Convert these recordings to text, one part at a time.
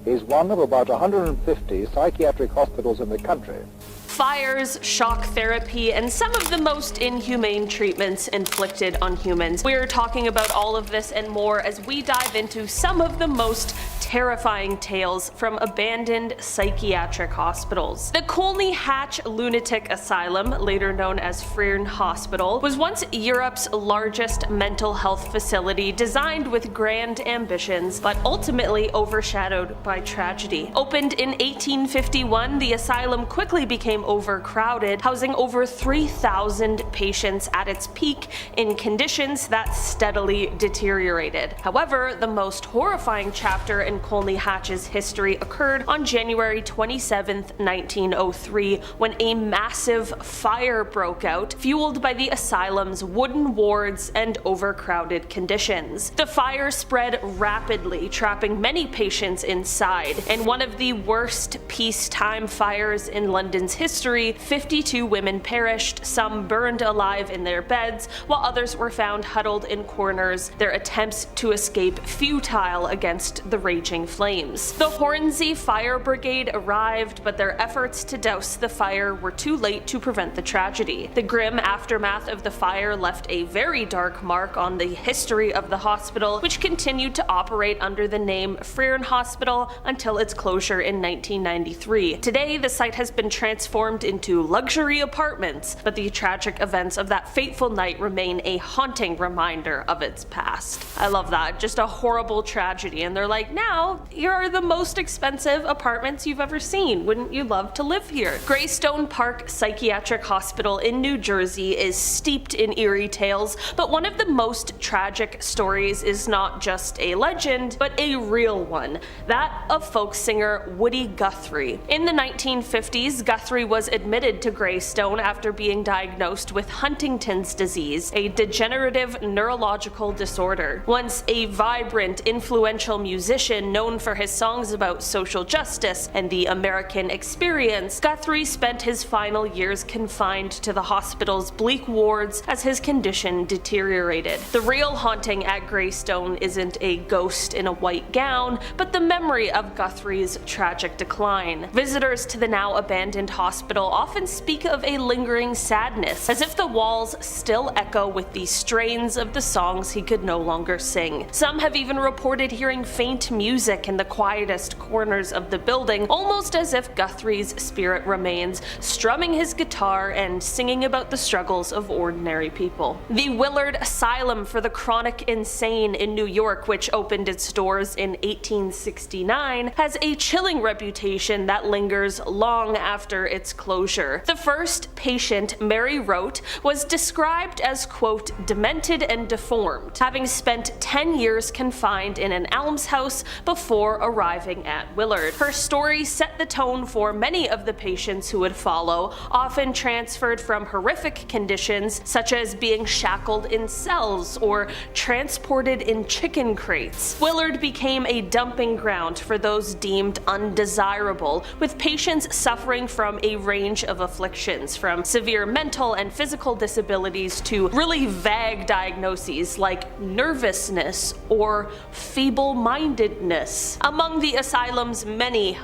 is one of about 150 psychiatric hospitals in the country. Fires, shock therapy, and some of the most inhumane treatments inflicted on humans. We're talking about all of this and more as we dive into some of the most terrifying tales from abandoned psychiatric hospitals. The Colney Hatch Lunatic Asylum, later known as Fen Hospital, was once Europe's largest mental health facility, designed with grand ambitions, but ultimately overshadowed by tragedy. Opened in 1851, the asylum quickly became overcrowded, housing over 3,000 patients at its peak in conditions that steadily deteriorated. However, the most horrifying chapter in Colney Hatch's history occurred on January 27, 1903, when a massive fire broke out, fueled by the asylum's wooden wards and overcrowded conditions. The fire spread rapidly, trapping many patients inside. In one of the worst peacetime fires in London's history, 52 women perished, some burned alive in their beds, while others were found huddled in corners, their attempts to escape futile against the raging flames. The Hornsey Fire Brigade arrived, but their efforts to douse the fire were too late to prevent the tragedy. The grim aftermath of the fire left a very dark mark on the history of the hospital, which continued to operate under the name Fen Hospital until its closure in 1993. Today, the site has been transformed into luxury apartments, but the tragic events of that fateful night remain a haunting reminder of its past. I love that. Just a horrible tragedy, and they're like, now here are the most expensive apartments you've ever seen. Wouldn't you love to live here? Greystone Park Psychiatric Hospital in New Jersey is steeped in eerie tales, but one of the most tragic stories is not just a legend, but a real one, that of folk singer Woody Guthrie. In the 1950s, Guthrie was admitted to Greystone after being diagnosed with Huntington's disease, a degenerative neurological disorder. Once a vibrant, influential musician known for his songs about social justice and the American experience, Guthrie spent his final years confined to the hospital's bleak wards as his condition deteriorated. The real haunting at Greystone isn't a ghost in a white gown, but the memory of Guthrie's tragic decline. Visitors to the now abandoned hospital often speak of a lingering sadness, as if the walls still echo with the strains of the songs he could no longer sing. Some have even reported hearing faint music in the quietest corners of the building, almost as if Guthrie's spirit remains, strumming his guitar and singing about the struggles of ordinary people. The Willard Asylum for the Chronic Insane in New York, which opened its doors in 1869, has a chilling reputation that lingers long after its closure. The first patient, Mary wrote, was described as, quote, demented and deformed, having spent 10 years confined in an almshouse before arriving at Willard. Her story set the tone for many of the patients who would follow, often transferred from horrific conditions such as being shackled in cells or transported in chicken crates. Willard became a dumping ground for those deemed undesirable, with patients suffering from a range of afflictions, from severe mental and physical disabilities to really vague diagnoses like nervousness or feeble-mindedness. Among the asylum's many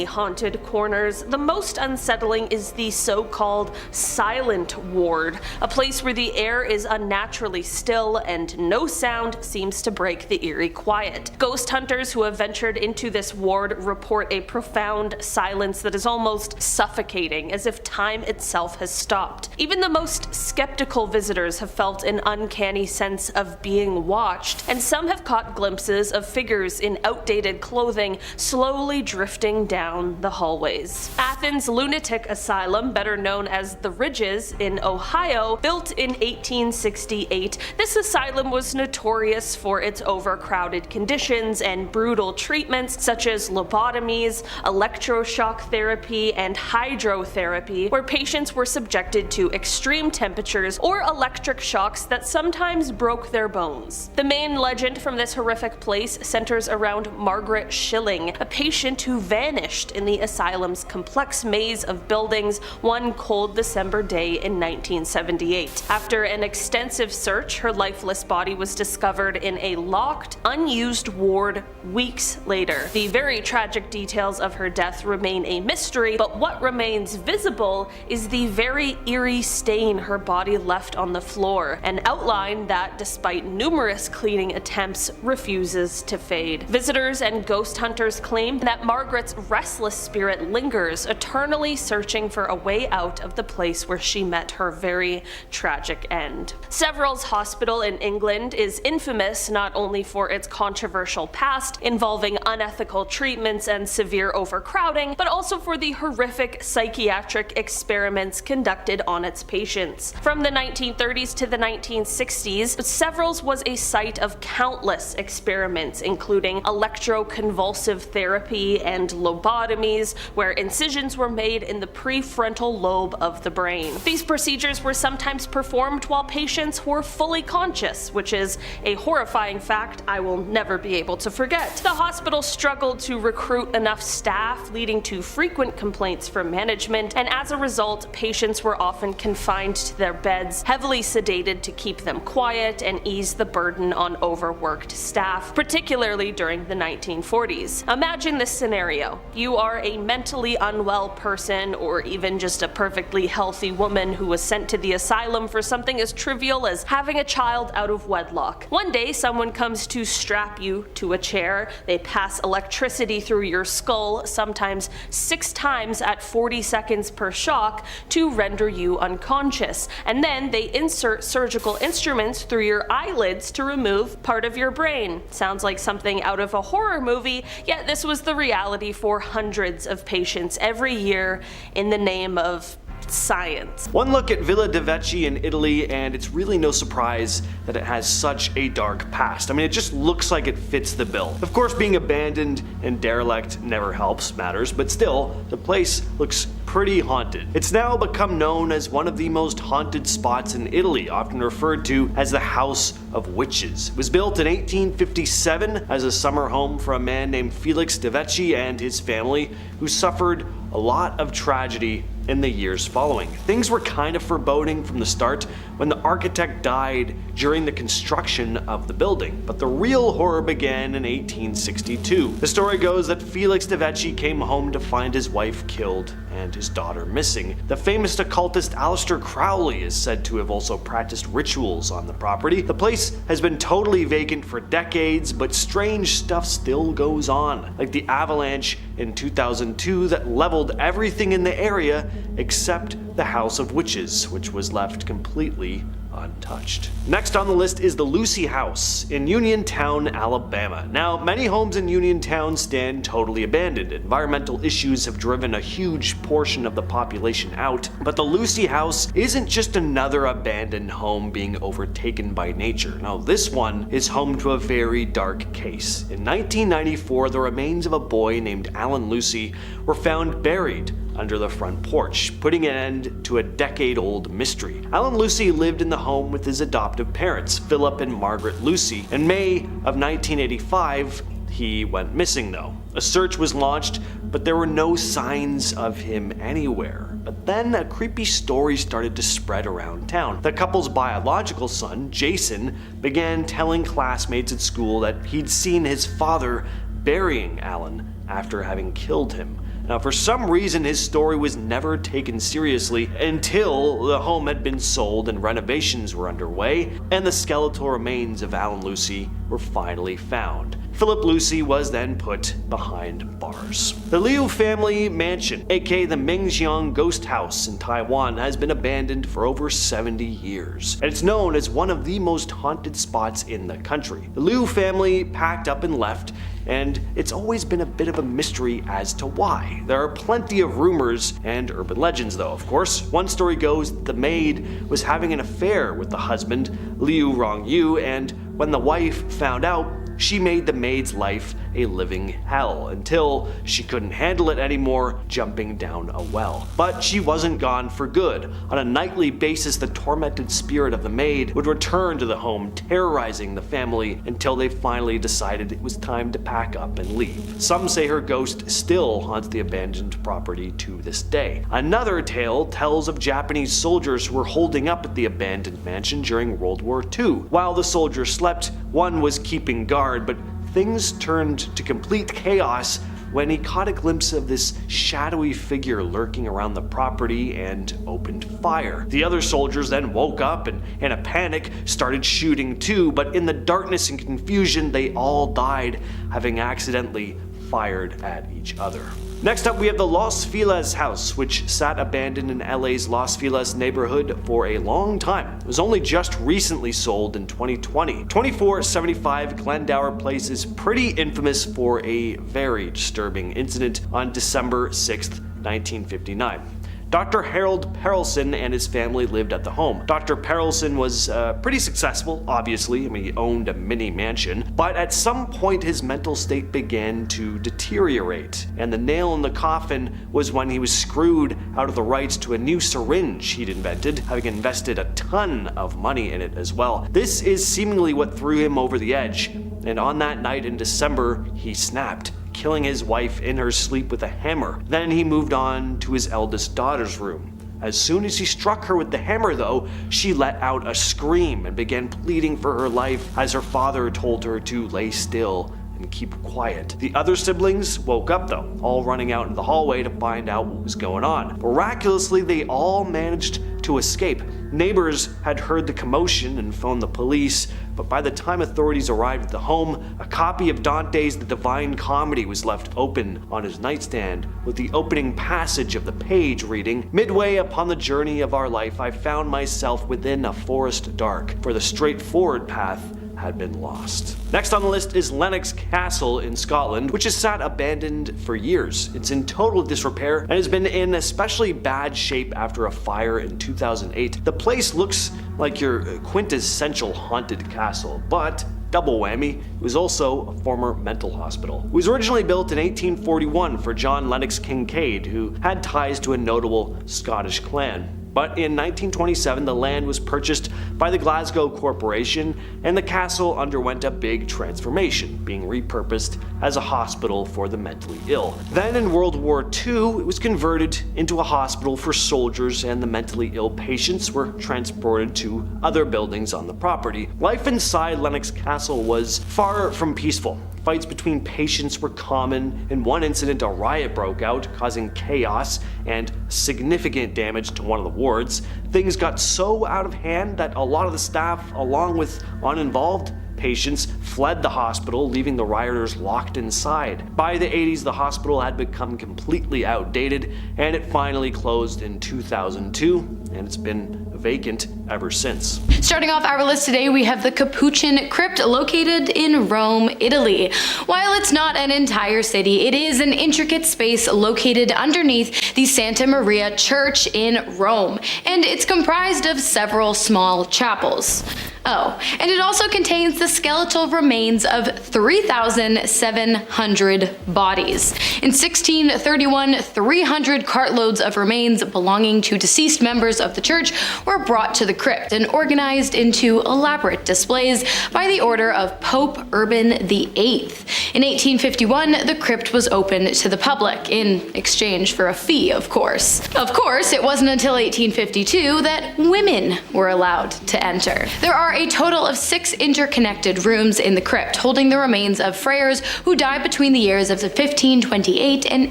haunted corners, the most unsettling is the so-called silent ward, a place where the air is unnaturally still and no sound seems to break the eerie quiet. Ghost hunters who have ventured into this ward report a profound silence that is almost suffocating, as if time itself has stopped. Even the most skeptical visitors have felt an uncanny sense of being watched, and some have caught glimpses of figures in outdated clothing slowly drifting down the hallways. Athens Lunatic Asylum, better known as the Ridges in Ohio, built in 1868, this asylum was notorious for its overcrowded conditions and brutal treatments such as lobotomies, electroshock therapy, and hydrotherapy, where patients were subjected to extreme temperatures or electric shocks that sometimes broke their bones. The main legend from this horrific place centers centers around Margaret Schilling, a patient who vanished in the asylum's complex maze of buildings one cold December day in 1978. After an extensive search, her lifeless body was discovered in a locked, unused ward weeks later. The very tragic details of her death remain a mystery, but what remains visible is the very eerie stain her body left on the floor, an outline that, despite numerous cleaning attempts, refuses to fade. Visitors and ghost hunters claim that Margaret's restless spirit lingers, eternally searching for a way out of the place where she met her very tragic end. Severals Hospital in England is infamous not only for its controversial past involving unethical treatments and severe overcrowding, but also for the horrific psychiatric experiments conducted on its patients. From the 1930s to the 1960s, Severals was a site of countless experiments, including electroconvulsive therapy and lobotomies, where incisions were made in the prefrontal lobe of the brain. These procedures were sometimes performed while patients were fully conscious, which is a horrifying fact I will never be able to forget. The hospital struggled to recruit enough staff, leading to frequent complaints from management, and as a result, patients were often confined to their beds, heavily sedated to keep them quiet and ease the burden on overworked staff, particularly during the 1940s. Imagine this scenario. You are a mentally unwell person, or even just a perfectly healthy woman who was sent to the asylum for something as trivial as having a child out of wedlock. One day, someone comes to strap you to a chair. They pass electricity through your skull, sometimes 6 times at 40 seconds per shock, to render you unconscious. And then they insert surgical instruments through your eyelids to remove part of your brain. Sounds like something out of a horror movie, yet this was the reality for hundreds of patients every year in the name of science. One look at Villa de Vecchi in Italy, and it's really no surprise that it has such a dark past. I mean, it just looks like it fits the bill. Of course, being abandoned and derelict never helps matters, but still, the place looks pretty haunted. It's now become known as one of the most haunted spots in Italy, often referred to as the House of Witches. It was built in 1857 as a summer home for a man named Felix de Vecchi and his family, who suffered a lot of tragedy in the years following. Things were kind of foreboding from the start when the architect died during the construction of the building, but the real horror began in 1862. The story goes that Felix de Vecchi came home to find his wife killed and his daughter missing. The famous occultist Aleister Crowley is said to have also practiced rituals on the property. The place has been totally vacant for decades, but strange stuff still goes on, like the avalanche in 2002 that leveled everything in the area except the House of Witches, which was left completely untouched. Next on the list is the Lucy House in Uniontown, Alabama. Now, many homes in Uniontown stand totally abandoned. Environmental issues have driven a huge portion of the population out, but the Lucy House isn't just another abandoned home being overtaken by nature. No, this one is home to a very dark case. In 1994, the remains of a boy named Alan Lucy were found buried under the front porch, putting an end to a decade-old mystery. Alan Lucy lived in the home with his adoptive parents, Philip and Margaret Lucy. In May of 1985, he went missing though. A search was launched, but there were no signs of him anywhere. But then a creepy story started to spread around town. The couple's biological son, Jason, began telling classmates at school that he'd seen his father burying Alan after having killed him. Now, for some reason, his story was never taken seriously until the home had been sold and renovations were underway, and the skeletal remains of Alan Lucy were finally found. Philip Lucy was then put behind bars. The Liu family mansion, aka the Mingxiang Ghost House in Taiwan, has been abandoned for over 70 years, and it's known as one of the most haunted spots in the country. The Liu family packed up and left, and it's always been a bit of a mystery as to why. There are plenty of rumors and urban legends though, of course. One story goes that the maid was having an affair with the husband, Liu Rongyu, and when the wife found out, she made the maid's life a living hell until she couldn't handle it anymore, jumping down a well. But she wasn't gone for good. On a nightly basis, the tormented spirit of the maid would return to the home, terrorizing the family until they finally decided it was time to pack up and leave. Some say her ghost still haunts the abandoned property to this day. Another tale tells of Japanese soldiers who were holding up at the abandoned mansion during World War II. While the soldiers slept, one was keeping guard, but things turned to complete chaos when he caught a glimpse of this shadowy figure lurking around the property and opened fire. The other soldiers then woke up and, in a panic, started shooting too, but in the darkness and confusion, they all died, having accidentally fired at each other. Next up, we have the Los Feliz house, which sat abandoned in LA's Los Feliz neighborhood for a long time. It was only just recently sold in 2020. 2475 Glendower Place is pretty infamous for a very disturbing incident on December 6th, 1959. Dr. Harold Perelson and his family lived at the home. Dr. Perelson was pretty successful, obviously. I mean, he owned a mini mansion, but at some point his mental state began to deteriorate, and the nail in the coffin was when he was screwed out of the rights to a new syringe he'd invented, having invested a ton of money in it as well. This is seemingly what threw him over the edge, and on that night in December, he snapped, killing his wife in her sleep with a hammer. Then he moved on to his eldest daughter's room. As soon as he struck her with the hammer though, she let out a scream and began pleading for her life as her father told her to lay still and keep quiet. The other siblings woke up though, all running out in the hallway to find out what was going on. Miraculously, they all managed to escape. Neighbors had heard the commotion and phoned the police, but by the time authorities arrived at the home, a copy of Dante's The Divine Comedy was left open on his nightstand, with the opening passage of the page reading, "Midway upon the journey of our life, I found myself within a forest dark, for the straightforward path had been lost." Next on the list is Lennox Castle in Scotland, which has sat abandoned for years. It's in total disrepair and has been in especially bad shape after a fire in 2008. The place looks like your quintessential haunted castle, but double whammy, it was also a former mental hospital. It was originally built in 1841 for John Lennox Kincaid, who had ties to a notable Scottish clan. But in 1927, the land was purchased by the Glasgow Corporation, and the castle underwent a big transformation, being repurposed as a hospital for the mentally ill. Then in World War II, it was converted into a hospital for soldiers, and the mentally ill patients were transported to other buildings on the property. Life inside Lennox Castle was far from peaceful. Fights between patients were common. In one incident, a riot broke out, causing chaos and significant damage to one of the wards. Things got so out of hand that a lot of the staff, along with uninvolved patients, fled the hospital, leaving the rioters locked inside. By the 80s, the hospital had become completely outdated, and it finally closed in 2002, and it's been vacant ever since. Starting off our list today, we have the Capuchin Crypt, located in Rome, Italy. While it's not an entire city, it is an intricate space located underneath the Santa Maria Church in Rome, and it's comprised of several small chapels. Oh, and it also contains the skeletal remains of 3,700 bodies. In 1631, 300 cartloads of remains belonging to deceased members of the church were brought to the crypt and organized into elaborate displays by the order of Pope Urban VIII. In 1851, the crypt was opened to the public, in exchange for a fee, of course. Of course, it wasn't until 1852 that women were allowed to enter. There are a total of 6 interconnected rooms in the crypt, holding the remains of friars who died between the years of 1528 and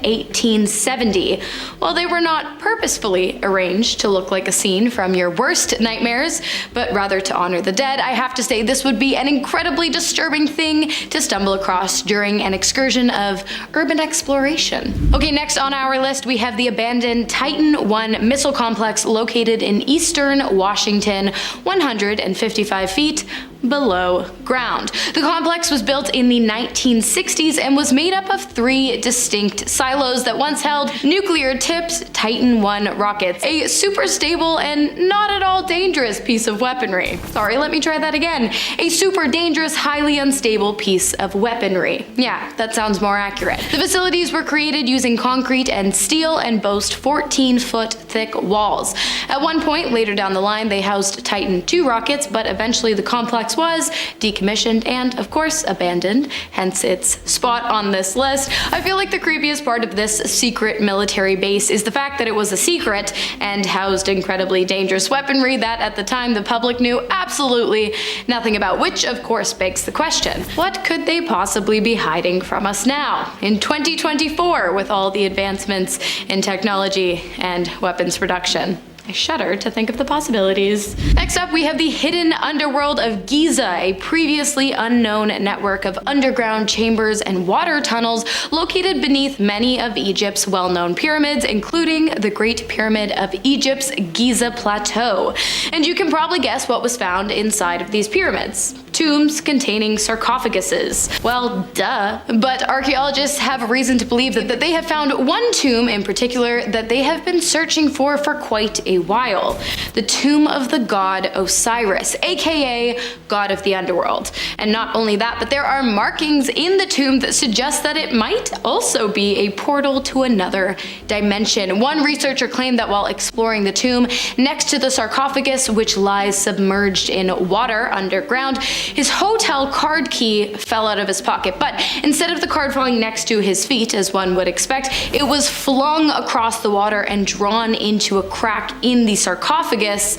1870. While they were not purposefully arranged to look like a scene from your worst nightmares, but rather to honor the dead, I have to say this would be an incredibly disturbing thing to stumble across during an excursion of urban exploration. Okay, next on our list we have the abandoned Titan 1 missile complex located in eastern Washington, 155 feet below ground. The complex was built in the 1960s and was made up of 3 distinct silos that once held nuclear-tipped Titan I rockets, a super stable and not at all dangerous piece of weaponry. Sorry, let me try that again. A super dangerous, highly unstable piece of weaponry. Yeah, that sounds more accurate. The facilities were created using concrete and steel and boast 14-foot thick walls. At one point, later down the line, they housed Titan II rockets, but eventually the complex was decommissioned and, of course, abandoned, hence its spot on this list. I feel like the creepiest part of this secret military base is the fact that it was a secret and housed incredibly dangerous weaponry that at the time the public knew absolutely nothing about, which of course begs the question, what could they possibly be hiding from us now, in 2024, with all the advancements in technology and weapons production? I shudder to think of the possibilities. Next up, we have the hidden underworld of Giza, a previously unknown network of underground chambers and water tunnels located beneath many of Egypt's well-known pyramids, including the Great Pyramid of Egypt's Giza Plateau. And you can probably guess what was found inside of these pyramids. Tombs containing sarcophaguses. Well, duh. But archaeologists have reason to believe that they have found one tomb in particular that they have been searching for quite a while. The tomb of the god Osiris, aka god of the underworld. And not only that, but there are markings in the tomb that suggest that it might also be a portal to another dimension. One researcher claimed that while exploring the tomb next to the sarcophagus, which lies submerged in water underground, his hotel card key fell out of his pocket, but instead of the card falling next to his feet, as one would expect, it was flung across the water and drawn into a crack in the sarcophagus,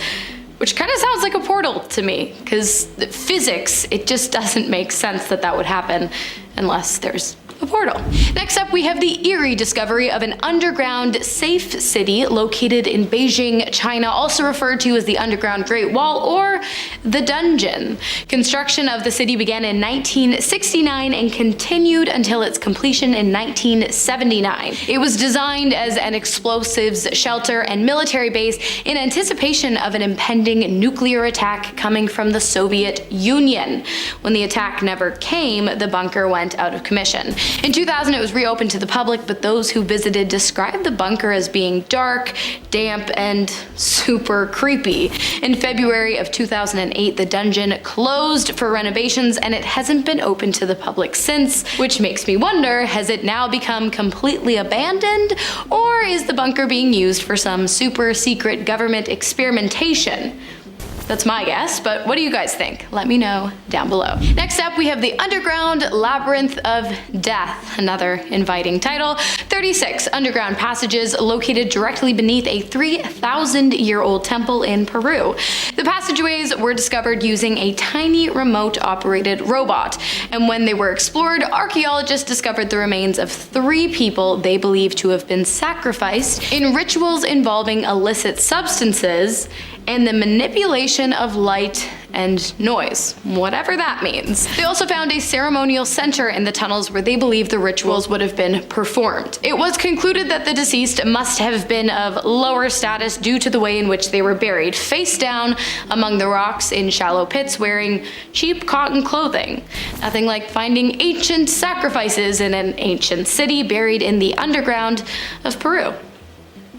which kind of sounds like a portal to me, because physics, it just doesn't make sense that that would happen unless there's a portal. Next up, we have the eerie discovery of an underground safe city located in Beijing, China, also referred to as the Underground Great Wall or the Dungeon. Construction of the city began in 1969 and continued until its completion in 1979. It was designed as an explosives shelter and military base in anticipation of an impending nuclear attack coming from the Soviet Union. When the attack never came, the bunker went out of commission. In 2000, it was reopened to the public, but those who visited described the bunker as being dark, damp, and super creepy. In February of 2008, the dungeon closed for renovations, and it hasn't been open to the public since, which makes me wonder, has it now become completely abandoned, or is the bunker being used for some super secret government experimentation? That's my guess, but what do you guys think? Let me know down below. Next up, we have the Underground Labyrinth of Death, another inviting title. 36 underground passages located directly beneath a 3,000-year-old temple in Peru. The passageways were discovered using a tiny remote-operated robot, and when they were explored, archaeologists discovered the remains of 3 people they believe to have been sacrificed in rituals involving illicit substances and the manipulation of light and noise, whatever that means. They also found a ceremonial center in the tunnels where they believe the rituals would have been performed. It was concluded that the deceased must have been of lower status due to the way in which they were buried, face down among the rocks in shallow pits wearing cheap cotton clothing. Nothing like finding ancient sacrifices in an ancient city buried in the underground of Peru.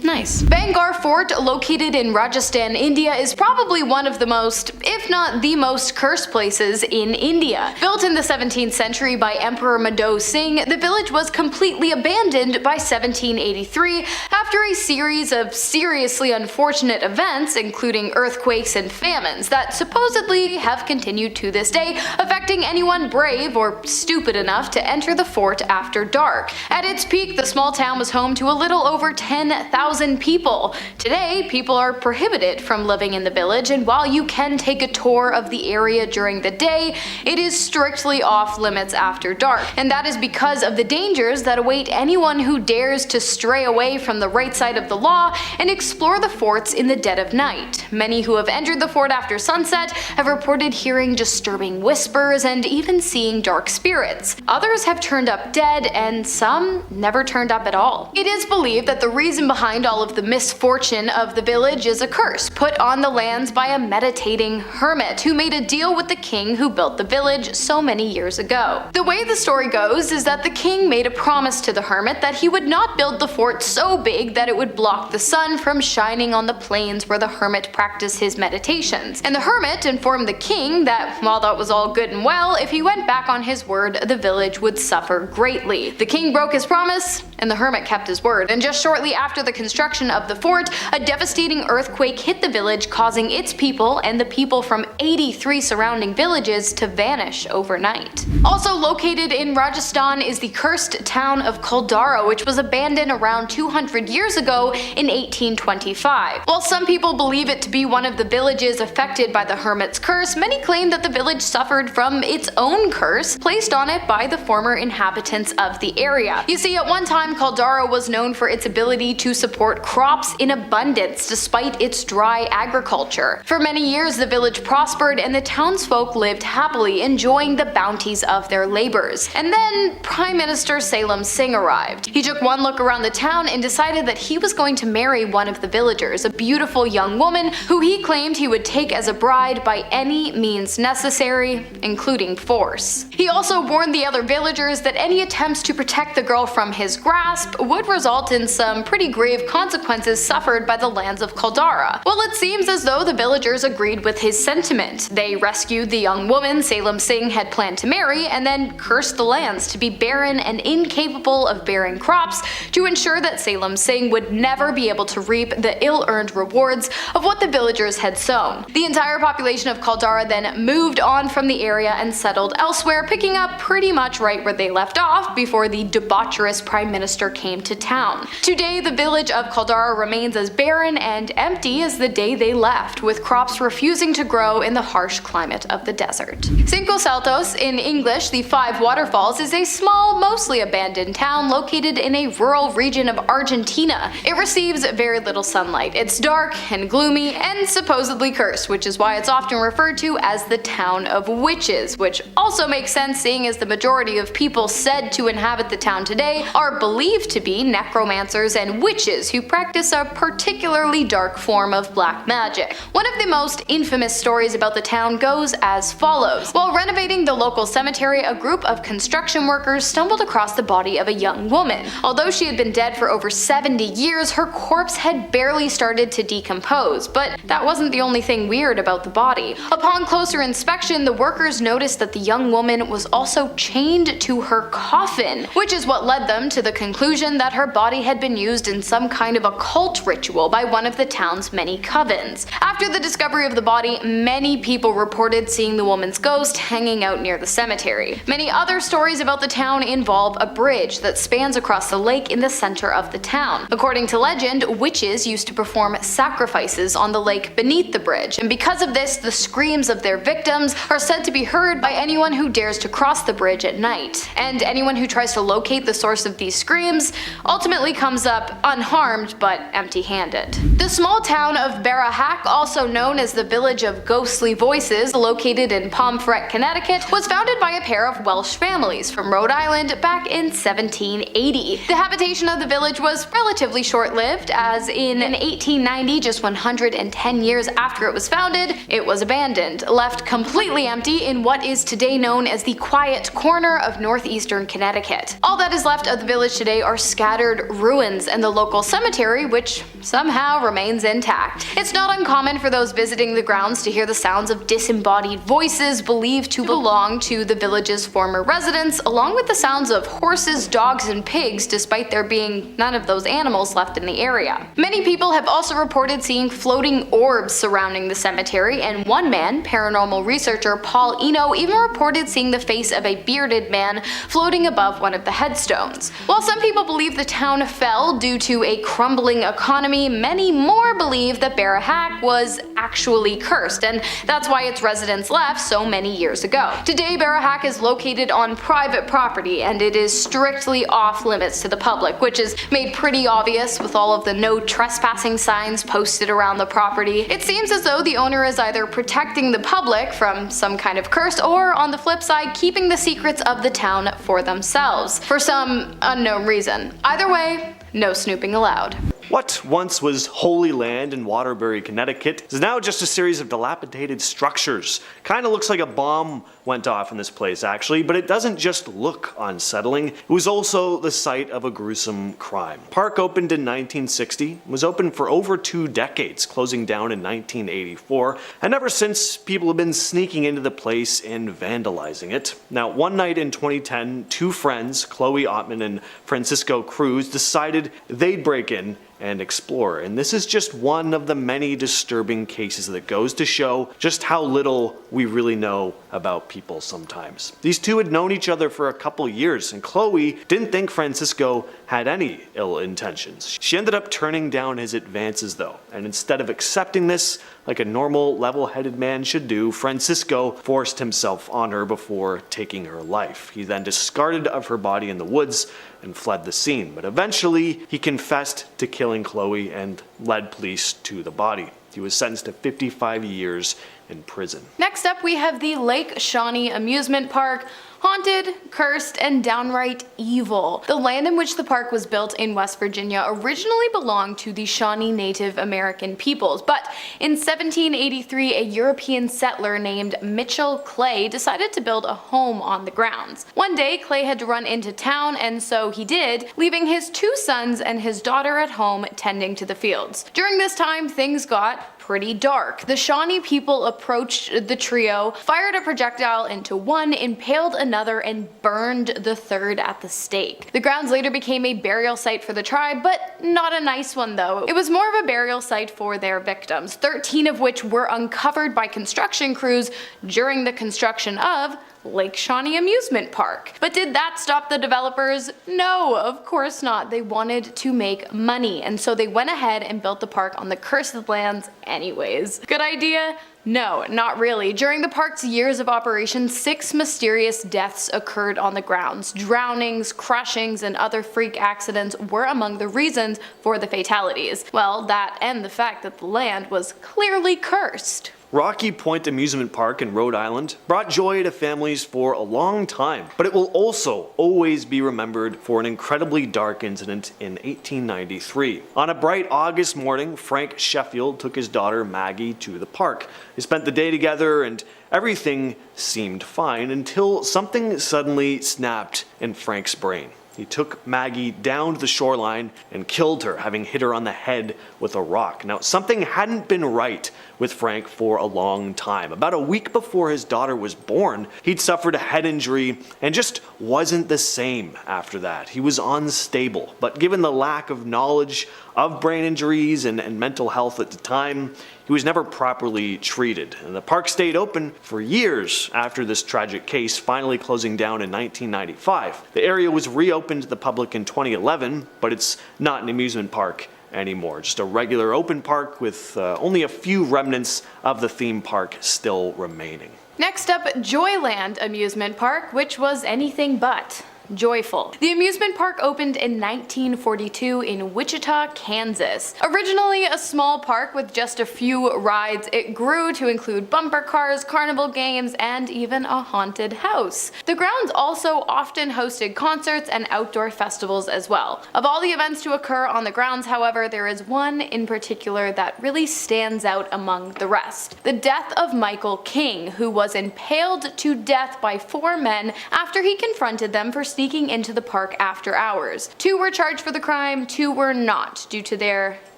Nice. Bangar Fort, located in Rajasthan, India, is probably one of the most, if not the most, cursed places in India. Built in the 17th century by Emperor Mado Singh, the village was completely abandoned by 1783 after a series of seriously unfortunate events, including earthquakes and famines, that supposedly have continued to this day, affecting anyone brave or stupid enough to enter the fort after dark. At its peak, the small town was home to a little over 10,000 people. Today, people are prohibited from living in the village, and while you can take a tour of the area during the day, it is strictly off limits after dark. And that is because of the dangers that await anyone who dares to stray away from the right side of the law and explore the forts in the dead of night. Many who have entered the fort after sunset have reported hearing disturbing whispers and even seeing dark spirits. Others have turned up dead, and some never turned up at all. It is believed that the reason behind behind all of the misfortune of the village is a curse put on the lands by a meditating hermit who made a deal with the king who built the village so many years ago. The way the story goes is that the king made a promise to the hermit that he would not build the fort so big that it would block the sun from shining on the plains where the hermit practiced his meditations. And the hermit informed the king that while that was all good and well, if he went back on his word, the village would suffer greatly. The king broke his promise, and the hermit kept his word. And just shortly after the construction of the fort, a devastating earthquake hit the village, causing its people and the people from 83 surrounding villages to vanish overnight. Also located in Rajasthan is the cursed town of Caldara, which was abandoned around 200 years ago in 1825. While some people believe it to be one of the villages affected by the hermit's curse, many claim that the village suffered from its own curse placed on it by the former inhabitants of the area. You see, at one time Caldara was known for its ability to support crops in abundance despite its dry agriculture. For many years the village prospered and the townsfolk lived happily, enjoying the bounties of their labors. And then Prime Minister Salem Singh arrived. He took one look around the town and decided that he was going to marry one of the villagers, a beautiful young woman who he claimed he would take as a bride by any means necessary, including force. He also warned the other villagers that any attempts to protect the girl from his grasp would result in some pretty grave consequences suffered by the lands of Caldara. Well, it seems as though the villagers agreed with his sentiment. They rescued the young woman Salem Singh had planned to marry and then cursed the lands to be barren and incapable of bearing crops to ensure that Salem Singh would never be able to reap the ill-earned rewards of what the villagers had sown. The entire population of Caldara then moved on from the area and settled elsewhere, picking up pretty much right where they left off before the debaucherous prime minister came to town. Today, the village of Caldara remains as barren and empty as the day they left, with crops refusing to grow in the harsh climate of the desert. Cinco Saltos, in English the Five Waterfalls, is a small, mostly abandoned town located in a rural region of Argentina. It receives very little sunlight. It's dark and gloomy and supposedly cursed, which is why it's often referred to as the town of witches, which also makes sense seeing as the majority of people said to inhabit the town today are believed to be necromancers and witches who practice a particularly dark form of black magic. One of the most infamous stories about the town goes as follows. While renovating the local cemetery, a group of construction workers stumbled across the body of a young woman. Although she had been dead for over 70 years, her corpse had barely started to decompose, but that wasn't the only thing weird about the body. Upon closer inspection, the workers noticed that the young woman was also chained to her coffin, which is what led them to the conclusion that her body had been used in some kind of occult ritual by one of the town's many covens. After the discovery of the body, many people reported seeing the woman's ghost hanging out near the cemetery. Many other stories about the town involve a bridge that spans across the lake in the center of the town. According to legend, witches used to perform sacrifices on the lake beneath the bridge, and because of this, the screams of their victims are said to be heard by anyone who dares to cross the bridge at night. And anyone who tries to locate the source of these screams ultimately comes up unharmed but empty-handed. The small town of Barahak, also known as the Village of Ghostly Voices, located in Pomfret, Connecticut, was founded by a pair of Welsh families from Rhode Island back in 1780. The habitation of the village was relatively short-lived, as in 1890, just 110 years after it was founded, it was abandoned, left completely empty in what is today known as the Quiet Corner of northeastern Connecticut. All that is left of the village today are scattered ruins and the local cemetery, which somehow remains intact. It's not uncommon for those visiting the grounds to hear the sounds of disembodied voices believed to belong to the village's former residents, along with the sounds of horses, dogs, and pigs, despite there being none of those animals left in the area. Many people have also reported seeing floating orbs surrounding the cemetery, and one man, paranormal researcher Paul Eno, even reported seeing the face of a bearded man floating above one of the headstones. While some people believe the town fell due to a crumbling economy, many more believe that Barahak was actually cursed, and that's why its residents left so many years ago. Today, Barahak is located on private property, and it is strictly off limits to the public, which is made pretty obvious with all of the no trespassing signs posted around the property. It seems as though the owner is either protecting the public from some kind of curse, or on the flip side, keeping the secrets of the town for themselves, for some unknown reason. Either way, no snooping allowed. What once was Holy Land in Waterbury, Connecticut is now just a series of dilapidated structures. Kinda looks like a bomb went off in this place actually, but it doesn't just look unsettling, it was also the site of a gruesome crime. Park opened in 1960, was open for over 2 decades, closing down in 1984, and ever since people have been sneaking into the place and vandalizing it. Now one night in 2010, 2 friends, Chloe Ottman and Francisco Cruz, decided they'd break in and explore. And this is just one of the many disturbing cases that goes to show just how little we really know about people sometimes. These two had known each other for a couple years, and Chloe didn't think Francisco had any ill intentions. She ended up turning down his advances though, and instead of accepting this like a normal, level-headed man should do, Francisco forced himself on her before taking her life. He then discarded of her body in the woods and fled the scene, but eventually he confessed to killing Chloe and led police to the body. He was sentenced to 55 years in prison. Next up, we have the Lake Shaunie Amusement Park. Haunted, cursed, and downright evil. The land in which the park was built in West Virginia originally belonged to the Shawnee Native American peoples, but in 1783 a European settler named Mitchell Clay decided to build a home on the grounds. One day Clay had to run into town, and so he did, leaving his 2 sons and his daughter at home tending to the fields. During this time things got pretty dark. The Shawnee people approached the trio, fired a projectile into one, impaled another, and burned the third at the stake. The grounds later became a burial site for the tribe, but not a nice one though. It was more of a burial site for their victims, 13 of which were uncovered by construction crews during the construction of Lake Shaunie Amusement Park. But did that stop the developers? No, of course not. They wanted to make money, and so they went ahead and built the park on the cursed lands anyways. Good idea? No, not really. During the park's years of operation, 6 mysterious deaths occurred on the grounds. Drownings, crushings, and other freak accidents were among the reasons for the fatalities. Well, that and the fact that the land was clearly cursed. Rocky Point Amusement Park in Rhode Island brought joy to families for a long time, but it will also always be remembered for an incredibly dark incident in 1893. On a bright August morning, Frank Sheffield took his daughter Maggie to the park. They spent the day together and everything seemed fine until something suddenly snapped in Frank's brain. He took Maggie down to the shoreline and killed her, having hit her on the head with a rock. Now, something hadn't been right with Frank for a long time. About a week before his daughter was born, he'd suffered a head injury and just wasn't the same after that. He was unstable, but given the lack of knowledge of brain injuries and mental health at the time, he was never properly treated. And the park stayed open for years after this tragic case, finally closing down in 1995. The area was reopened to the public in 2011, but it's not an amusement park anymore. Just a regular open park with only a few remnants of the theme park still remaining. Next up, Joyland Amusement Park, which was anything but joyful. The amusement park opened in 1942 in Wichita, Kansas. Originally a small park with just a few rides, it grew to include bumper cars, carnival games, and even a haunted house. The grounds also often hosted concerts and outdoor festivals as well. Of all the events to occur on the grounds, however, there is one in particular that really stands out among the rest. The death of Michael King, who was impaled to death by 4 men after he confronted them for sneaking into the park after hours. 2 were charged for the crime, 2 were not, due to their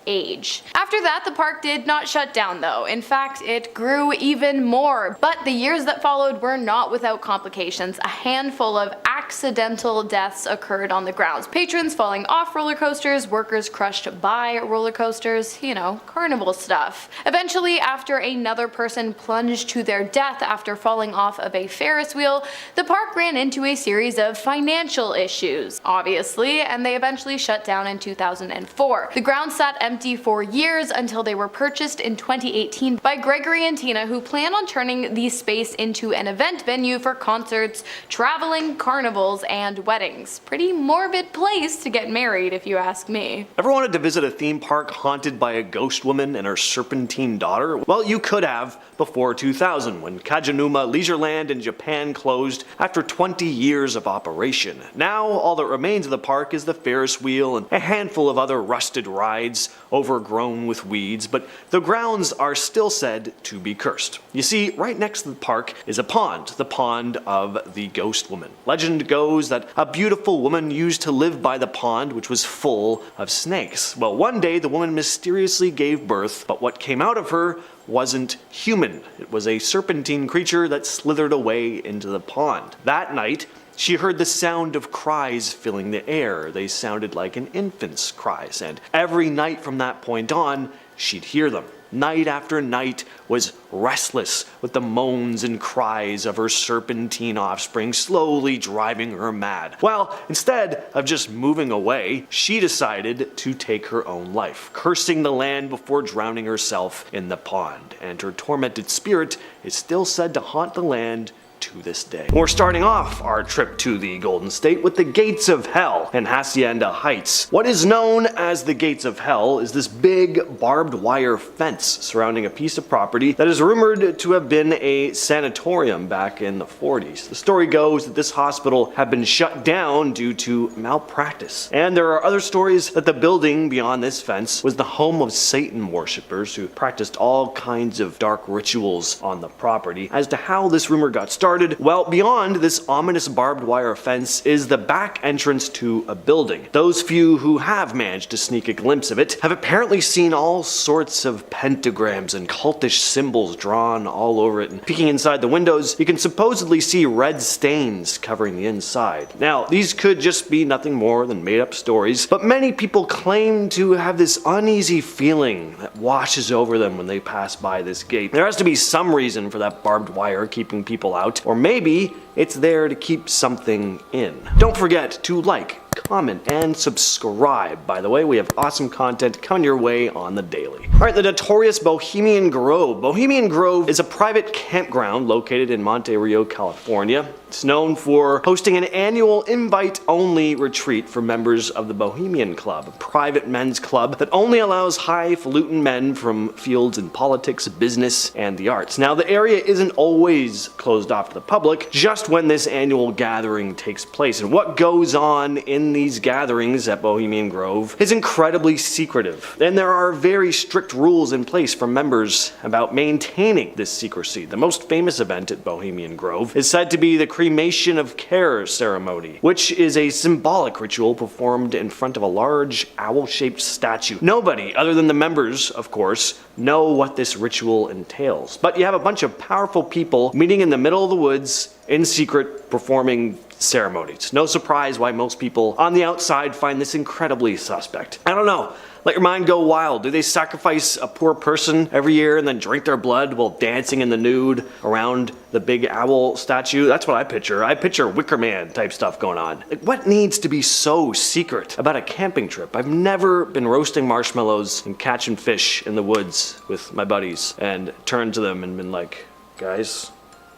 age. After that, the park did not shut down though. In fact, it grew even more. But the years that followed were not without complications. A handful of accidental deaths occurred on the grounds. Patrons falling off roller coasters, workers crushed by roller coasters, you know, carnival stuff. Eventually, after another person plunged to their death after falling off of a Ferris wheel, the park ran into a series of financial issues, obviously, and they eventually shut down in 2004. The grounds sat empty 24 years until they were purchased in 2018 by Gregory and Tina, who plan on turning the space into an event venue for concerts, traveling, carnivals, and weddings. Pretty morbid place to get married, if you ask me. Ever wanted to visit a theme park haunted by a ghost woman and her serpentine daughter? Well, you could have before 2000, when Kajunuma Leisureland in Japan closed after 20 years of operation. Now, all that remains of the park is the Ferris wheel and a handful of other rusted rides, overgrown with weeds, but the grounds are still said to be cursed. You see, right next to the park is a pond, the pond of the ghost woman. Legend goes that a beautiful woman used to live by the pond, which was full of snakes. Well, one day the woman mysteriously gave birth, but what came out of her wasn't human. It was a serpentine creature that slithered away into the pond. That night, she heard the sound of cries filling the air. They sounded like an infant's cries, and every night from that point on, she'd hear them. Night after night was restless with the moans and cries of her serpentine offspring slowly driving her mad. Well, instead of just moving away, she decided to take her own life, cursing the land before drowning herself in the pond. And her tormented spirit is still said to haunt the land to this day. We're starting off our trip to the Golden State with the Gates of Hell in Hacienda Heights. What is known as the Gates of Hell is this big barbed wire fence surrounding a piece of property that is rumored to have been a sanatorium back in the 40s. The story goes that this hospital had been shut down due to malpractice. And there are other stories that the building beyond this fence was the home of Satan worshippers who practiced all kinds of dark rituals on the property. As to how this rumor got started, well, beyond this ominous barbed wire fence is the back entrance to a building. Those few who have managed to sneak a glimpse of it have apparently seen all sorts of pentagrams and cultish symbols drawn all over it, and peeking inside the windows, you can supposedly see red stains covering the inside. Now, these could just be nothing more than made-up stories, but many people claim to have this uneasy feeling that washes over them when they pass by this gate. There has to be some reason for that barbed wire keeping people out, or maybe it's there to keep something in. Don't forget to like, comment, and subscribe. By the way, we have awesome content coming your way on the daily. Alright, the notorious Bohemian Grove. Bohemian Grove is a private campground located in Monte Rio, California. It's known for hosting an annual invite-only retreat for members of the Bohemian Club, a private men's club that only allows highfalutin men from fields in politics, business, and the arts. Now, the area isn't always closed off to the public, just when this annual gathering takes place. And what goes on in these gatherings at Bohemian Grove is incredibly secretive. And there are very strict rules in place for members about maintaining this secrecy. The most famous event at Bohemian Grove is said to be the cremation of care ceremony, which is a symbolic ritual performed in front of a large owl-shaped statue. Nobody, other than the members, of course, know what this ritual entails. But you have a bunch of powerful people meeting in the middle of the woods in secret performing ceremonies. No surprise why most people on the outside find this incredibly suspect. I don't know. Let your mind go wild. Do they sacrifice a poor person every year and then drink their blood while dancing in the nude around the big owl statue? That's what I picture. I picture Wicker Man type stuff going on. Like, what needs to be so secret about a camping trip? I've never been roasting marshmallows and catching fish in the woods with my buddies and turned to them and been like, guys,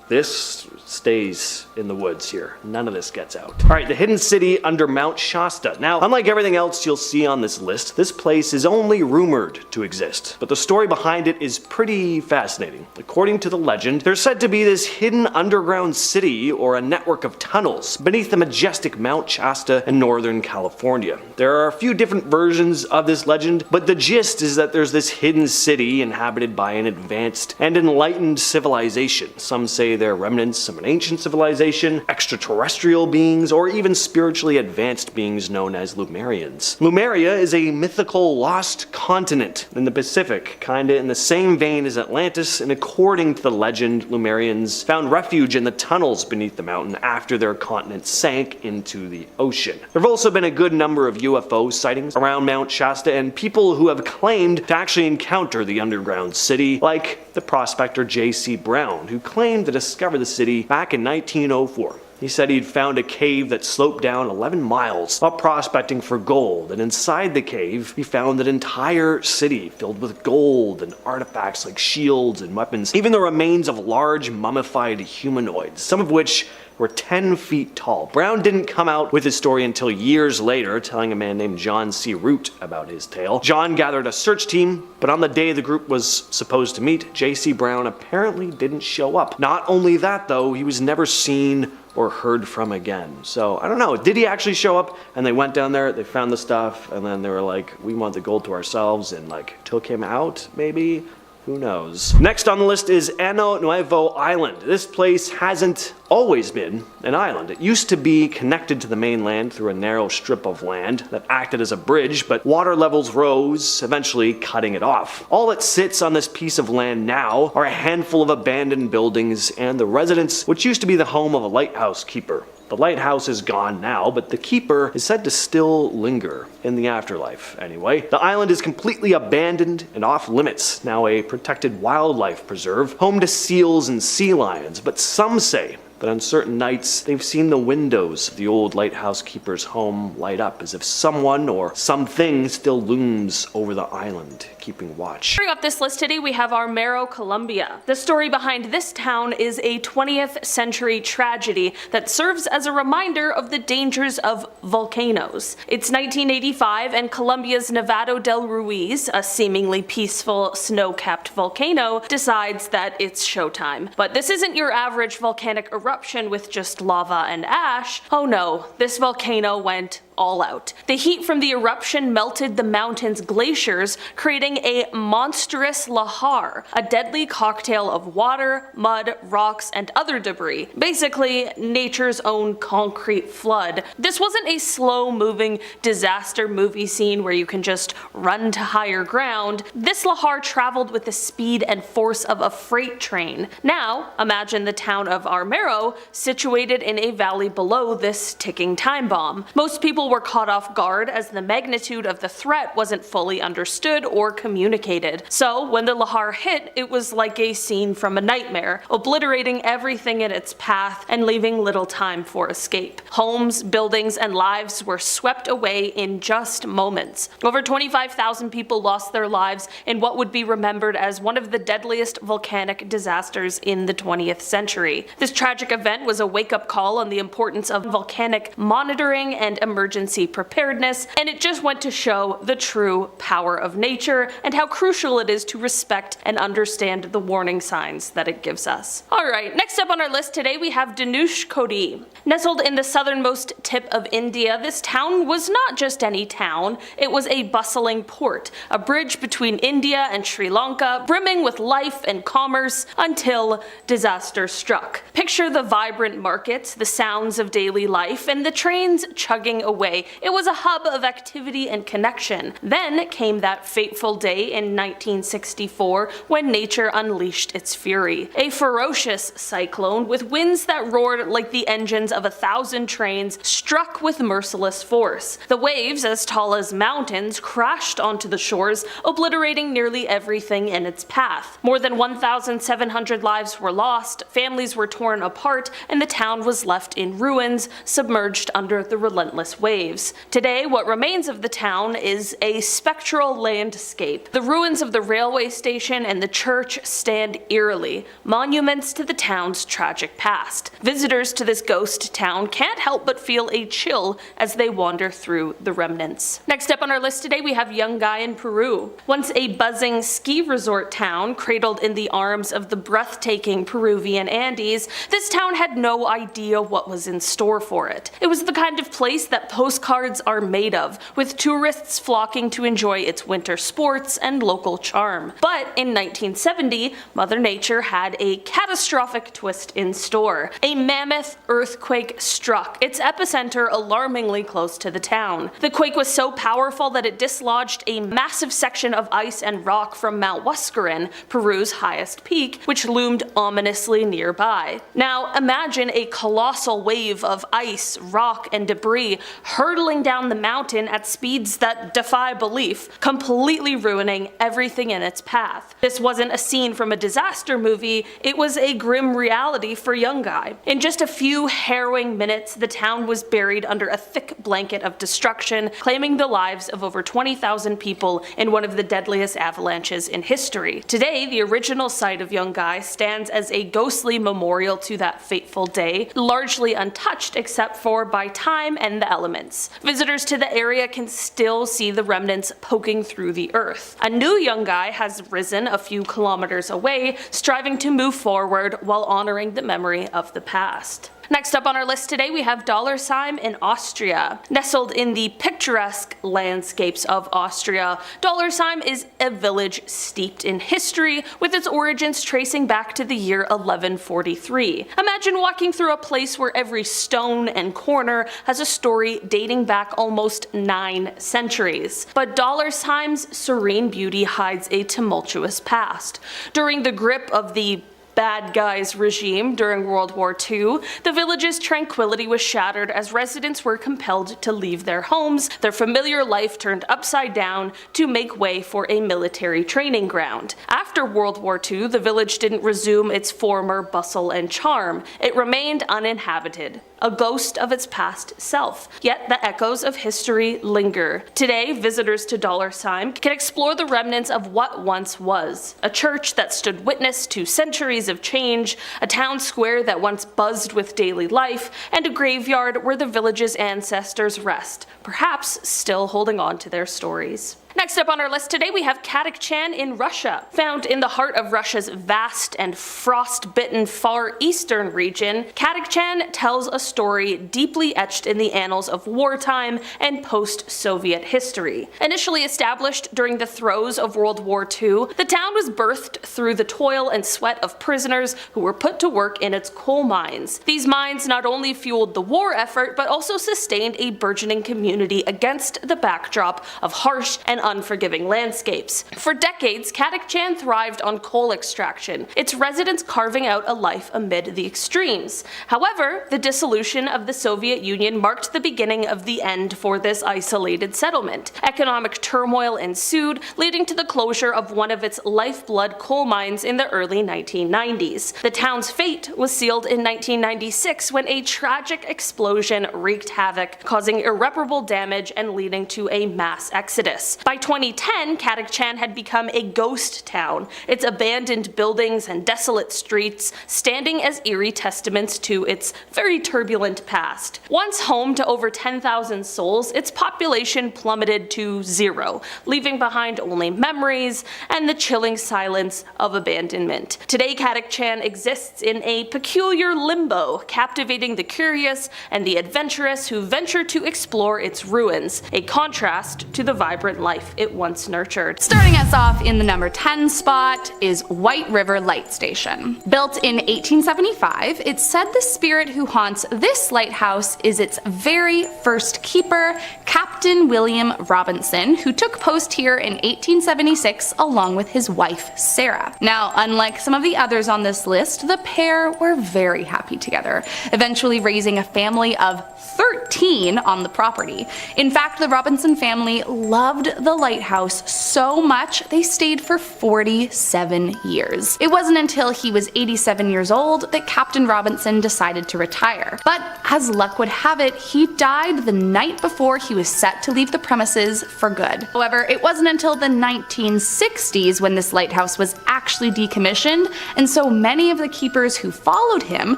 this stays in the woods here. None of this gets out. Alright, the hidden city under Mount Shasta. Now, unlike everything else you'll see on this list, this place is only rumored to exist, but the story behind it is pretty fascinating. According to the legend, there's said to be this hidden underground city or a network of tunnels beneath the majestic Mount Shasta in Northern California. There are a few different versions of this legend, but the gist is that there's this hidden city inhabited by an advanced and enlightened civilization. Some say they're remnants of an ancient civilization, extraterrestrial beings, or even spiritually advanced beings known as Lemurians. Lemuria is a mythical lost continent in the Pacific, kinda in the same vein as Atlantis, and according to the legend, Lemurians found refuge in the tunnels beneath the mountain after their continent sank into the ocean. There have also been a good number of UFO sightings around Mount Shasta, and people who have claimed to actually encounter the underground city, like the prospector J.C. Brown, who claimed to discover the city back in 1904. He said he'd found a cave that sloped down 11 miles while prospecting for gold, and inside the cave he found an entire city filled with gold and artifacts like shields and weapons, even the remains of large mummified humanoids, some of which were 10 feet tall. Brown didn't come out with his story until years later, telling a man named John C. Ruud about his tale. John gathered a search team, but on the day the group was supposed to meet, J.C. Brown apparently didn't show up. Not only that though, he was never seen or heard from again. So I don't know, did he actually show up? And they went down there, they found the stuff, and then they were like, we want the gold to ourselves, and like took him out maybe? Who knows? Next on the list is Ano Nuevo Island. This place hasn't always been an island. It used to be connected to the mainland through a narrow strip of land that acted as a bridge, but water levels rose, eventually cutting it off. All that sits on this piece of land now are a handful of abandoned buildings and the residence, which used to be the home of a lighthouse keeper. The lighthouse is gone now, but the keeper is said to still linger in the afterlife anyway. The island is completely abandoned and off limits, now a protected wildlife preserve, home to seals and sea lions, but some say that on certain nights they've seen the windows of the old lighthouse keeper's home light up as if someone or something still looms over the island, keeping watch. Starting off this list today, we have Armero Colombia. The story behind this town is a 20th century tragedy that serves as a reminder of the dangers of volcanoes. It's 1985 and Colombia's Nevado del Ruiz, a seemingly peaceful snow-capped volcano, decides that it's showtime. But this isn't your average volcanic eruption with just lava and ash. Oh no, this volcano went all out. The heat from the eruption melted the mountain's glaciers, creating a monstrous lahar, a deadly cocktail of water, mud, rocks, and other debris. Basically, nature's own concrete flood. This wasn't a slow-moving disaster movie scene where you can just run to higher ground. This lahar traveled with the speed and force of a freight train. Now, imagine the town of Armero situated in a valley below this ticking time bomb. Most people were caught off guard as the magnitude of the threat wasn't fully understood or communicated. So when the lahar hit, it was like a scene from a nightmare, obliterating everything in its path and leaving little time for escape. Homes, buildings, and lives were swept away in just moments. Over 25,000 people lost their lives in what would be remembered as one of the deadliest volcanic disasters in the 20th century. This tragic event was a wake-up call on the importance of volcanic monitoring and emergency preparedness, and it just went to show the true power of nature and how crucial it is to respect and understand the warning signs that it gives us. Alright, next up on our list today we have Deo Kodi. Nestled in the southernmost tip of India, this town was not just any town, it was a bustling port, a bridge between India and Sri Lanka, brimming with life and commerce until disaster struck. Picture the vibrant markets, the sounds of daily life, and the trains chugging away. It was a hub of activity and connection. Then came that fateful day in 1964 when nature unleashed its fury. A ferocious cyclone with winds that roared like the engines of 1,000 trains struck with merciless force. The waves, as tall as mountains, crashed onto the shores, obliterating nearly everything in its path. More than 1,700 lives were lost, families were torn apart, and the town was left in ruins, submerged under the relentless waves. Today, what remains of the town is a spectral landscape. The ruins of the railway station and the church stand eerily, monuments to the town's tragic past. Visitors to this ghost town can't help but feel a chill as they wander through the remnants. Next up on our list today we have young Guy in Peru. Once a buzzing ski resort town cradled in the arms of the breathtaking Peruvian Andes, this town had no idea what was in store for it. It was the kind of place that postcards are made of, with tourists flocking to enjoy its winter sports and local charm. But in 1970, Mother Nature had a catastrophic twist in store. A mammoth earthquake struck, its epicenter alarmingly close to the town. The quake was so powerful that it dislodged a massive section of ice and rock from Mount Huascaran, Peru's highest peak, which loomed ominously nearby. Now imagine a colossal wave of ice, rock, and debris hurtling down the mountain at speeds that defy belief, completely ruining everything in its path. This wasn't a scene from a disaster movie, it was a grim reality for young Guy. In just a few harrowing minutes, the town was buried under a thick blanket of destruction, claiming the lives of over 20,000 people in one of the deadliest avalanches in history. Today, the original site of young Guy stands as a ghostly memorial to that fateful day, largely untouched except for by time and the elements. Visitors to the area can still see the remnants poking through the earth. A new young Guy has risen a few kilometers away, striving to move forward while honoring the memory of the past. Next up on our list today, we have Dollersheim in Austria. Nestled in the picturesque landscapes of Austria, Dollersheim is a village steeped in history, with its origins tracing back to the year 1143. Imagine walking through a place where every stone and corner has a story dating back almost 9 centuries. But Dollersheim's serene beauty hides a tumultuous past. During the grip of the bad guys regime during World War II, the village's tranquility was shattered as residents were compelled to leave their homes, their familiar life turned upside down to make way for a military training ground. After World War II, the village didn't resume its former bustle and charm. It remained uninhabited, a ghost of its past self. Yet the echoes of history linger. Today, visitors to Dollersheim can explore the remnants of what once was. A church that stood witness to centuries of change, a town square that once buzzed with daily life, and a graveyard where the village's ancestors rest, perhaps still holding on to their stories. Next up on our list today, we have Kakov Chan in Russia. Found in the heart of Russia's vast and frost-bitten Far Eastern region, Kakov Chan tells a story deeply etched in the annals of wartime and post-Soviet history. Initially established during the throes of World War II, the town was birthed through the toil and sweat of prisoners who were put to work in its coal mines. These mines not only fueled the war effort, but also sustained a burgeoning community against the backdrop of harsh and unforgiving landscapes. For decades, Kakov Chan thrived on coal extraction, its residents carving out a life amid the extremes. However, the dissolution of the Soviet Union marked the beginning of the end for this isolated settlement. Economic turmoil ensued, leading to the closure of one of its lifeblood coal mines in the early 1990s. The town's fate was sealed in 1996 when a tragic explosion wreaked havoc, causing irreparable damage and leading to a mass exodus. By 2010, Kakov Chan had become a ghost town, its abandoned buildings and desolate streets standing as eerie testaments to its very turbulent past. Once home to over 10,000 souls, its population plummeted to 0, leaving behind only memories and the chilling silence of abandonment. Today, Kakov Chan exists in a peculiar limbo, captivating the curious and the adventurous who venture to explore its ruins, a contrast to the vibrant life it once nurtured. Starting us off in the number 10 spot is White River Light Station. Built in 1875, it's said the spirit who haunts this lighthouse is its very first keeper, Captain William Robinson, who took post here in 1876 along with his wife Sarah. Now, unlike some of the others on this list, the pair were very happy together, eventually raising a family of 13 on the property. In fact, the Robinson family loved the lighthouse so much they stayed for 47 years. It wasn't until he was 87 years old that Captain Robinson decided to retire. But as luck would have it, he died the night before he was set to leave the premises for good. However, it wasn't until the 1960s when this lighthouse was actually decommissioned, and so many of the keepers who followed him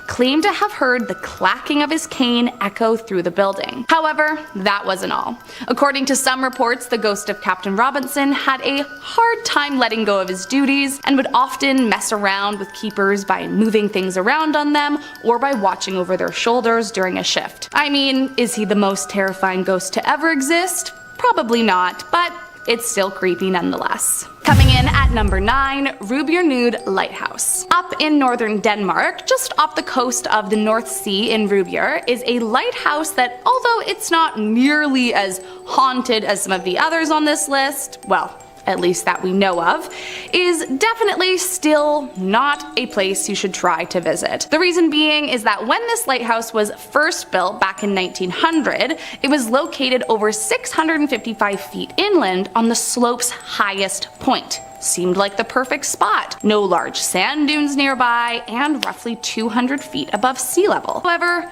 claimed to have heard the clacking of his cane echo through the building. However, that wasn't all. According to some reports, the ghost of Captain Robinson had a hard time letting go of his duties and would often mess around with keepers by moving things around on them or by watching over their shoulders during a shift. I mean, is he the most terrifying ghost to ever exist? Probably not, but it's still creepy nonetheless. Coming in at number 9, Nude Lighthouse. Up in northern Denmark, just off the coast of the North Sea in Ruud, is a lighthouse that, although it's not nearly as haunted as some of the others on this list, well, at least that we know of, is definitely still not a place you should try to visit. The reason being is that when this lighthouse was first built back in 1900, it was located over 655 feet inland on the slope's highest point. Seemed like the perfect spot. No large sand dunes nearby, and roughly 200 feet above sea level. However,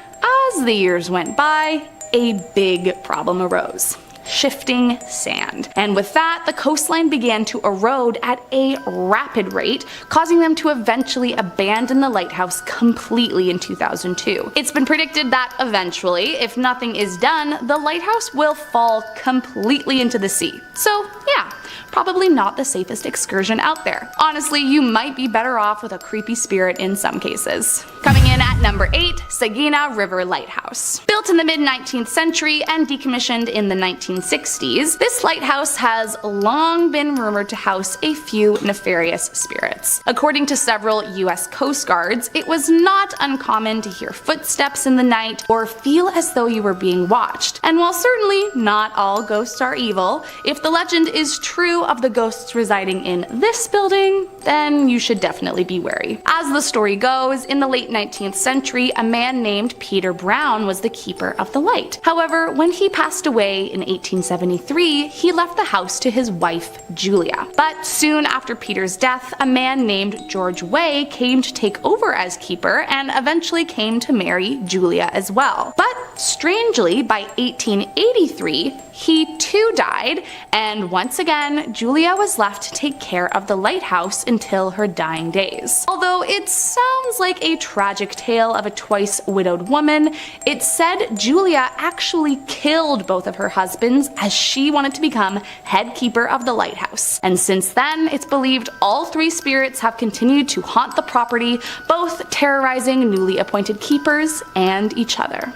as the years went by, a big problem arose. Shifting sand. And with that, the coastline began to erode at a rapid rate, causing them to eventually abandon the lighthouse completely in 2002. It's been predicted that eventually, if nothing is done, the lighthouse will fall completely into the sea. So yeah, probably not the safest excursion out there. Honestly, you might be better off with a creepy spirit in some cases. Coming in at number 8, Sagina River Lighthouse. Built in the mid-19th century and decommissioned in the 1960s, this lighthouse has long been rumored to house a few nefarious spirits. According to several US Coast Guards, it was not uncommon to hear footsteps in the night or feel as though you were being watched. And while certainly not all ghosts are evil, if the legend is true of the ghosts residing in this building, then you should definitely be wary. As the story goes, in the late 19th century, a man named Peter Brown was the keeper of the light. However, when he passed away in 1873, he left the house to his wife, Julia. But soon after Peter's death, a man named George Way came to take over as keeper and eventually came to marry Julia as well. But strangely, by 1883, he too died, and once again, Julia was left to take care of the lighthouse until her dying days. Although it sounds like a tragic tale of a twice widowed woman, it's said Julia actually killed both of her husbands as she wanted to become head keeper of the lighthouse. And since then, it's believed all three spirits have continued to haunt the property, both terrorizing newly appointed keepers and each other.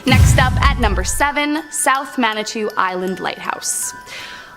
Next up at number 7, South Manitou Island Lighthouse.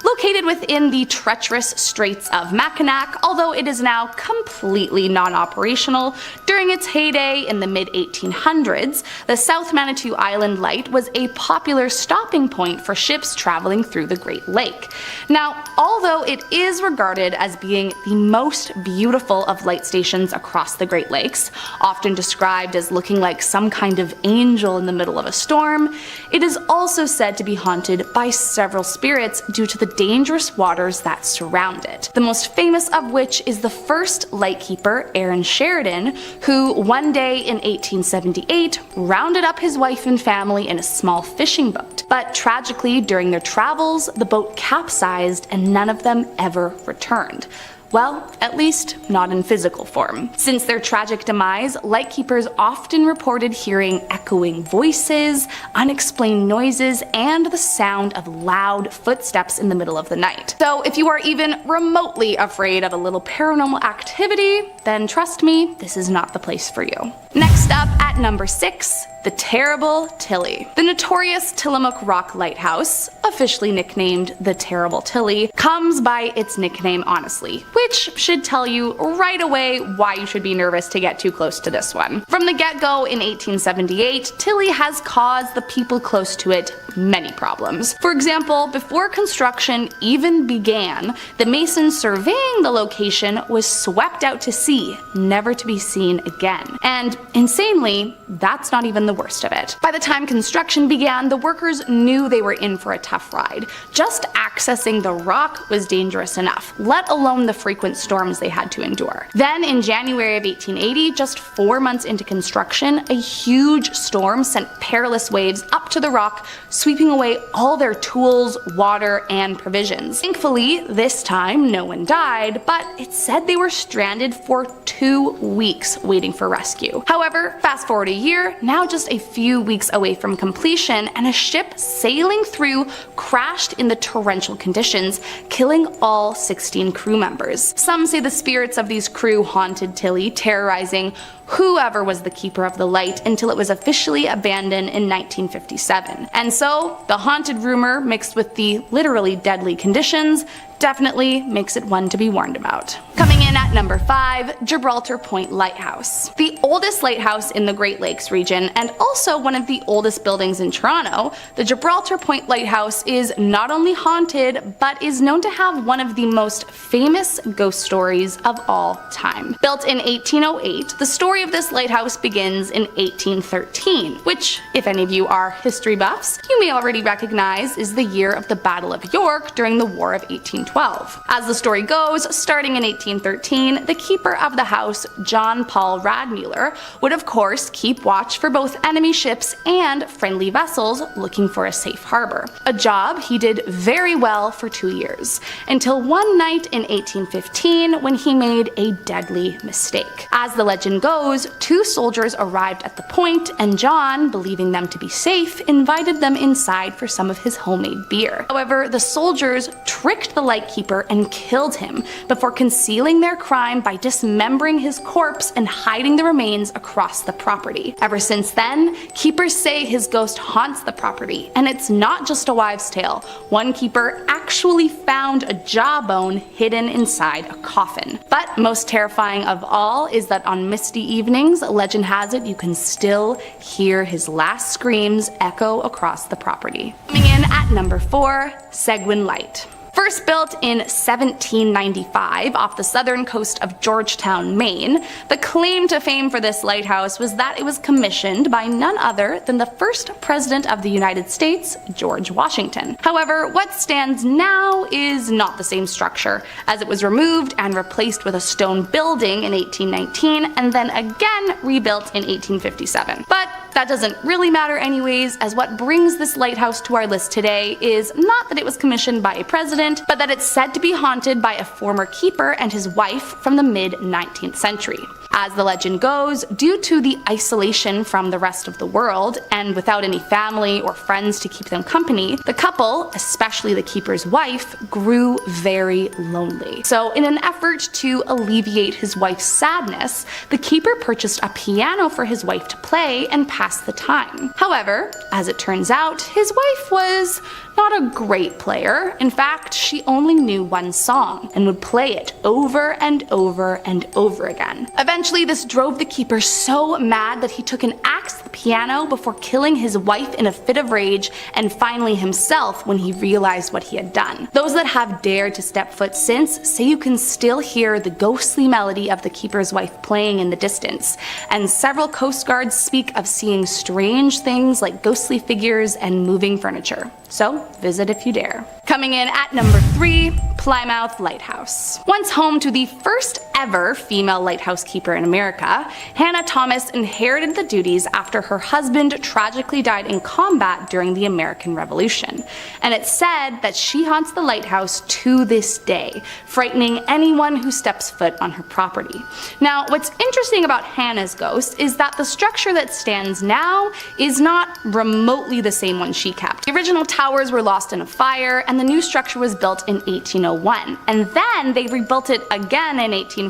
Located within the treacherous Straits of Mackinac, although it is now completely non-operational, during its heyday in the mid-1800s, the South Manitou Island Light was a popular stopping point for ships traveling through the Great Lake. Now, although it is regarded as being the most beautiful of light stations across the Great Lakes, often described as looking like some kind of angel in the middle of a storm, it is also said to be haunted by several spirits due to the dangerous waters that surround it. The most famous of which is the first lightkeeper, Aaron Sheridan, who one day in 1878 rounded up his wife and family in a small fishing boat. But tragically, during their travels, the boat capsized and none of them ever returned. Well, at least not in physical form. Since their tragic demise, lightkeepers often reported hearing echoing voices, unexplained noises, and the sound of loud footsteps in the middle of the night. So if you are even remotely afraid of a little paranormal activity, then trust me, this is not the place for you. Next up at number 6, the Terrible Tilly. The notorious Tillamook Rock Lighthouse, officially nicknamed the Terrible Tilly, comes by its nickname honestly, which should tell you right away why you should be nervous to get too close to this one. From the get-go in 1878, Tilly has caused the people close to it many problems. For example, before construction even began, the mason surveying the location was swept out to sea, never to be seen again. And insanely, that's not even the worst of it. By the time construction began, the workers knew they were in for a tough ride. Just accessing the rock was dangerous enough, let alone the frequent storms they had to endure. Then in January of 1880, just 4 months into construction, a huge storm sent perilous waves up to the rock, sweeping away all their tools, water, and provisions. Thankfully, this time no one died, but it said they were stranded for 2 weeks waiting for rescue. However, fast forward a year, now just a few weeks away from completion, and a ship sailing through crashed in the torrential conditions, killing all 16 crew members. Some say the spirits of these crew haunted Tilly, terrorizing whoever was the keeper of the light until it was officially abandoned in 1957. And so, the haunted rumor mixed with the literally deadly conditions definitely makes it one to be warned about. Coming in in at number 5, Gibraltar Point Lighthouse. The oldest lighthouse in the Great Lakes region, and also one of the oldest buildings in Toronto, the Gibraltar Point Lighthouse is not only haunted, but is known to have one of the most famous ghost stories of all time. Built in 1808, the story of this lighthouse begins in 1813, which, if any of you are history buffs, you may already recognize is the year of the Battle of York during the War of 1812. As the story goes, starting in 1813, the keeper of the house, John Paul Radmuller, would of course keep watch for both enemy ships and friendly vessels looking for a safe harbor. A job he did very well for 2 years, until one night in 1815 when he made a deadly mistake. As the legend goes, 2 soldiers arrived at the point, and John, believing them to be safe, invited them inside for some of his homemade beer. However, the soldiers tricked the lightkeeper and killed him before concealing their crime by dismembering his corpse and hiding the remains across the property. Ever since then, keepers say his ghost haunts the property, and it's not just a wives' tale. One keeper actually found a jawbone hidden inside a coffin. But most terrifying of all is that on misty evenings, legend has it you can still hear his last screams echo across the property. Coming in at number 4, Segin Light. First built in 1795 off the southern coast of Georgetown, Maine, the claim to fame for this lighthouse was that it was commissioned by none other than the first president of the United States, George Washington. However, what stands now is not the same structure, as it was removed and replaced with a stone building in 1819 and then again rebuilt in 1857. But that doesn't really matter anyways, as what brings this lighthouse to our list today is not that it was commissioned by a president, but that it's said to be haunted by a former keeper and his wife from the mid-19th century. As the legend goes, due to the isolation from the rest of the world, and without any family or friends to keep them company, the couple, especially the keeper's wife, grew very lonely. So in an effort to alleviate his wife's sadness, the keeper purchased a piano for his wife to play and pass the time. However, as it turns out, his wife was not a great player. In fact, she only knew one song and would play it over and over and over again. Eventually, this drove the keeper so mad that he took an axe to the piano before killing his wife in a fit of rage, and finally himself when he realized what he had done. Those that have dared to step foot since say you can still hear the ghostly melody of the keeper's wife playing in the distance, and several Coast Guards speak of seeing strange things like ghostly figures and moving furniture. So visit if you dare. Coming in at number 3, Plymouth Lighthouse. Once home to the first ever female lighthouse keeper in America, Hannah Thomas inherited the duties after her husband tragically died in combat during the American Revolution. And it's said that she haunts the lighthouse to this day, frightening anyone who steps foot on her property. Now, what's interesting about Hannah's ghost is that the structure that stands now is not remotely the same one she kept. The original towers were lost in a fire, and the new structure was built in 1801, and then they rebuilt it again in 1842.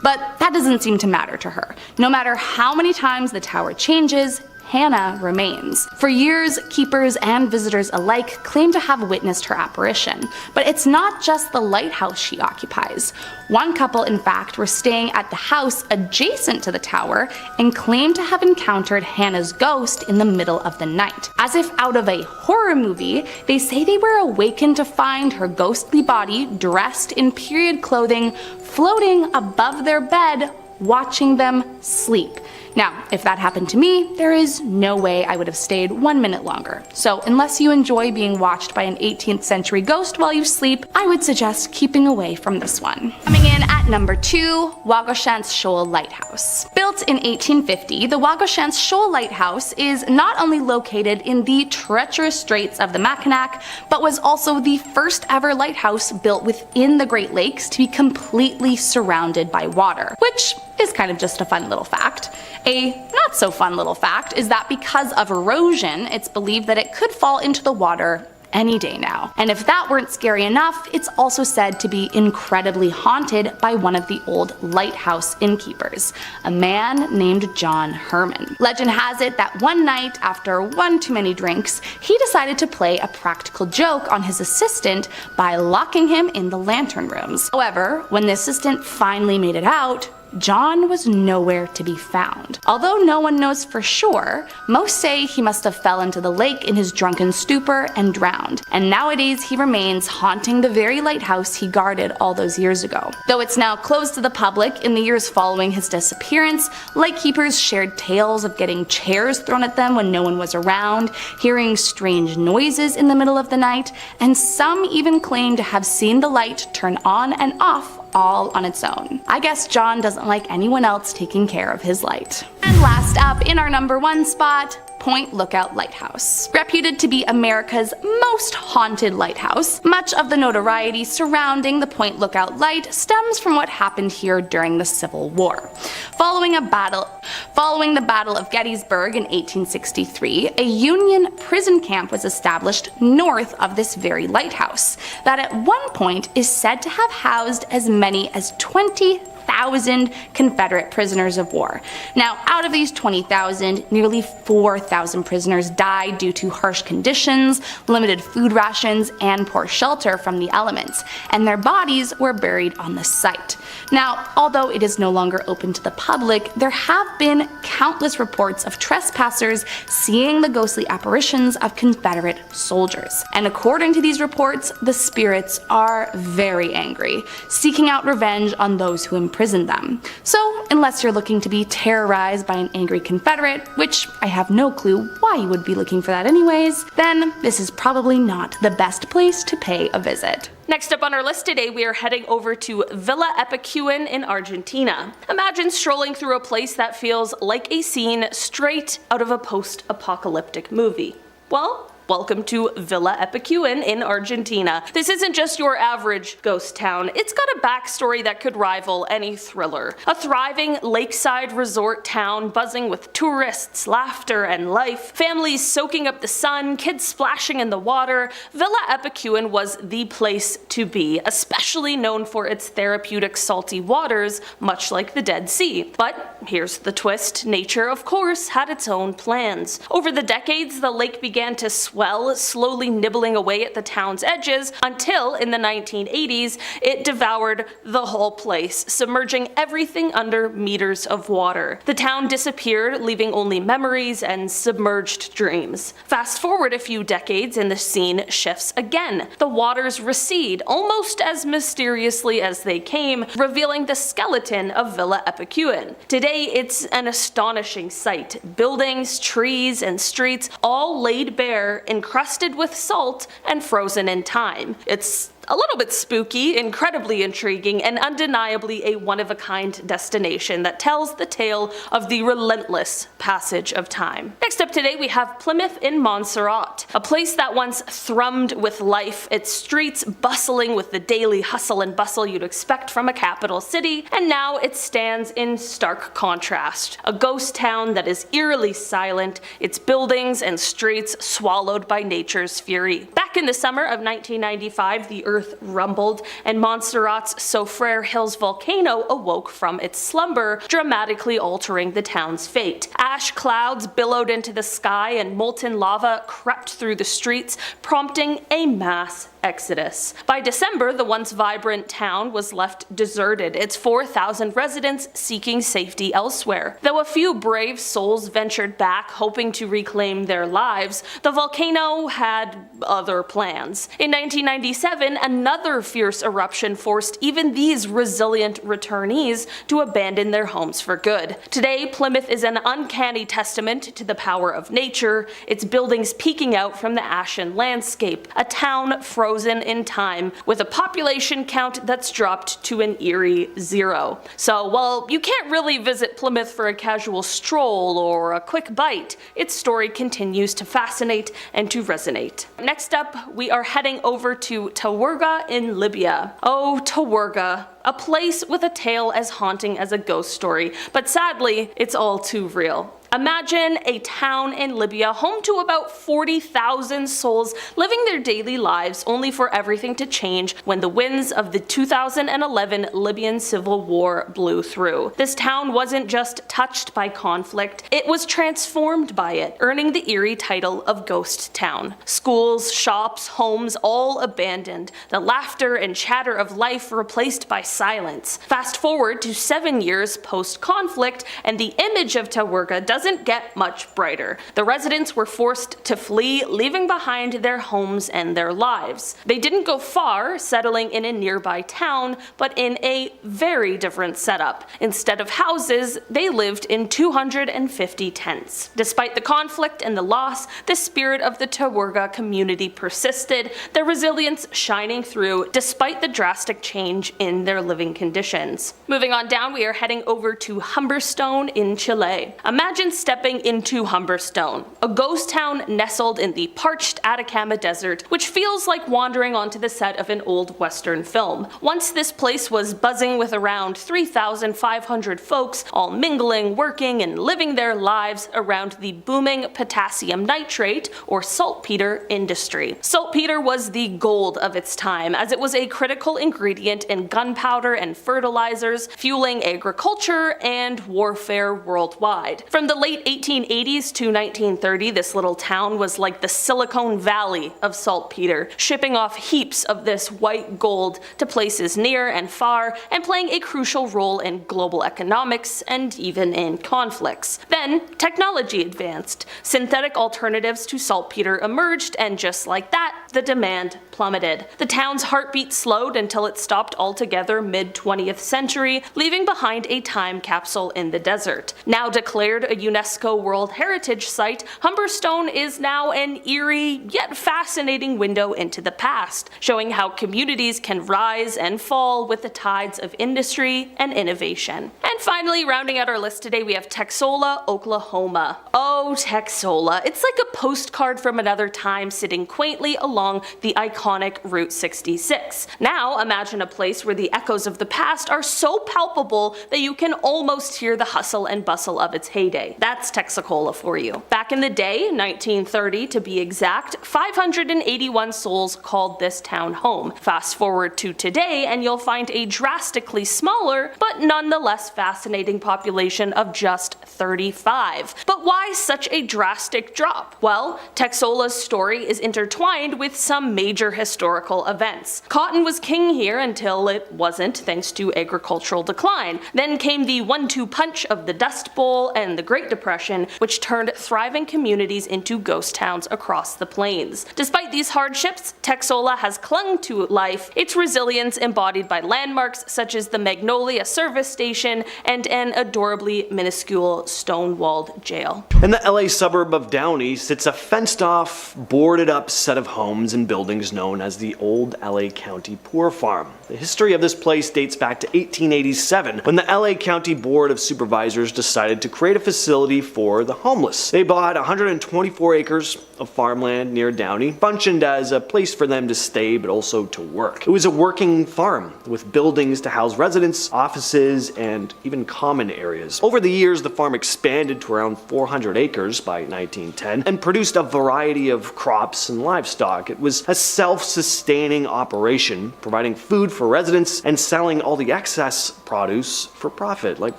But that doesn't seem to matter to her. No matter how many times the tower changes, Hannah remains. For years, keepers and visitors alike claim to have witnessed her apparition, but it's not just the lighthouse she occupies. One couple, in fact, were staying at the house adjacent to the tower and claimed to have encountered Hannah's ghost in the middle of the night. As if out of a horror movie, they say they were awakened to find her ghostly body dressed in period clothing floating above their bed, watching them sleep. Now, if that happened to me, there is no way I would have stayed 1 minute longer. So unless you enjoy being watched by an 18th century ghost while you sleep, I would suggest keeping away from this one. Coming in at number 2, Waugoshance Shoal Lighthouse. Built in 1850, the Waugoshance Shoal Lighthouse is not only located in the treacherous straits of the Mackinac, but was also the first ever lighthouse built within the Great Lakes to be completely surrounded by water, which is kind of just a fun little fact. A not so fun little fact is that because of erosion, it's believed that it could fall into the water any day now. And if that weren't scary enough, it's also said to be incredibly haunted by one of the old lighthouse innkeepers, a man named John Herman. Legend has it that one night, after one too many drinks, he decided to play a practical joke on his assistant by locking him in the lantern rooms. However, when the assistant finally made it out, John was nowhere to be found. Although no one knows for sure, most say he must have fell into the lake in his drunken stupor and drowned, and nowadays he remains haunting the very lighthouse he guarded all those years ago. Though it's now closed to the public, in the years following his disappearance, lightkeepers shared tales of getting chairs thrown at them when no one was around, hearing strange noises in the middle of the night, and some even claim to have seen the light turn on and off all on its own. I guess John doesn't like anyone else taking care of his light. And last up, in our number 1 spot, Point Lookout Lighthouse. Reputed to be America's most haunted lighthouse, much of the notoriety surrounding the Point Lookout Light stems from what happened here during the Civil War. Following the Battle of Gettysburg in 1863, a Union prison camp was established north of this very lighthouse, that at one point is said to have housed as many as 20,000 Confederate prisoners of war. Now, out of these 20,000, nearly 4,000 prisoners died due to harsh conditions, limited food rations, and poor shelter from the elements, and their bodies were buried on the site. Now, although it is no longer open to the public, there have been countless reports of trespassers seeing the ghostly apparitions of Confederate soldiers. And according to these reports, the spirits are very angry, seeking out revenge on those who imprisoned them. So, unless you're looking to be terrorized by an angry Confederate, which I have no clue why you would be looking for that anyways, then this is probably not the best place to pay a visit. Next up on our list today, we are heading over to Villa Epican in Argentina. Imagine strolling through a place that feels like a scene straight out of a post-apocalyptic movie. Well, welcome to Villa Epican in Argentina. This isn't just your average ghost town, it's got a backstory that could rival any thriller. A thriving lakeside resort town buzzing with tourists, laughter, and life, families soaking up the sun, kids splashing in the water. Villa Epican was the place to be, especially known for its therapeutic salty waters, much like the Dead Sea. But here's the twist, nature of course had its own plans. Over the decades, the lake began to swell, slowly nibbling away at the town's edges, until in the 1980s it devoured the whole place, submerging everything under meters of water. The town disappeared, leaving only memories and submerged dreams. Fast forward a few decades and the scene shifts again. The waters recede, almost as mysteriously as they came, revealing the skeleton of Villa Epican. Today it's an astonishing sight. Buildings, trees, and streets all laid bare, encrusted with salt and frozen in time. It's a little bit spooky, incredibly intriguing, and undeniably a one-of-a-kind destination that tells the tale of the relentless passage of time. Next up today we have Plymouth in Montserrat, a place that once thrummed with life, its streets bustling with the daily hustle and bustle you'd expect from a capital city, and now it stands in stark contrast. A ghost town that is eerily silent, its buildings and streets swallowed by nature's fury. Back in the summer of 1995, the earth rumbled, and Montserrat's Soufriere Hills volcano awoke from its slumber, dramatically altering the town's fate. Ash clouds billowed into the sky and molten lava crept through the streets, prompting a mass exodus. By December, the once vibrant town was left deserted, its 4,000 residents seeking safety elsewhere. Though a few brave souls ventured back, hoping to reclaim their lives, the volcano had other plans. In 1997, another fierce eruption forced even these resilient returnees to abandon their homes for good. Today, Plymouth is an uncanny testament to the power of nature, its buildings peeking out from the ashen landscape, a town frozen in time, with a population count that's dropped to an eerie 0. So while you can't really visit Plymouth for a casual stroll or a quick bite, its story continues to fascinate and to resonate. Next up, we are heading over to Tawergha in Libya. Oh, Tawergha. A place with a tale as haunting as a ghost story, but sadly, it's all too real. Imagine a town in Libya home to about 40,000 souls living their daily lives only for everything to change when the winds of the 2011 Libyan civil war blew through. This town wasn't just touched by conflict, it was transformed by it, earning the eerie title of Ghost Town. Schools, shops, homes, all abandoned. The laughter and chatter of life replaced by silence. Fast forward to 7 years post-conflict, and the image of Tawergha doesn't get much brighter. The residents were forced to flee, leaving behind their homes and their lives. They didn't go far, settling in a nearby town, but in a very different setup. Instead of houses, they lived in 250 tents. Despite the conflict and the loss, the spirit of the Tawergha community persisted, their resilience shining through despite the drastic change in their living conditions. Moving on down, we are heading over to Humberstone in Chile. Imagine stepping into Humberstone, a ghost town nestled in the parched Atacama Desert, which feels like wandering onto the set of an old Western film. Once this place was buzzing with around 3,500 folks, all mingling, working, and living their lives around the booming potassium nitrate, or saltpeter, industry. Saltpeter was the gold of its time, as it was a critical ingredient in gunpowder and fertilizers, fueling agriculture and warfare worldwide. From the late 1880s to 1930, this little town was like the Silicon Valley of saltpeter, shipping off heaps of this white gold to places near and far, and playing a crucial role in global economics and even in conflicts. Then, technology advanced. Synthetic alternatives to saltpeter emerged, and just like that, the demand plummeted. The town's heartbeat slowed until it stopped altogether mid-20th century, leaving behind a time capsule in the desert. Now declared a UNESCO World Heritage Site, Humberstone is now an eerie yet fascinating window into the past, showing how communities can rise and fall with the tides of industry and innovation. And finally, rounding out our list today, we have Texola, Oklahoma. Oh, Texola. It's like a postcard from another time sitting quaintly along the iconic Route 66. Now, imagine a place where the echoes of the past are so palpable that you can almost hear the hustle and bustle of its heyday. That's Texacola for you. Back in the day, 1930 to be exact, 581 souls called this town home. Fast forward to today and you'll find a drastically smaller, but nonetheless fascinating population of just 35. But why such a drastic drop? Well, Texola's story is intertwined with some major historical events. Cotton was king here until it wasn't, thanks to agricultural decline. Then came the 1-2 punch of the Dust Bowl and the Great Depression, which turned thriving communities into ghost towns across the plains. Despite these hardships, Texola has clung to life, its resilience embodied by landmarks such as the Magnolia service station and an adorably minuscule stone-walled jail. In the LA suburb of Downey sits a fenced-off, boarded-up set of homes and buildings known as the Old LA County Poor Farm. The history of this place dates back to 1887, when the LA County Board of Supervisors decided to create a facility for the homeless. They bought 124 acres of farmland near Downey, functioned as a place for them to stay but also to work. It was a working farm with buildings to house residents, offices, and even common areas. Over the years, the farm expanded to around 400 acres by 1910 and produced a variety of crops and livestock. It was a self-sustaining operation, providing food for residents and selling all the excess produce for profit. Like,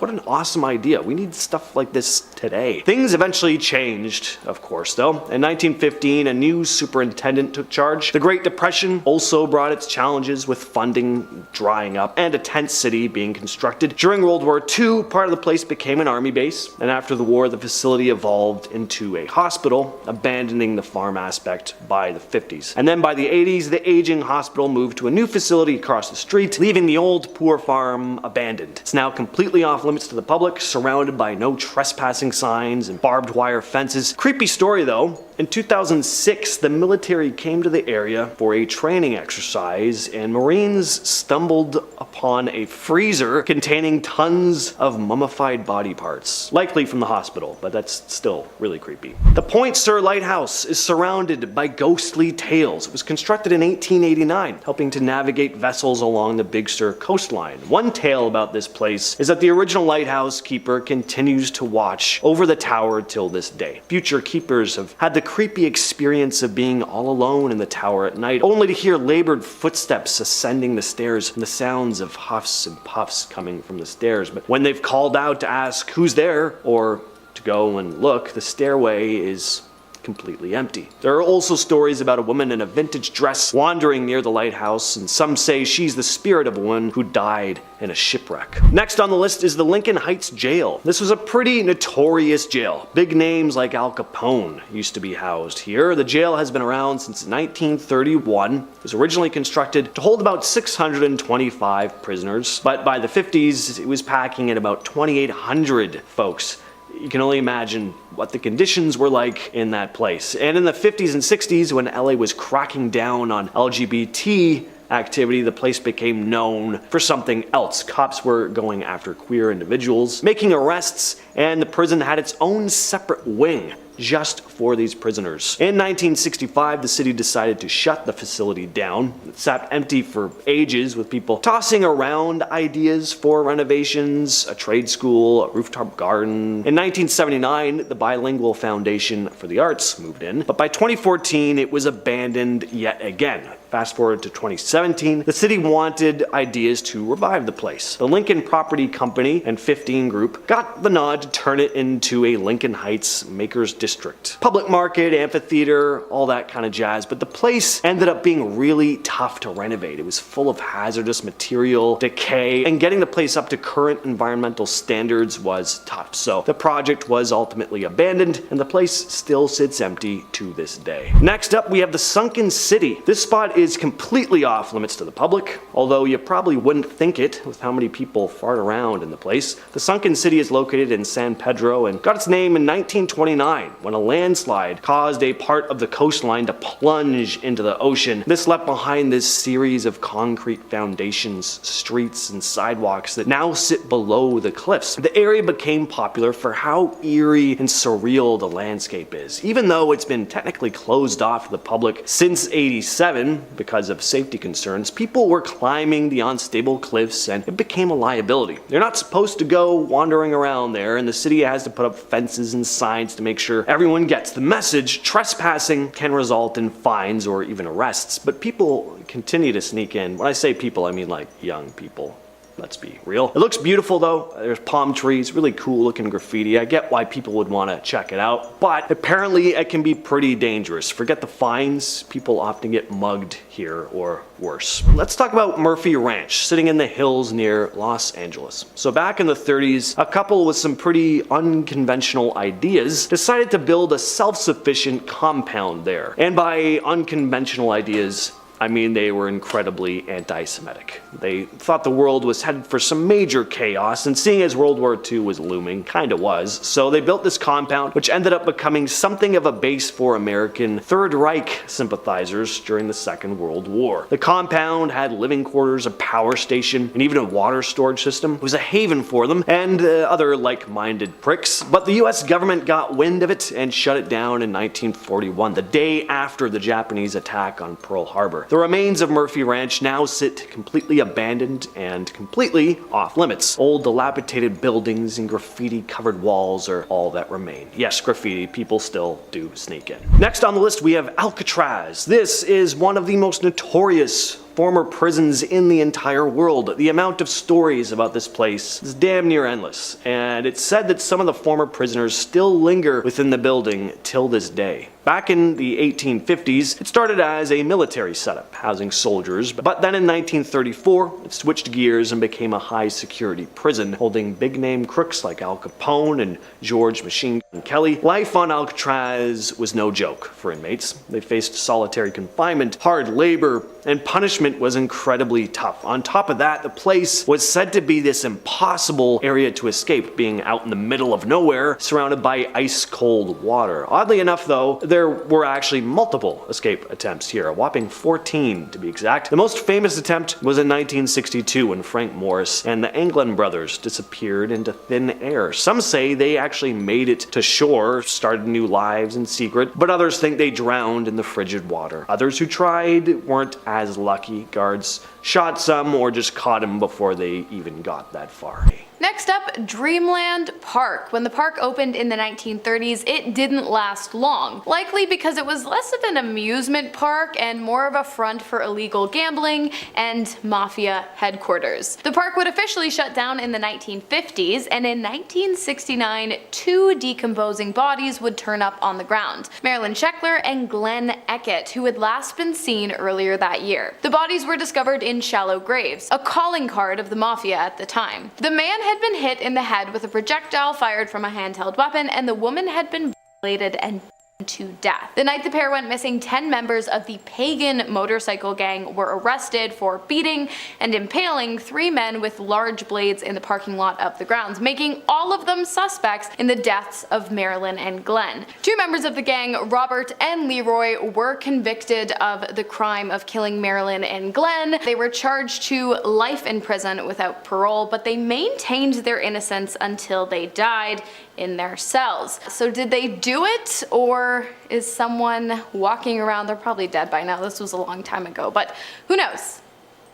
what an awesome idea. We need stuff like this today. Things eventually changed, of course, though. In 1915, a new superintendent took charge. The Great Depression also brought its challenges, with funding drying up and a tent city being constructed. During World War II, part of the place became an army base, and after the war, the facility evolved into a hospital, abandoning the farm aspect by the 50s. And then by the 80s, the aging hospital moved to a new facility across the street, leaving the old poor farm abandoned. It's now completely off limits to the public, surrounded by no trespassing signs and barbed wire fences. Creepy story though. In 2006, the military came to the area for a training exercise, and Marines stumbled upon a freezer containing tons of mummified body parts, likely from the hospital, but that's still really creepy. The Point Sur Lighthouse is surrounded by ghostly tales. It was constructed in 1889, helping to navigate vessels along the Big Sur coastline. One tale about this place is that the original lighthouse keeper continues to watch over the tower till this day. Future keepers have had the creepy experience of being all alone in the tower at night, only to hear labored footsteps ascending the stairs and the sounds of huffs and puffs coming from the stairs. But when they've called out to ask who's there or to go and look, the stairway is completely empty. There are also stories about a woman in a vintage dress wandering near the lighthouse, and some say she's the spirit of one who died in a shipwreck. Next on the list is the Lincoln Heights Jail. This was a pretty notorious jail. Big names like Al Capone used to be housed here. The jail has been around since 1931. It was originally constructed to hold about 625 prisoners, but by the 50s, it was packing in about 2,800 folks. You can only imagine what the conditions were like in that place. And in the 50s and 60s, when LA was cracking down on LGBT activity, the place became known for something else. Cops were going after queer individuals, making arrests, and the prison had its own separate wing just for these prisoners. In 1965, the city decided to shut the facility down. It sat empty for ages, with people tossing around ideas for renovations, a trade school, a rooftop garden. In 1979, the Bilingual Foundation for the Arts moved in, but by 2014, it was abandoned yet again. Fast forward to 2017, the city wanted ideas to revive the place. The Lincoln Property Company and 15 Group got the nod to turn it into a Lincoln Heights Makers District. Public market, amphitheater, all that kind of jazz, but the place ended up being really tough to renovate. It was full of hazardous material, decay, and getting the place up to current environmental standards was tough. So the project was ultimately abandoned, and the place still sits empty to this day. Next up, we have the Sunken City. This spot is completely off limits to the public, although you probably wouldn't think it with how many people fart around in the place. The Sunken City is located in San Pedro and got its name in 1929 when a landslide caused a part of the coastline to plunge into the ocean. This left behind this series of concrete foundations, streets, and sidewalks that now sit below the cliffs. The area became popular for how eerie and surreal the landscape is. Even though it's been technically closed off to the public since '87, because of safety concerns, people were climbing the unstable cliffs and it became a liability. They're not supposed to go wandering around there, and the city has to put up fences and signs to make sure everyone gets the message. Trespassing can result in fines or even arrests, but people continue to sneak in. When I say people, I mean like young people. Let's be real. It looks beautiful though. There's palm trees, really cool looking graffiti. I get why people would want to check it out, but apparently it can be pretty dangerous. Forget the fines, people often get mugged here or worse. Let's talk about Murphy Ranch, sitting in the hills near Los Angeles. So back in the 30s, a couple with some pretty unconventional ideas decided to build a self-sufficient compound there. And by unconventional ideas, I mean they were incredibly anti-Semitic. They thought the world was headed for some major chaos, and seeing as World War II was looming, kinda was, so they built this compound, which ended up becoming something of a base for American Third Reich sympathizers during the Second World War. The compound had living quarters, a power station, and even a water storage system. It was a haven for them and other like-minded pricks, but the US government got wind of it and shut it down in 1941, the day after the Japanese attack on Pearl Harbor. The remains of Murphy Ranch now sit completely abandoned and completely off limits. Old dilapidated buildings and graffiti-covered walls are all that remain. Yes, graffiti, people still do sneak in. Next on the list we have Alcatraz. This is one of the most notorious former prisons in the entire world. The amount of stories about this place is damn near endless, and it's said that some of the former prisoners still linger within the building till this day. Back in the 1850s, it started as a military setup, housing soldiers, but then in 1934, it switched gears and became a high-security prison, holding big-name crooks like Al Capone and George Machine Gun Kelly. Life on Alcatraz was no joke for inmates. They faced solitary confinement, hard labor, and punishment basement was incredibly tough. On top of that, the place was said to be this impossible area to escape, being out in the middle of nowhere, surrounded by ice-cold water. Oddly enough, though, there were actually multiple escape attempts here, a whopping 14 to be exact. The most famous attempt was in 1962 when Frank Morris and the Anglin brothers disappeared into thin air. Some say they actually made it to shore, started new lives in secret, but others think they drowned in the frigid water. Others who tried weren't as lucky. Guards shot some or just caught him before they even got that far. Next up, Dreamland Park. When the park opened in the 1930s, it didn't last long, likely because it was less of an amusement park and more of a front for illegal gambling and mafia headquarters. The park would officially shut down in the 1950s, and in 1969, 2 decomposing bodies would turn up on the ground: Marilyn Scheckler and Glenn Eckett, who had last been seen earlier that year. The bodies were discovered in shallow graves, a calling card of the mafia at the time. The man had been hit in the head with a projectile fired from a handheld weapon, and the woman had been violated and to death. The night the pair went missing, 10 members of the Pagan motorcycle gang were arrested for beating and impaling 3 men with large blades in the parking lot of the grounds, making all of them suspects in the deaths of Marilyn and Glenn. 2 members of the gang, Robert and Leroy, were convicted of the crime of killing Marilyn and Glenn. They were charged to life in prison without parole, but they maintained their innocence until they died in their cells. So did they do it, or is someone walking around? They're probably dead by now. This was a long time ago, but who knows?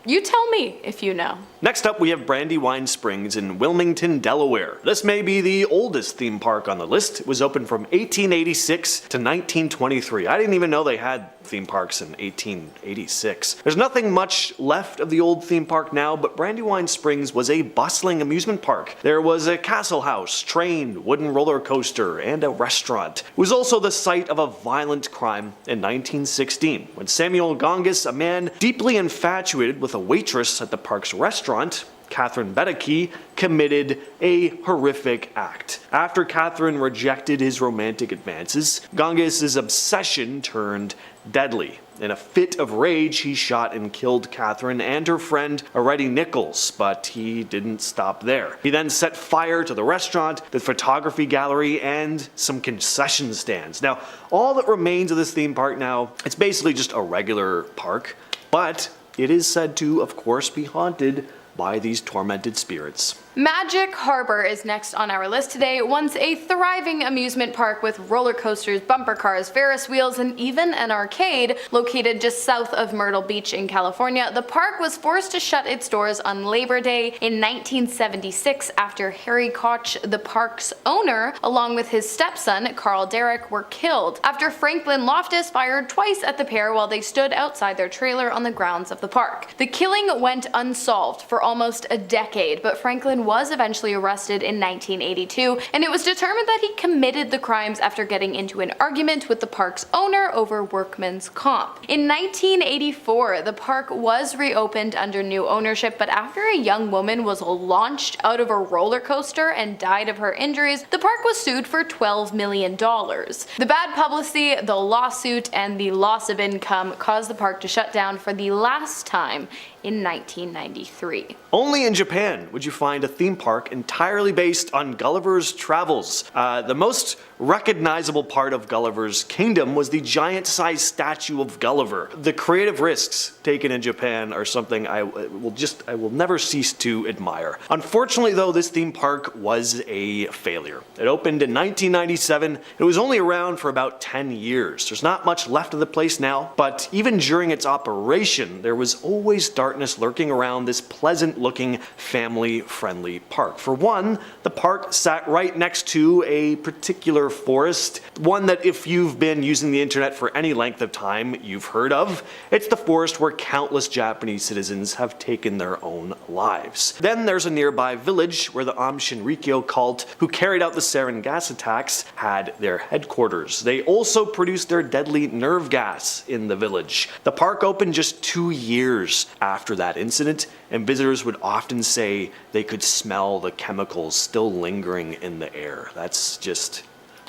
You tell me if you know. Next up, we have Brandywine Springs in Wilmington, Delaware. This may be the oldest theme park on the list. It was opened from 1886 to 1923. I didn't even know they had theme parks in 1886. There's nothing much left of the old theme park now, but Brandywine Springs was a bustling amusement park. There was a castle house, train, wooden roller coaster, and a restaurant. It was also the site of a violent crime in 1916, when Samuel Gongas, a man deeply infatuated with a waitress at the park's restaurant, Catherine Bedeke, committed a horrific act. After Catherine rejected his romantic advances, Gongas' obsession turned deadly. In a fit of rage, he shot and killed Catherine and her friend Aretty Nichols, but he didn't stop there. He then set fire to the restaurant, the photography gallery, and some concession stands. Now, all that remains of this theme park now, it's basically just a regular park, but it is said to, of course, be haunted by these tormented spirits. Magic Harbor is next on our list today. Once a thriving amusement park with roller coasters, bumper cars, Ferris wheels, and even an arcade located just south of Myrtle Beach in California, the park was forced to shut its doors on Labor Day in 1976 after Harry Koch, the park's owner, along with his stepson Carl Derrick, were killed after Franklin Loftus fired twice at the pair while they stood outside their trailer on the grounds of the park. The killing went unsolved for almost a decade, but Franklin was eventually arrested in 1982, and it was determined that he committed the crimes after getting into an argument with the park's owner over workman's comp. In 1984, the park was reopened under new ownership, but after a young woman was launched out of a roller coaster and died of her injuries, the park was sued for $12 million. The bad publicity, the lawsuit, and the loss of income caused the park to shut down for the last time in 1993. Only in Japan would you find a theme park entirely based on Gulliver's Travels. The most recognizable part of Gulliver's Kingdom was the giant-sized statue of Gulliver. The creative risks taken in Japan are something I will never cease to admire. Unfortunately, though, this theme park was a failure. It opened in 1997. It was only around for about 10 years. There's not much left of the place now, but even during its operation, there was always darkness lurking around this pleasant-looking, family-friendly park. For one, the park sat right next to a particular forest, one that if you've been using the internet for any length of time, you've heard of. It's the forest where countless Japanese citizens have taken their own lives. Then there's a nearby village where the Aum Shinrikyo cult, who carried out the sarin gas attacks, had their headquarters. They also produced their deadly nerve gas in the village. The park opened just 2 years after that incident, and visitors would often say they could smell the chemicals still lingering in the air. That's just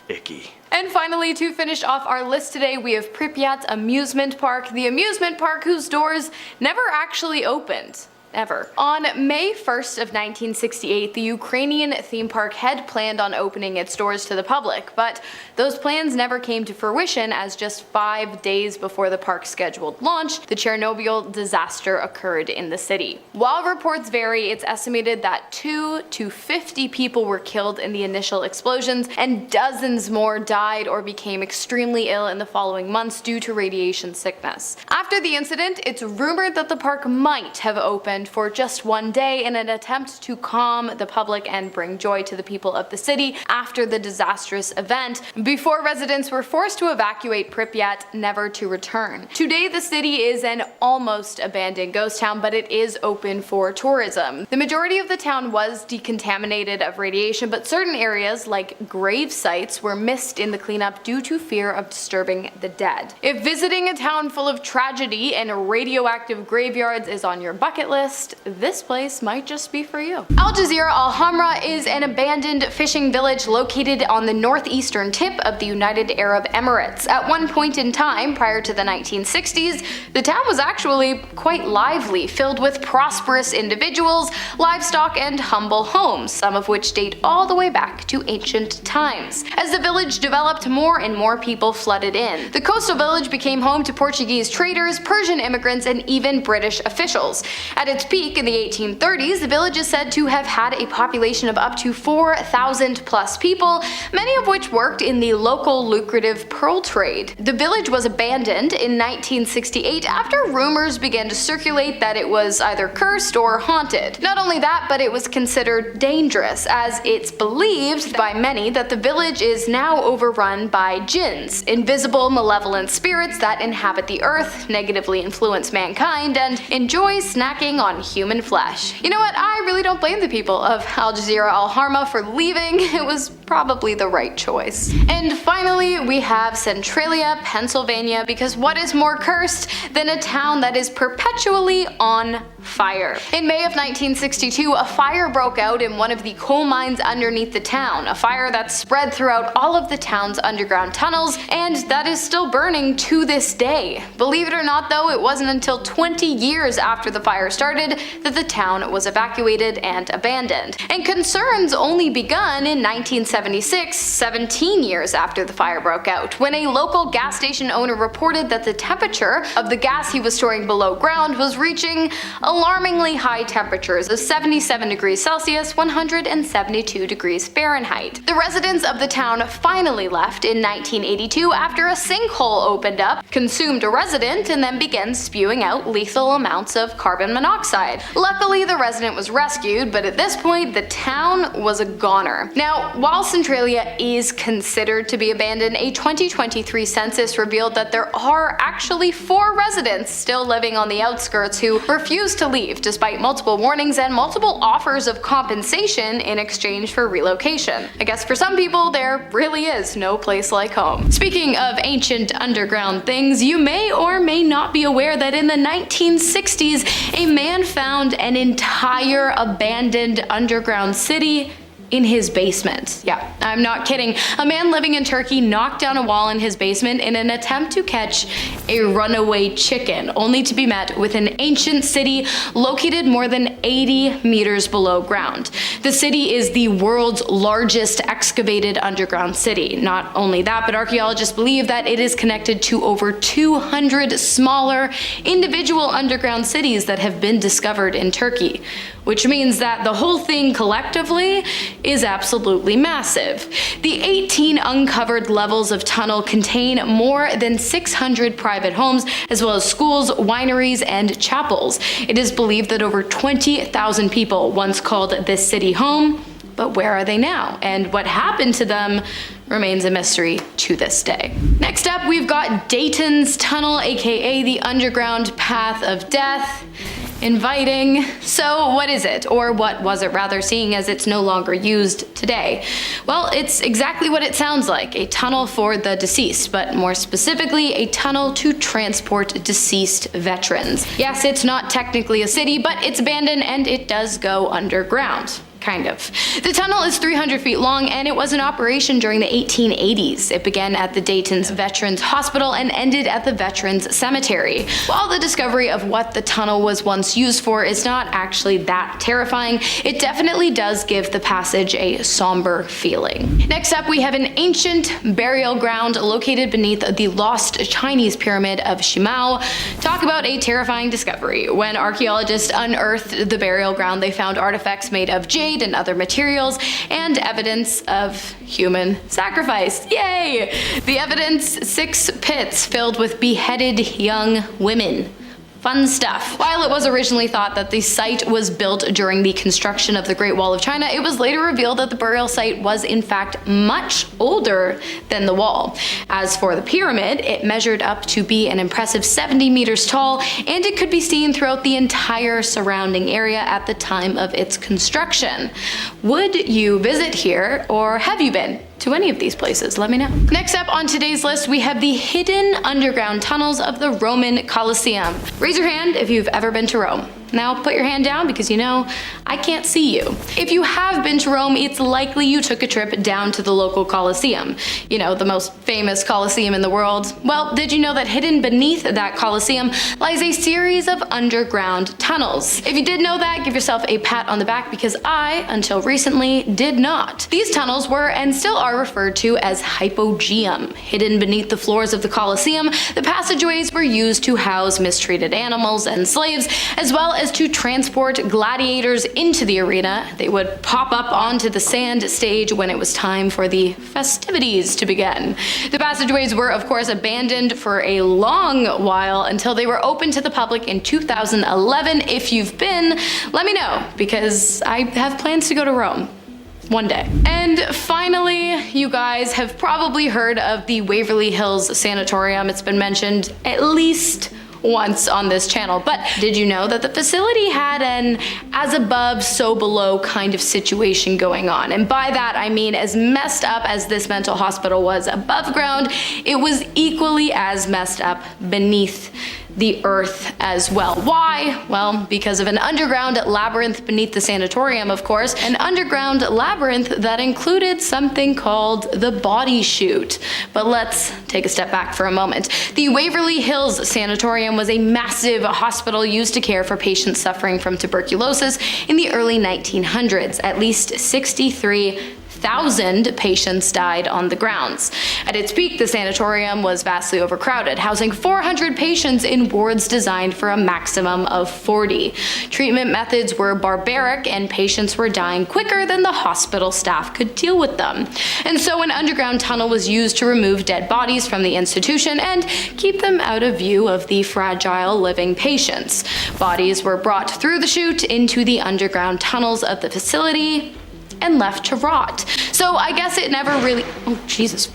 Icky. And finally, to finish off our list today, we have Pripyat Amusement Park, the amusement park whose doors never actually opened. Ever. On May 1st of 1968, the Ukrainian theme park had planned on opening its doors to the public, but those plans never came to fruition as just 5 days before the park's scheduled launch, the Chernobyl disaster occurred in the city. While reports vary, it's estimated that 2 to 50 people were killed in the initial explosions, and dozens more died or became extremely ill in the following months due to radiation sickness. After the incident, it's rumored that the park might have opened for just one day in an attempt to calm the public and bring joy to the people of the city after the disastrous event, before residents were forced to evacuate Pripyat, never to return. Today, the city is an almost abandoned ghost town, but it is open for tourism. The majority of the town was decontaminated of radiation, but certain areas, like grave sites, were missed in the cleanup due to fear of disturbing the dead. If visiting a town full of tragedy and radioactive graveyards is on your bucket list, this place might just be for you. Al Jazeera Al Hamra is an abandoned fishing village located on the northeastern tip of the United Arab Emirates. At one point in time, prior to the 1960s, the town was actually quite lively, filled with prosperous individuals, livestock, and humble homes, some of which date all the way back to ancient times. As the village developed, more and more people flooded in. The coastal village became home to Portuguese traders, Persian immigrants, and even British officials. At its peak in the 1830s, the village is said to have had a population of up to 4,000 plus people, many of which worked in the local lucrative pearl trade. The village was abandoned in 1968 after rumors began to circulate that it was either cursed or haunted. Not only that, but it was considered dangerous, as it's believed by many that the village is now overrun by jinns, invisible malevolent spirits that inhabit the earth, negatively influence mankind, and enjoy snacking on human flesh. You know what? I really don't blame the people of Al Jazeera Al Hamra for leaving. It was probably the right choice. And finally, we have Centralia, Pennsylvania, because what is more cursed than a town that is perpetually on fire? In May of 1962, a fire broke out in one of the coal mines underneath the town, a fire that spread throughout all of the town's underground tunnels, and that is still burning to this day. Believe it or not though, it wasn't until 20 years after the fire started that the town was evacuated and abandoned. And concerns only begun in 1976, 17 years after the fire broke out, when a local gas station owner reported that the temperature of the gas he was storing below ground was reaching alarmingly high temperatures of 77 degrees Celsius, 172 degrees Fahrenheit. The residents of the town finally left in 1982 after a sinkhole opened up, consumed a resident, and then began spewing out lethal amounts of carbon monoxide. Luckily, the resident was rescued, but at this point, the town was a goner. Now, while Centralia is considered to be abandoned, a 2023 census revealed that there are actually 4 residents still living on the outskirts who refuse to leave despite multiple warnings and multiple offers of compensation in exchange for relocation. I guess for some people, there really is no place like home. Speaking of ancient underground things, you may or may not be aware that in the 1960s, a man found an entire abandoned underground city in his basement. Yeah, I'm not kidding. A man living in Turkey knocked down a wall in his basement in an attempt to catch a runaway chicken, only to be met with an ancient city located more than 80 meters below ground. The city is the world's largest excavated underground city. Not only that, but archaeologists believe that it is connected to over 200 smaller individual underground cities that have been discovered in Turkey, which means that the whole thing collectively is absolutely massive. The 18 uncovered levels of tunnel contain more than 600 private homes, as well as schools, wineries, and chapels. It is believed that over 20,000 people once called this city home, but where are they now? And what happened to them remains a mystery to this day. Next up, we've got Dayton's Tunnel, aka the Underground Path of Death. Inviting. So what is it? Or what was it rather, seeing as it's no longer used today? Well, it's exactly what it sounds like, a tunnel for the deceased, but more specifically, a tunnel to transport deceased veterans. Yes, it's not technically a city, but it's abandoned and it does go underground. Kind of. The tunnel is 300 feet long and it was in operation during the 1880s. It began at the Dayton's Veterans Hospital and ended at the Veterans Cemetery. While the discovery of what the tunnel was once used for is not actually that terrifying, it definitely does give the passage a somber feeling. Next up, we have an ancient burial ground located beneath the lost Chinese pyramid of Shimao. Talk about a terrifying discovery. When archaeologists unearthed the burial ground, they found artifacts made of jade and other materials and evidence of human sacrifice. Yay! The evidence: 6 pits filled with beheaded young women. Fun stuff. While it was originally thought that the site was built during the construction of the Great Wall of China, it was later revealed that the burial site was in fact much older than the wall. As for the pyramid, it measured up to be an impressive 70 meters tall, and it could be seen throughout the entire surrounding area at the time of its construction. Would you visit here, or have you been to any of these places? Let me know. Next up on today's list, we have the hidden underground tunnels of the Roman Colosseum. Raise your hand if you've ever been to Rome. Now put your hand down because you know I can't see you. If you have been to Rome, it's likely you took a trip down to the local Colosseum. You know, the most famous Colosseum in the world. Well, did you know that hidden beneath that Colosseum lies a series of underground tunnels? If you did know that, give yourself a pat on the back because I, until recently, did not. These tunnels were and still are referred to as hypogeum. Hidden beneath the floors of the Colosseum, the passageways were used to house mistreated animals and slaves, as well as to transport gladiators into the arena. They would pop up onto the sand stage when it was time for the festivities to begin. The passageways were, of course, abandoned for a long while until they were opened to the public in 2011. If you've been, let me know, because I have plans to go to Rome one day. And finally, you guys have probably heard of the Waverly Hills Sanatorium. It's been mentioned at least once on this channel, but did you know that the facility had an as above, so below kind of situation going on? And by that, I mean as messed up as this mental hospital was above ground, it was equally as messed up beneath the earth as well. Why? Well, because of an underground labyrinth beneath the sanatorium, of course, an underground labyrinth that included something called the body chute. But let's take a step back for a moment. The Waverly Hills Sanatorium was a massive hospital used to care for patients suffering from tuberculosis in the early 1900s. At least 63,000 patients died on the grounds. At its peak, the sanatorium was vastly overcrowded, housing 400 patients in wards designed for a maximum of 40. Treatment methods were barbaric, and patients were dying quicker than the hospital staff could deal with them. And so an underground tunnel was used to remove dead bodies from the institution and keep them out of view of the fragile living patients. Bodies were brought through the chute into the underground tunnels of the facility and left to rot. So I guess it never really, oh Jesus.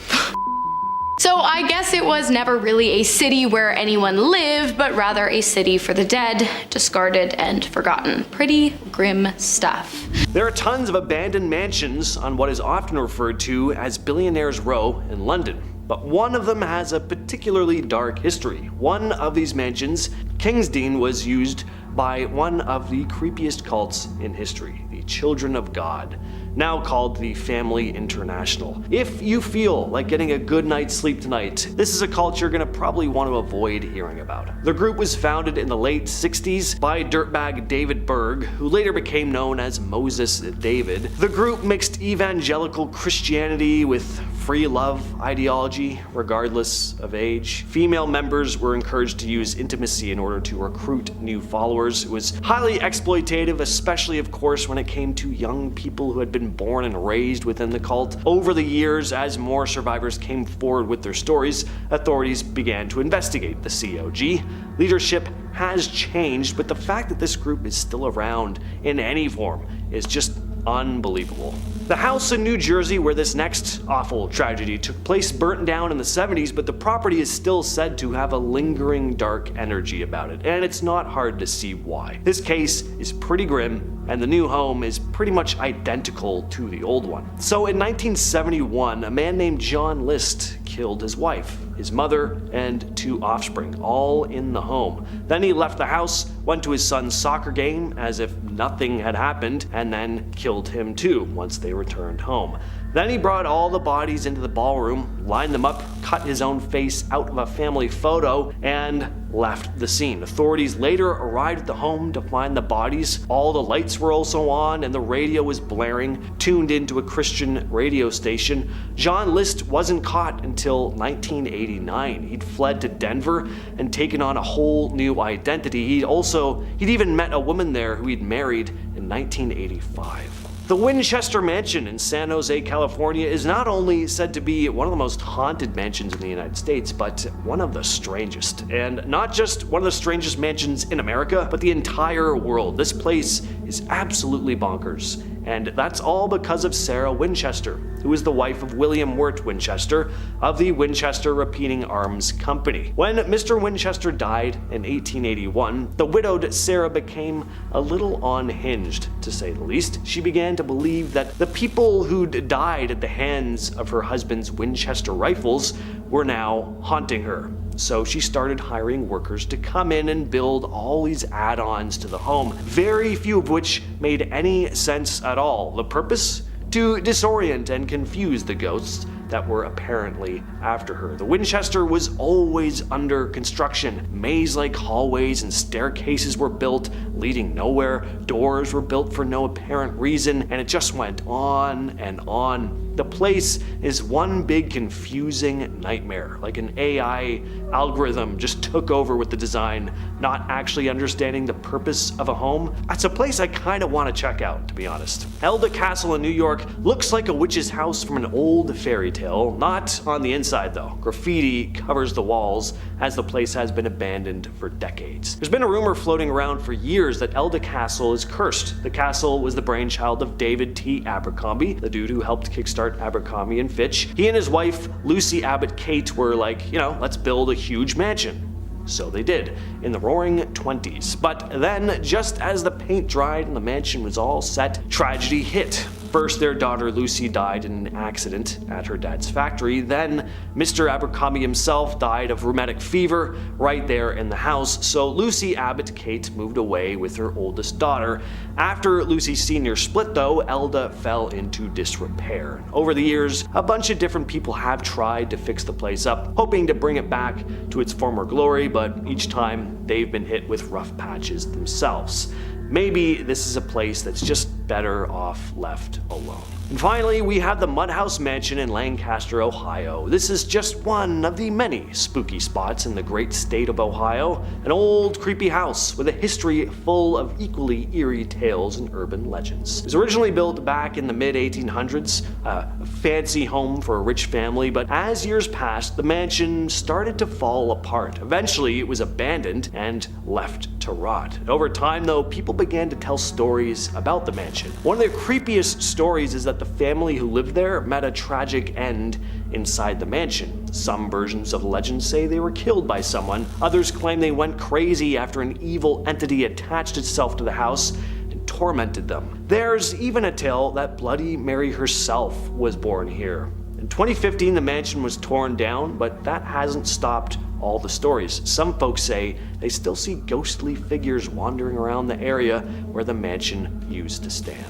So I guess it was never really a city where anyone lived, but rather a city for the dead, discarded and forgotten. Pretty grim stuff. There are tons of abandoned mansions on what is often referred to as Billionaires Row in London. But one of them has a particularly dark history. One of these mansions, Kingsdean, was used by one of the creepiest cults in history, the Children of God, now called the Family International. If you feel like getting a good night's sleep tonight, this is a cult you're gonna probably want to avoid hearing about. The group was founded in the late 60s by dirtbag David Berg, who later became known as Moses David. The group mixed evangelical Christianity with free love ideology, regardless of age. Female members were encouraged to use intimacy in order to recruit new followers. It was highly exploitative, especially of course when it came to young people who had been born and raised within the cult. Over the years, as more survivors came forward with their stories, authorities began to investigate the COG. Leadership has changed, but the fact that this group is still around in any form is just unbelievable. The house in New Jersey where this next awful tragedy took place burnt down in the 70s, but the property is still said to have a lingering dark energy about it, and it's not hard to see why. This case is pretty grim, and the new home is pretty much identical to the old one. So in 1971, a man named John List killed his wife, his mother, and 2 offspring, all in the home. Then he left the house, went to his son's soccer game as if nothing had happened, and then killed him too once they returned home. Then he brought all the bodies into the ballroom, lined them up, cut his own face out of a family photo, and left the scene. Authorities later arrived at the home to find the bodies. All the lights were also on and the radio was blaring, tuned into a Christian radio station. John List wasn't caught until 1989. He'd fled to Denver and taken on a whole new identity. He'd even met a woman there who he'd married in 1985. The Winchester Mansion in San Jose, California is not only said to be one of the most haunted mansions in the United States, but one of the strangest. And not just one of the strangest mansions in America, but the entire world. This place is absolutely bonkers. And that's all because of Sarah Winchester, who is the wife of William Wirt Winchester of the Winchester Repeating Arms Company. When Mr. Winchester died in 1881, the widowed Sarah became a little unhinged, to say the least. She began to believe that the people who'd died at the hands of her husband's Winchester rifles were now haunting her. So she started hiring workers to come in and build all these add-ons to the home, very few of which made any sense at all. The purpose? To disorient and confuse the ghosts that were apparently after her. The Winchester was always under construction. Maze-like hallways and staircases were built, leading nowhere. Doors were built for no apparent reason, and it just went on and on. The place is one big confusing nightmare, like an AI algorithm just took over with the design, not actually understanding the purpose of a home. That's a place I kind of want to check out, to be honest. Elda Castle in New York looks like a witch's house from an old fairy tale, not on the inside though. Graffiti covers the walls as the place has been abandoned for decades. There's been a rumor floating around for years that Elda Castle is cursed. The castle was the brainchild of David T. Abercrombie, the dude who helped kickstart Abercrombie and Fitch. He and his wife, Lucy Abbott Kate, were like, let's build a huge mansion. So they did, in the roaring 20s. But then, just as the paint dried and the mansion was all set, tragedy hit. First, their daughter Lucy died in an accident at her dad's factory. Then, Mr. Abercrombie himself died of rheumatic fever right there in the house. So Lucy Abbott Kate moved away with her oldest daughter. After Lucy Sr. split though, Elda fell into disrepair. Over the years, a bunch of different people have tried to fix the place up, hoping to bring it back to its former glory, but each time they've been hit with rough patches themselves. Maybe this is a place that's just better off left alone. And finally, we have the Mudhouse Mansion in Lancaster, Ohio. This is just one of the many spooky spots in the great state of Ohio. An old, creepy house with a history full of equally eerie tales and urban legends. It was originally built back in the mid-1800s, a fancy home for a rich family, but as years passed, the mansion started to fall apart. Eventually, it was abandoned and left to rot. Over time, though, people began to tell stories about the mansion. One of the creepiest stories is that the family who lived there met a tragic end inside the mansion. Some versions of the legend say they were killed by someone. Others claim they went crazy after an evil entity attached itself to the house and tormented them. There's even a tale that Bloody Mary herself was born here. In 2015, the mansion was torn down, but that hasn't stopped all the stories. Some folks say they still see ghostly figures wandering around the area where the mansion used to stand.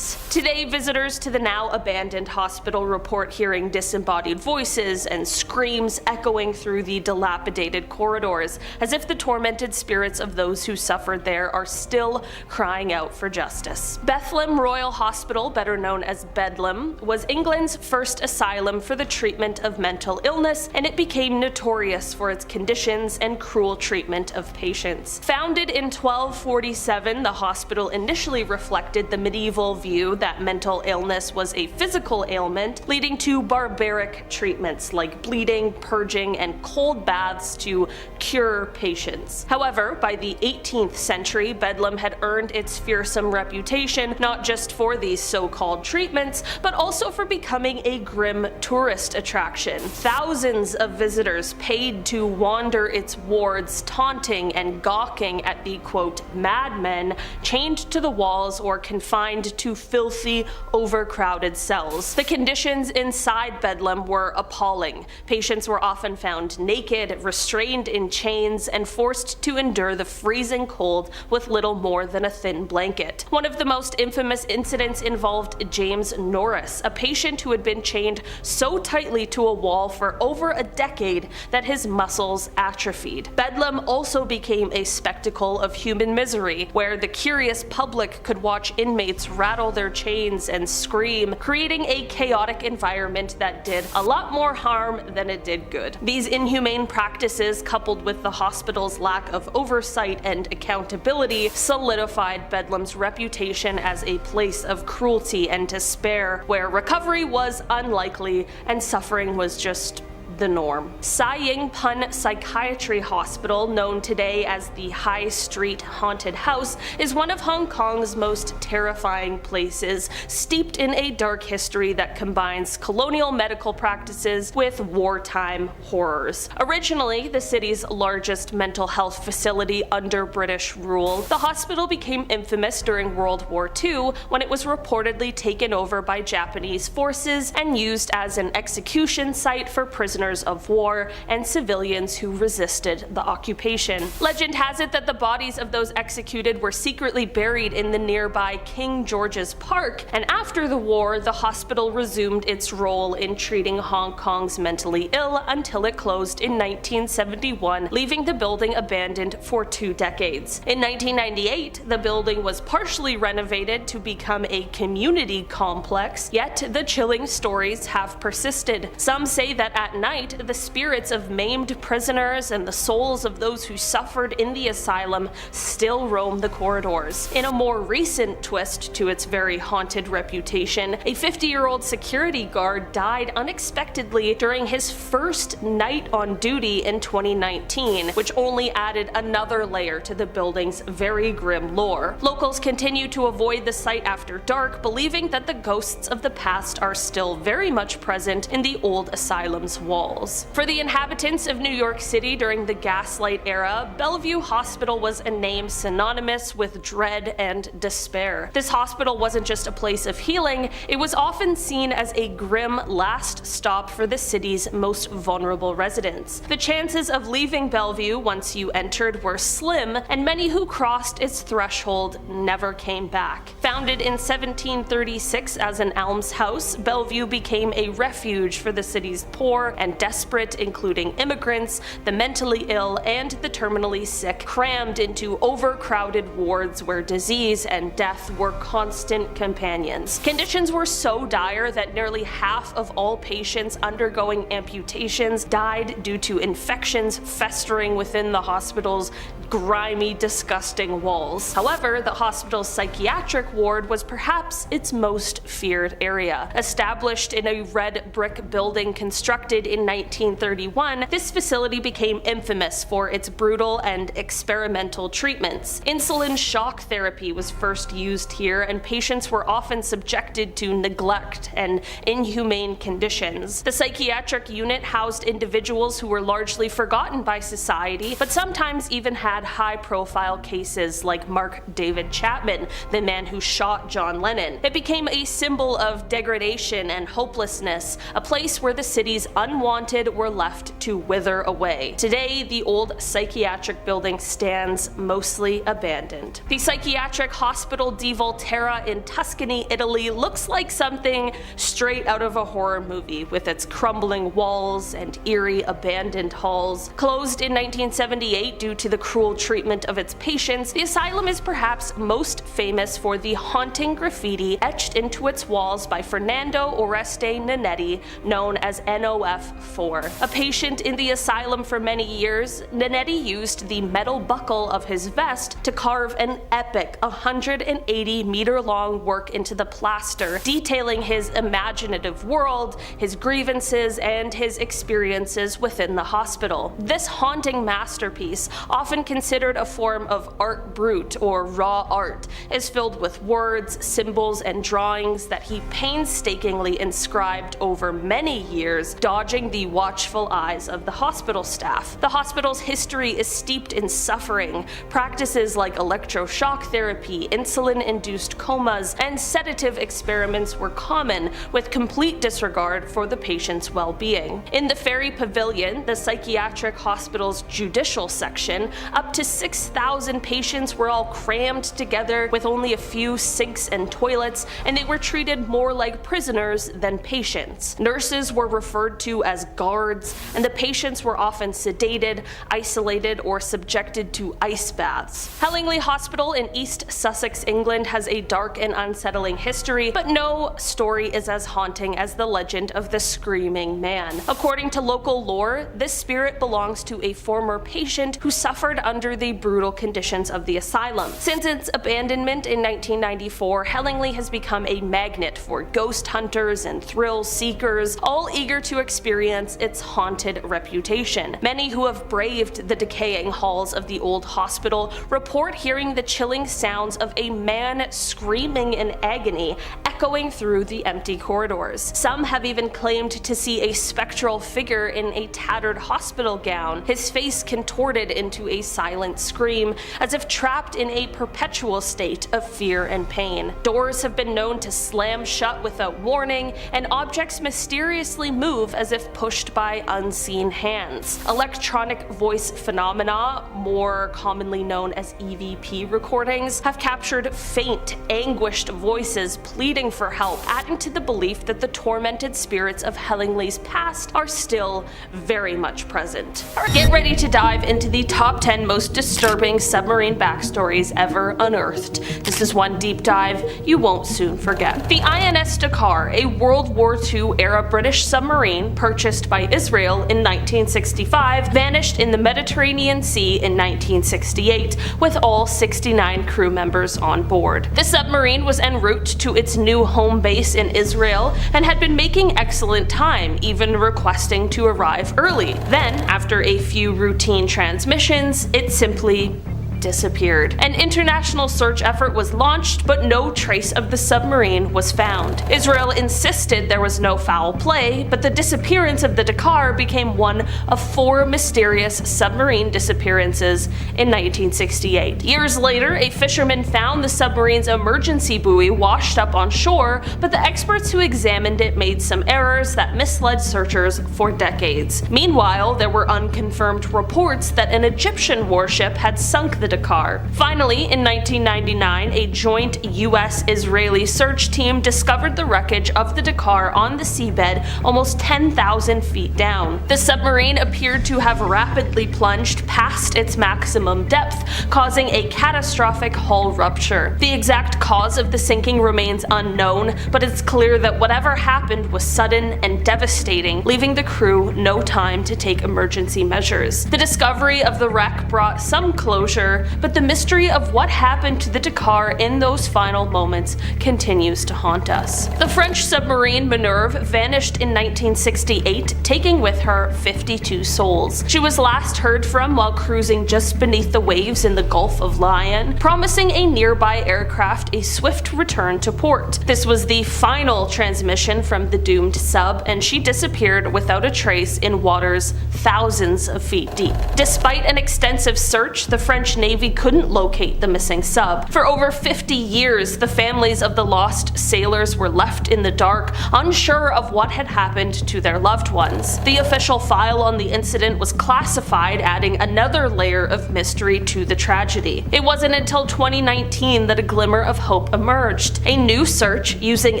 Today, visitors to the now abandoned hospital report hearing disembodied voices and screams echoing through the dilapidated corridors, as if the tormented spirits of those who suffered there are still crying out for justice. Bethlem Royal Hospital, better known as Bedlam, was England's first asylum for the treatment of mental illness, and it became notorious for its conditions and cruel treatment of patients. Founded in 1247, the hospital initially reflected the medieval view that mental illness was a physical ailment, leading to barbaric treatments like bleeding, purging, and cold baths to cure patients. However, by the 18th century, Bedlam had earned its fearsome reputation not just for these so-called treatments, but also for becoming a grim tourist attraction. Thousands of visitors paid to wander its wards, taunting and gawking at the quote madmen chained to the walls or confined to filthy, overcrowded cells. The conditions inside Bedlam were appalling. Patients were often found naked, restrained in chains, and forced to endure the freezing cold with little more than a thin blanket. One of the most infamous incidents involved James Norris, a patient who had been chained so tightly to a wall for over a decade that his muscles atrophied. Bedlam also became a spectacle of human misery, where the curious public could watch inmates rattle their chains and scream, creating a chaotic environment that did a lot more harm than it did good. These inhumane practices, coupled with the hospital's lack of oversight and accountability, solidified Bedlam's reputation as a place of cruelty and despair, where recovery was unlikely and suffering was just the norm. Sai Ying Pun Psychiatry Hospital, known today as the High Street Haunted House, is one of Hong Kong's most terrifying places, steeped in a dark history that combines colonial medical practices with wartime horrors. Originally the city's largest mental health facility under British rule, the hospital became infamous during World War II when it was reportedly taken over by Japanese forces and used as an execution site for prisoners of war and civilians who resisted the occupation. Legend has it that the bodies of those executed were secretly buried in the nearby King George's Park, and after the war, the hospital resumed its role in treating Hong Kong's mentally ill until it closed in 1971, leaving the building abandoned for 2 decades. In 1998, the building was partially renovated to become a community complex, yet the chilling stories have persisted. Some say that at night, the spirits of maimed prisoners and the souls of those who suffered in the asylum still roam the corridors. In a more recent twist to its very haunted reputation, a 50-year-old security guard died unexpectedly during his first night on duty in 2019, which only added another layer to the building's very grim lore. Locals continue to avoid the site after dark, believing that the ghosts of the past are still very much present in the old asylum's walls. For the inhabitants of New York City during the Gaslight era, Bellevue Hospital was a name synonymous with dread and despair. This hospital wasn't just a place of healing, it was often seen as a grim last stop for the city's most vulnerable residents. The chances of leaving Bellevue once you entered were slim, and many who crossed its threshold never came back. Founded in 1736 as an almshouse, Bellevue became a refuge for the city's poor and desperate, including immigrants, the mentally ill, and the terminally sick, crammed into overcrowded wards where disease and death were constant companions. Conditions were so dire that nearly half of all patients undergoing amputations died due to infections festering within the hospital's grimy, disgusting walls. However, the hospital's psychiatric ward was perhaps its most feared area. Established in a red brick building constructed in 1931, this facility became infamous for its brutal and experimental treatments. Insulin shock therapy was first used here, and patients were often subjected to neglect and inhumane conditions. The psychiatric unit housed individuals who were largely forgotten by society, but sometimes even had high-profile cases like Mark David Chapman, the man who shot John Lennon. It became a symbol of degradation and hopelessness, a place where the city's unwanted were left to wither away. Today, the old psychiatric building stands mostly abandoned. The Psychiatric Hospital di Volterra in Tuscany, Italy looks like something straight out of a horror movie, with its crumbling walls and eerie abandoned halls. Closed in 1978 due to the cruel treatment of its patients, the asylum is perhaps most famous for the haunting graffiti etched into its walls by Fernando Oreste Nanetti, known as NOF4. A patient in the asylum for many years, Nanetti used the metal buckle of his vest to carve an epic 180-meter-long work into the plaster, detailing his imaginative world, his grievances, and his experiences within the hospital. This haunting masterpiece, often considered a form of art brut or raw art, is filled with words, symbols, and drawings that he painstakingly inscribed over many years, dodging the watchful eyes of the hospital staff. The hospital's history is steeped in suffering. Practices like electroshock therapy, insulin-induced comas, and sedative experiments were common, with complete disregard for the patient's well-being. In the Ferry Pavilion, the psychiatric hospital's judicial section, up to 6,000 patients were all crammed together with only a few sinks and toilets, and they were treated more like prisoners than patients. Nurses were referred to as guards, and the patients were often sedated, isolated, or subjected to ice baths. Hellingly Hospital in East Sussex, England has a dark and unsettling history, but no story is as haunting as the legend of the Screaming Man. According to local lore, this spirit belongs to a former patient who suffered under the brutal conditions of the asylum. Since its abandonment in 1994, Hellingly has become a magnet for ghost hunters and thrill seekers, all eager to experience its haunted reputation. Many who have braved the decaying halls of the old hospital report hearing the chilling sounds of a man screaming in agony, echoing through the empty corridors. Some have even claimed to see a spectral figure in a tattered hospital gown, his face contorted into a silent scream, as if trapped in a perpetual state of fear and pain. Doors have been known to slam shut without warning, and objects mysteriously move as if pushed by unseen hands. Electronic voice phenomena, more commonly known as EVP recordings, have captured faint, anguished voices pleading for help, adding to the belief that the tormented spirits of Hellingly's past are still very much present. Get ready to dive into the top 10 most disturbing submarine backstories ever unearthed. This is one deep dive you won't soon forget. The INS Dakar, a World War II era British submarine purchased by Israel in 1965, vanished in the Mediterranean Sea in 1968, with all 69 crew members on board. The submarine was en route to its new home base in Israel and had been making excellent time, even requesting to arrive early. Then, after a few routine transmissions, it simply disappeared. An international search effort was launched, but no trace of the submarine was found. Israel insisted there was no foul play, but the disappearance of the Dakar became one of 4 mysterious submarine disappearances in 1968. Years later, a fisherman found the submarine's emergency buoy washed up on shore, but the experts who examined it made some errors that misled searchers for decades. Meanwhile, there were unconfirmed reports that an Egyptian warship had sunk the Dakar. Finally, in 1999, a joint US-Israeli search team discovered the wreckage of the Dakar on the seabed almost 10,000 feet down. The submarine appeared to have rapidly plunged past its maximum depth, causing a catastrophic hull rupture. The exact cause of the sinking remains unknown, but it's clear that whatever happened was sudden and devastating, leaving the crew no time to take emergency measures. The discovery of the wreck brought some closure, but the mystery of what happened to the Dakar in those final moments continues to haunt us. The French submarine Minerve vanished in 1968, taking with her 52 souls. She was last heard from while cruising just beneath the waves in the Gulf of Lion, promising a nearby aircraft a swift return to port. This was the final transmission from the doomed sub, and she disappeared without a trace in waters thousands of feet deep. Despite an extensive search, the French Navy couldn't locate the missing sub. For over 50 years, the families of the lost sailors were left in the dark, unsure of what had happened to their loved ones. The official file on the incident was classified, adding another layer of mystery to the tragedy. It wasn't until 2019 that a glimmer of hope emerged. A new search using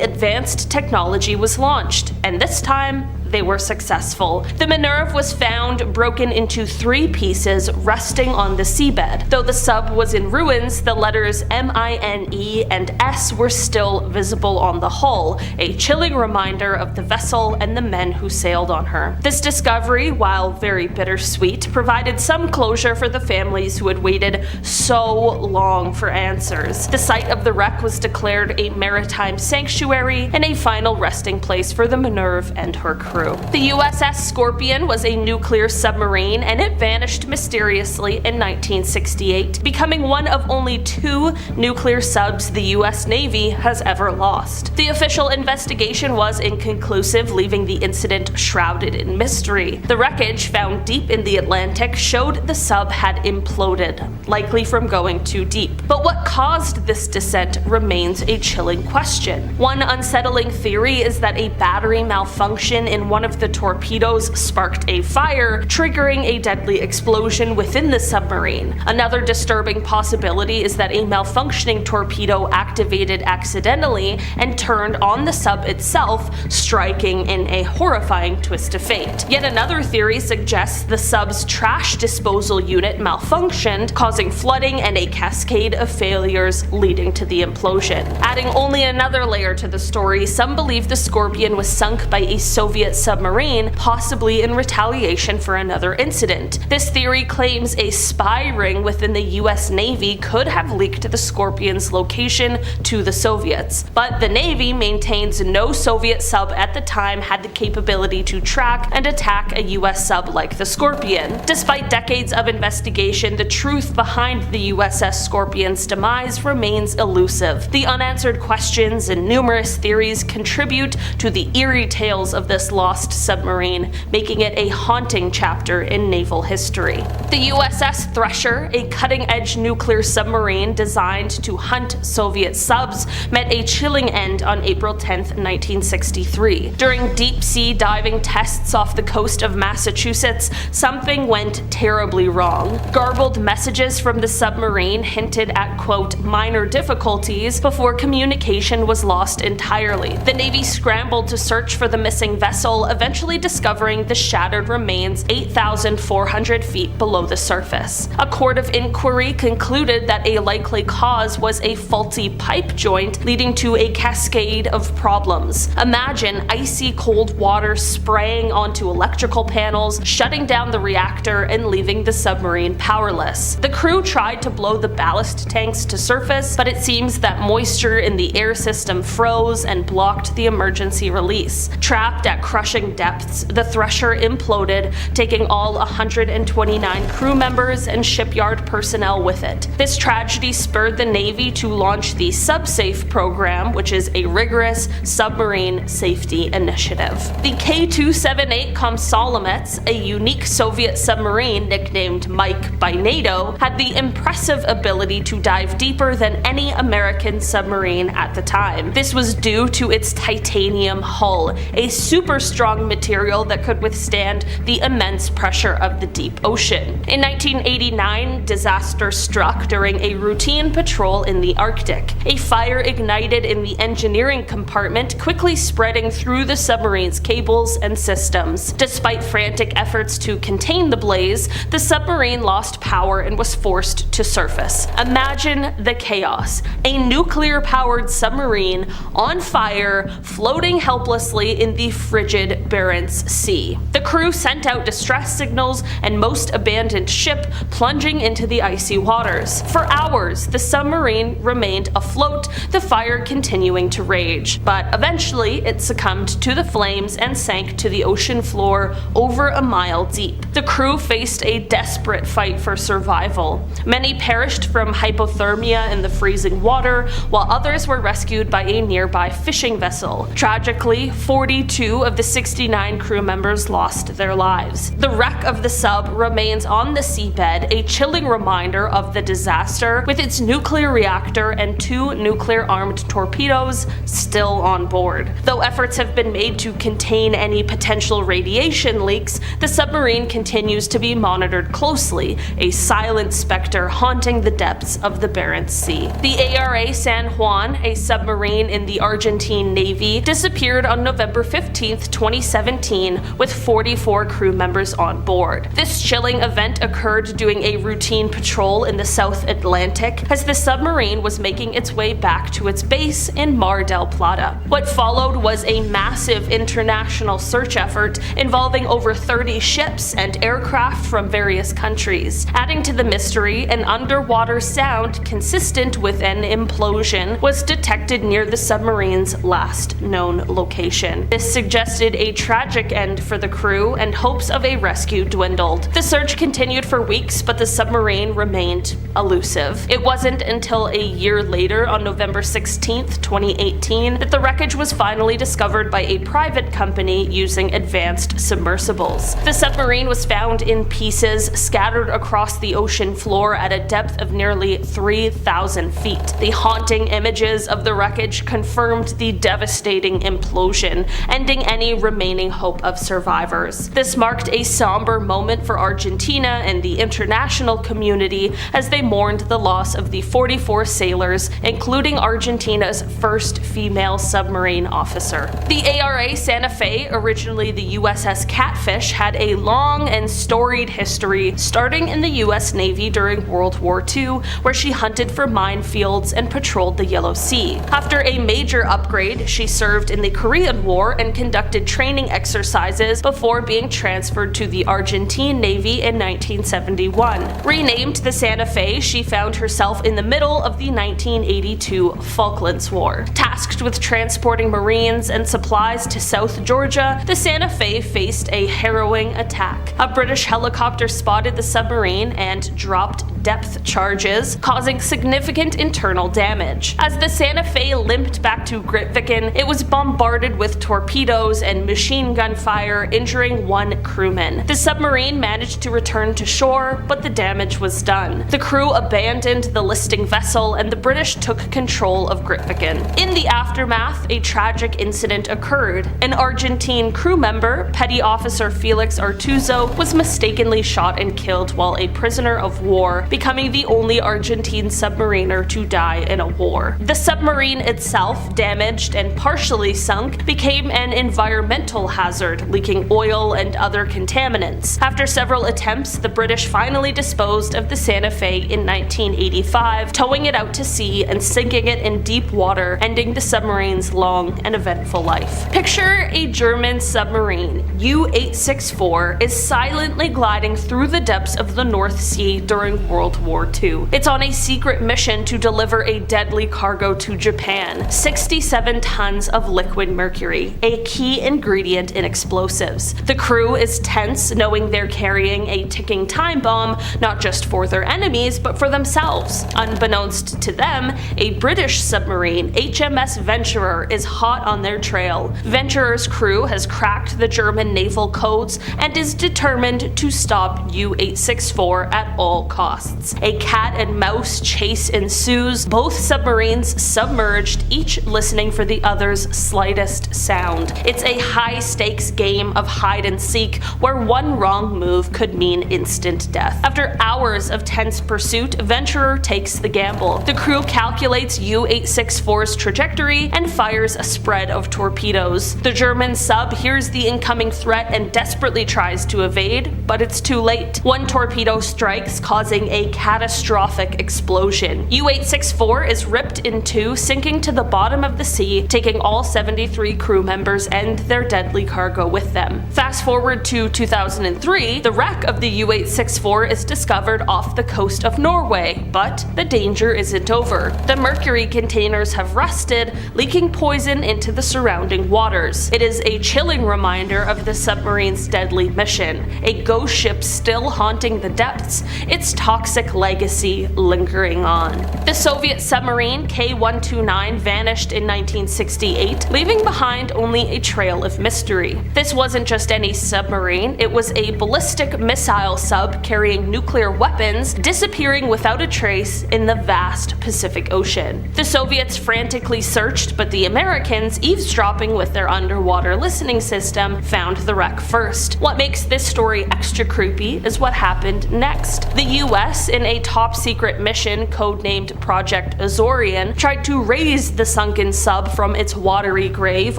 advanced technology was launched, and this time, they were successful. The Minerve was found broken into 3 pieces, resting on the seabed. Though the sub was in ruins, the letters MINE and S were still visible on the hull, a chilling reminder of the vessel and the men who sailed on her. This discovery, while very bittersweet, provided some closure for the families who had waited so long for answers. The site of the wreck was declared a maritime sanctuary and a final resting place for the Minerve and her crew. crew. The USS Scorpion was a nuclear submarine, and it vanished mysteriously in 1968, becoming one of only 2 nuclear subs the US Navy has ever lost. The official investigation was inconclusive, leaving the incident shrouded in mystery. The wreckage found deep in the Atlantic showed the sub had imploded, likely from going too deep. But what caused this descent remains a chilling question. One unsettling theory is that a battery malfunction in one of the torpedoes sparked a fire, triggering a deadly explosion within the submarine. Another disturbing possibility is that a malfunctioning torpedo activated accidentally and turned on the sub itself, striking in a horrifying twist of fate. Yet another theory suggests the sub's trash disposal unit malfunctioned, causing flooding and a cascade of failures leading to the implosion. Adding only another layer to the story, some believe the Scorpion was sunk by a Soviet submarine, possibly in retaliation for another incident. This theory claims a spy ring within the US Navy could have leaked the Scorpion's location to the Soviets, but the Navy maintains no Soviet sub at the time had the capability to track and attack a US sub like the Scorpion. Despite decades of investigation, the truth behind the USS Scorpion's demise remains elusive. The unanswered questions and numerous theories contribute to the eerie tales of this lost submarine, making it a haunting chapter in naval history. The USS Thresher, a cutting-edge nuclear submarine designed to hunt Soviet subs, met a chilling end on April 10, 1963. During deep-sea diving tests off the coast of Massachusetts, something went terribly wrong. Garbled messages from the submarine hinted at, quote, minor difficulties before communication was lost entirely. The Navy scrambled to search for the missing vessel, eventually discovering the shattered remains 8,400 feet below the surface. A court of inquiry concluded that a likely cause was a faulty pipe joint leading to a cascade of problems. Imagine icy cold water spraying onto electrical panels, shutting down the reactor and leaving the submarine powerless. The crew tried to blow the ballast tanks to surface, but it seems that moisture in the air system froze and blocked the emergency release. Trapped at crushing depths, the Thresher imploded, taking all 129 crew members and shipyard personnel with it. This tragedy spurred the Navy to launch the SubSafe program, which is a rigorous submarine safety initiative. The K-278 Komsomolets, a unique Soviet submarine nicknamed Mike by NATO, had the impressive ability to dive deeper than any American submarine at the time. This was due to its titanium hull, a super strong material that could withstand the immense pressure of the deep ocean. In 1989, disaster struck during a routine patrol in the Arctic. A fire ignited in the engineering compartment, quickly spreading through the submarine's cables and systems. Despite frantic efforts to contain the blaze, the submarine lost power and was forced to surface. Imagine the chaos. A nuclear-powered submarine on fire, floating helplessly in the frigid Barents Sea. The crew sent out distress signals, and most abandoned ship plunging into the icy waters. For hours, the submarine remained afloat, the fire continuing to rage. But eventually, it succumbed to the flames and sank to the ocean floor over a mile deep. The crew faced a desperate fight for survival. Many perished from hypothermia in the freezing water, while others were rescued by a nearby fishing vessel. Tragically, 42 of the 69 crew members lost their lives. The wreck of the sub remains on the seabed, a chilling reminder of the disaster, with its nuclear reactor and 2 nuclear-armed torpedoes still on board. Though efforts have been made to contain any potential radiation leaks, the submarine continues to be monitored closely, a silent specter haunting the depths of the Barents Sea. The ARA San Juan, a submarine in the Argentine Navy, disappeared on November 15, 2017, with 44 crew members on board. This chilling event occurred during a routine patrol in the South Atlantic as the submarine was making its way back to its base in Mar del Plata. What followed was a massive international search effort involving over 30 ships and aircraft from various countries. Adding to the mystery, an underwater sound consistent with an implosion was detected near the submarine's last known location. This suggested posted a tragic end for the crew, and hopes of a rescue dwindled. The search continued for weeks, but the submarine remained elusive. It wasn't until a year later, on November 16, 2018, that the wreckage was finally discovered by a private company using advanced submersibles. The submarine was found in pieces scattered across the ocean floor at a depth of nearly 3,000 feet. The haunting images of the wreckage confirmed the devastating implosion, ending any remaining hope of survivors. This marked a somber moment for Argentina and the international community as they mourned the loss of the 44 sailors, including Argentina's first female submarine officer. The ARA Santa Fe, originally the USS Catfish, had a long and storied history, starting in the US Navy during World War II, where she hunted for minefields and patrolled the Yellow Sea. After a major upgrade, she served in the Korean War and conducted training exercises before being transferred to the Argentine Navy in 1971. Renamed the Santa Fe, she found herself in the middle of the 1982 Falklands War. Tasked with transporting Marines and supplies to South Georgia, the Santa Fe faced a harrowing attack. A British helicopter spotted the submarine and dropped depth charges, causing significant internal damage. As the Santa Fe limped back to Grytviken, it was bombarded with torpedoes and machine gun fire, injuring one crewman. The submarine managed to return to shore, but the damage was done. The crew abandoned the listing vessel, and the British took control of Grytviken. In the aftermath, a tragic incident occurred. An Argentine crew member, Petty Officer Felix Artuzo, was mistakenly shot and killed while a prisoner of war, becoming the only Argentine submariner to die in a war. The submarine itself, damaged and partially sunk, became an environmental hazard, leaking oil and other contaminants. After several attempts, the British finally disposed of the Santa Fe in 1985, towing it out to sea and sinking it in deep water, ending the submarine's long and eventful life. Picture a German submarine, U-864, is silently gliding through the depths of the North Sea during World War II. It's on a secret mission to deliver a deadly cargo to Japan, 67 tons of liquid mercury, a key ingredient in explosives. The crew is tense, knowing they're carrying a ticking time bomb, not just for their enemies, but for themselves. Unbeknownst to them, a British submarine, HMS Venturer, is hot on their trail. Venturer's crew has cracked the German naval codes and is determined to stop U-864 at all costs. A cat and mouse chase ensues, both submarines submerged, each listening for the other's slightest sound. It's a high-stakes game of hide and seek where one wrong move could mean instant death. After hours of tense pursuit, Venturer takes the gamble. The crew calculates U-864's trajectory and fires a spread of torpedoes. The German sub hears the incoming threat and desperately tries to evade, but it's too late. One torpedo strikes, causing a catastrophic explosion. U-864 is ripped in two, sinking to the bottom of the sea, taking all 73 crew members and their deadly cargo with them. Fast forward to 2003, the wreck of the U-864 is discovered off the coast of Norway, but the danger isn't over. The mercury containers have rusted, leaking poison into the surrounding waters. It is a chilling reminder of the submarine's deadly mission, a ghost ship still haunting the depths, its toxic legacy lingering on. The Soviet submarine K-129 vanished in 1968, leaving behind only a trail of mystery. This wasn't just any submarine, it was a ballistic missile sub carrying nuclear weapons, disappearing without a trace in the vast Pacific Ocean. The Soviets frantically searched, but the Americans, eavesdropping with their underwater listening system, found the wreck first. What makes this story extra creepy is what happened next. The US, in a top-secret mission codenamed Project Azorian, tried to raise the sunken sub from its watery grave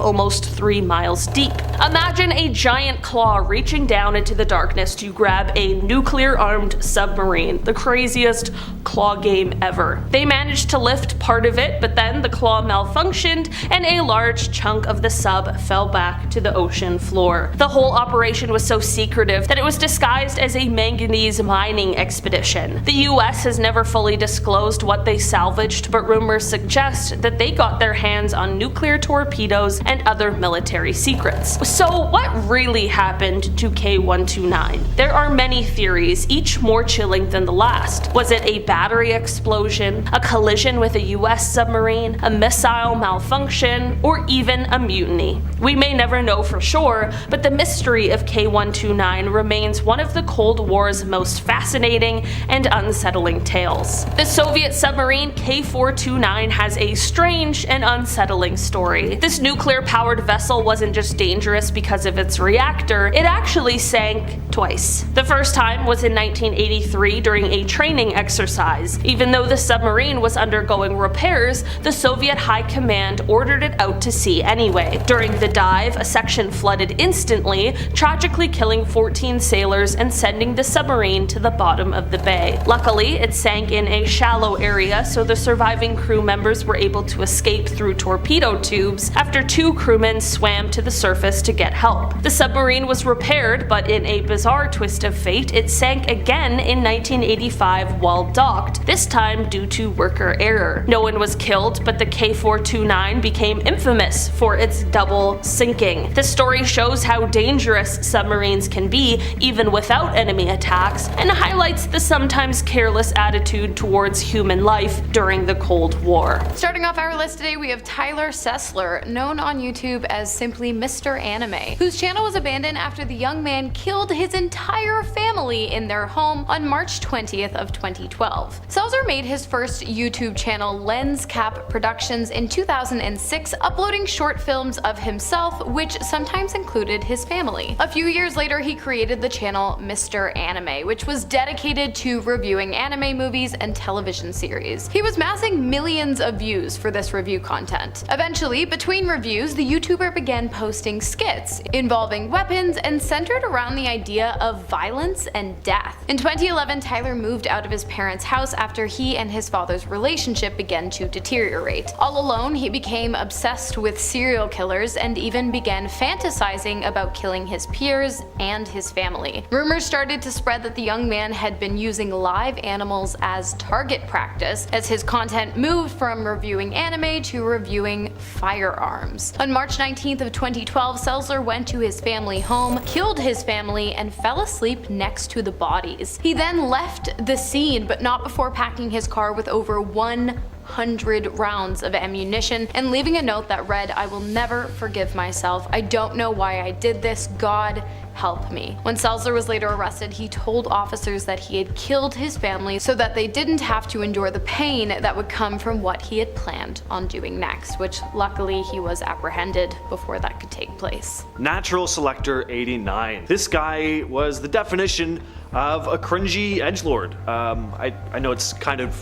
almost 3 miles deep. Imagine a giant claw reaching down into the darkness to grab a nuclear-armed submarine, the craziest claw game ever. They managed to lift part of it, but then the claw malfunctioned and a large chunk of the sub fell back to the ocean floor. The whole operation was so secretive that it was disguised as a manganese mining expedition. The US has never fully disclosed what they salvaged, but rumors suggest that they got their hands on nuclear torpedoes and other military secrets. So what really happened to K129? There are many theories, each more chilling than the last. Was it a battery explosion, a collision with a US submarine, a missile malfunction, or even a mutiny? We may never know for sure, but the mystery of K129 remains one of the Cold War's most fascinating and unsettling tales. The Soviet submarine K429 has a strange and unsettling story. This nuclear-powered vessel wasn't just dangerous because of its reactor, it actually sank twice. The first time was in 1983 during a training exercise. Even though the submarine was undergoing repairs, the Soviet High Command ordered it out to sea anyway. During the dive, a section flooded instantly, tragically killing 14 sailors and sending the submarine to the bottom of the bay. Luckily, it sank in a shallow area, so the surviving crew members were able to escape through torpedo tubes after 2 crewmen swam to the surface to get help. The submarine was repaired, but in a bizarre twist of fate, it sank again in 1985 while docked, this time due to worker error. No one was killed, but the K429 became infamous for its double sinking. The story shows how dangerous submarines can be even without enemy attacks, and highlights the sometimes careless attitude towards human life during the Cold War. Starting off our list today, we have Tyler Sessler, known on YouTube as simply Mr. Anime, whose channel was abandoned after the young man killed his entire family in their home on March 20th of 2012. Selzer made his first YouTube channel, Lens Cap Productions, in 2006, uploading short films of himself, which sometimes included his family. A few years later, he created the channel Mr. Anime, which was dedicated to reviewing anime movies and television series. He was massing millions of views for this review content. Eventually, between reviews, the YouTuber began posting skits involving weapons and centered around the idea of violence and death. In 2011, Tyler moved out of his parents' house after he and his father's relationship began to deteriorate. All alone, he became obsessed with serial killers and even began fantasizing about killing his peers and his family. Rumors started to spread that the young man had been using live animals as target practice, as his content moved from reviewing anime to reviewing firearms. On March 19th of 2012, Selzer went to his family home, killed his family, and fell asleep next to the bodies. He then left the scene, but not before packing his car with over 100 rounds of ammunition and leaving a note that read, "I will never forgive myself. I don't know why I did this. God help me." When Selzer was later arrested, he told officers that he had killed his family so that they didn't have to endure the pain that would come from what he had planned on doing next, which luckily he was apprehended before that could take place. Natural Selector 89. This guy was the definition of a cringy edgelord. I know it's kind of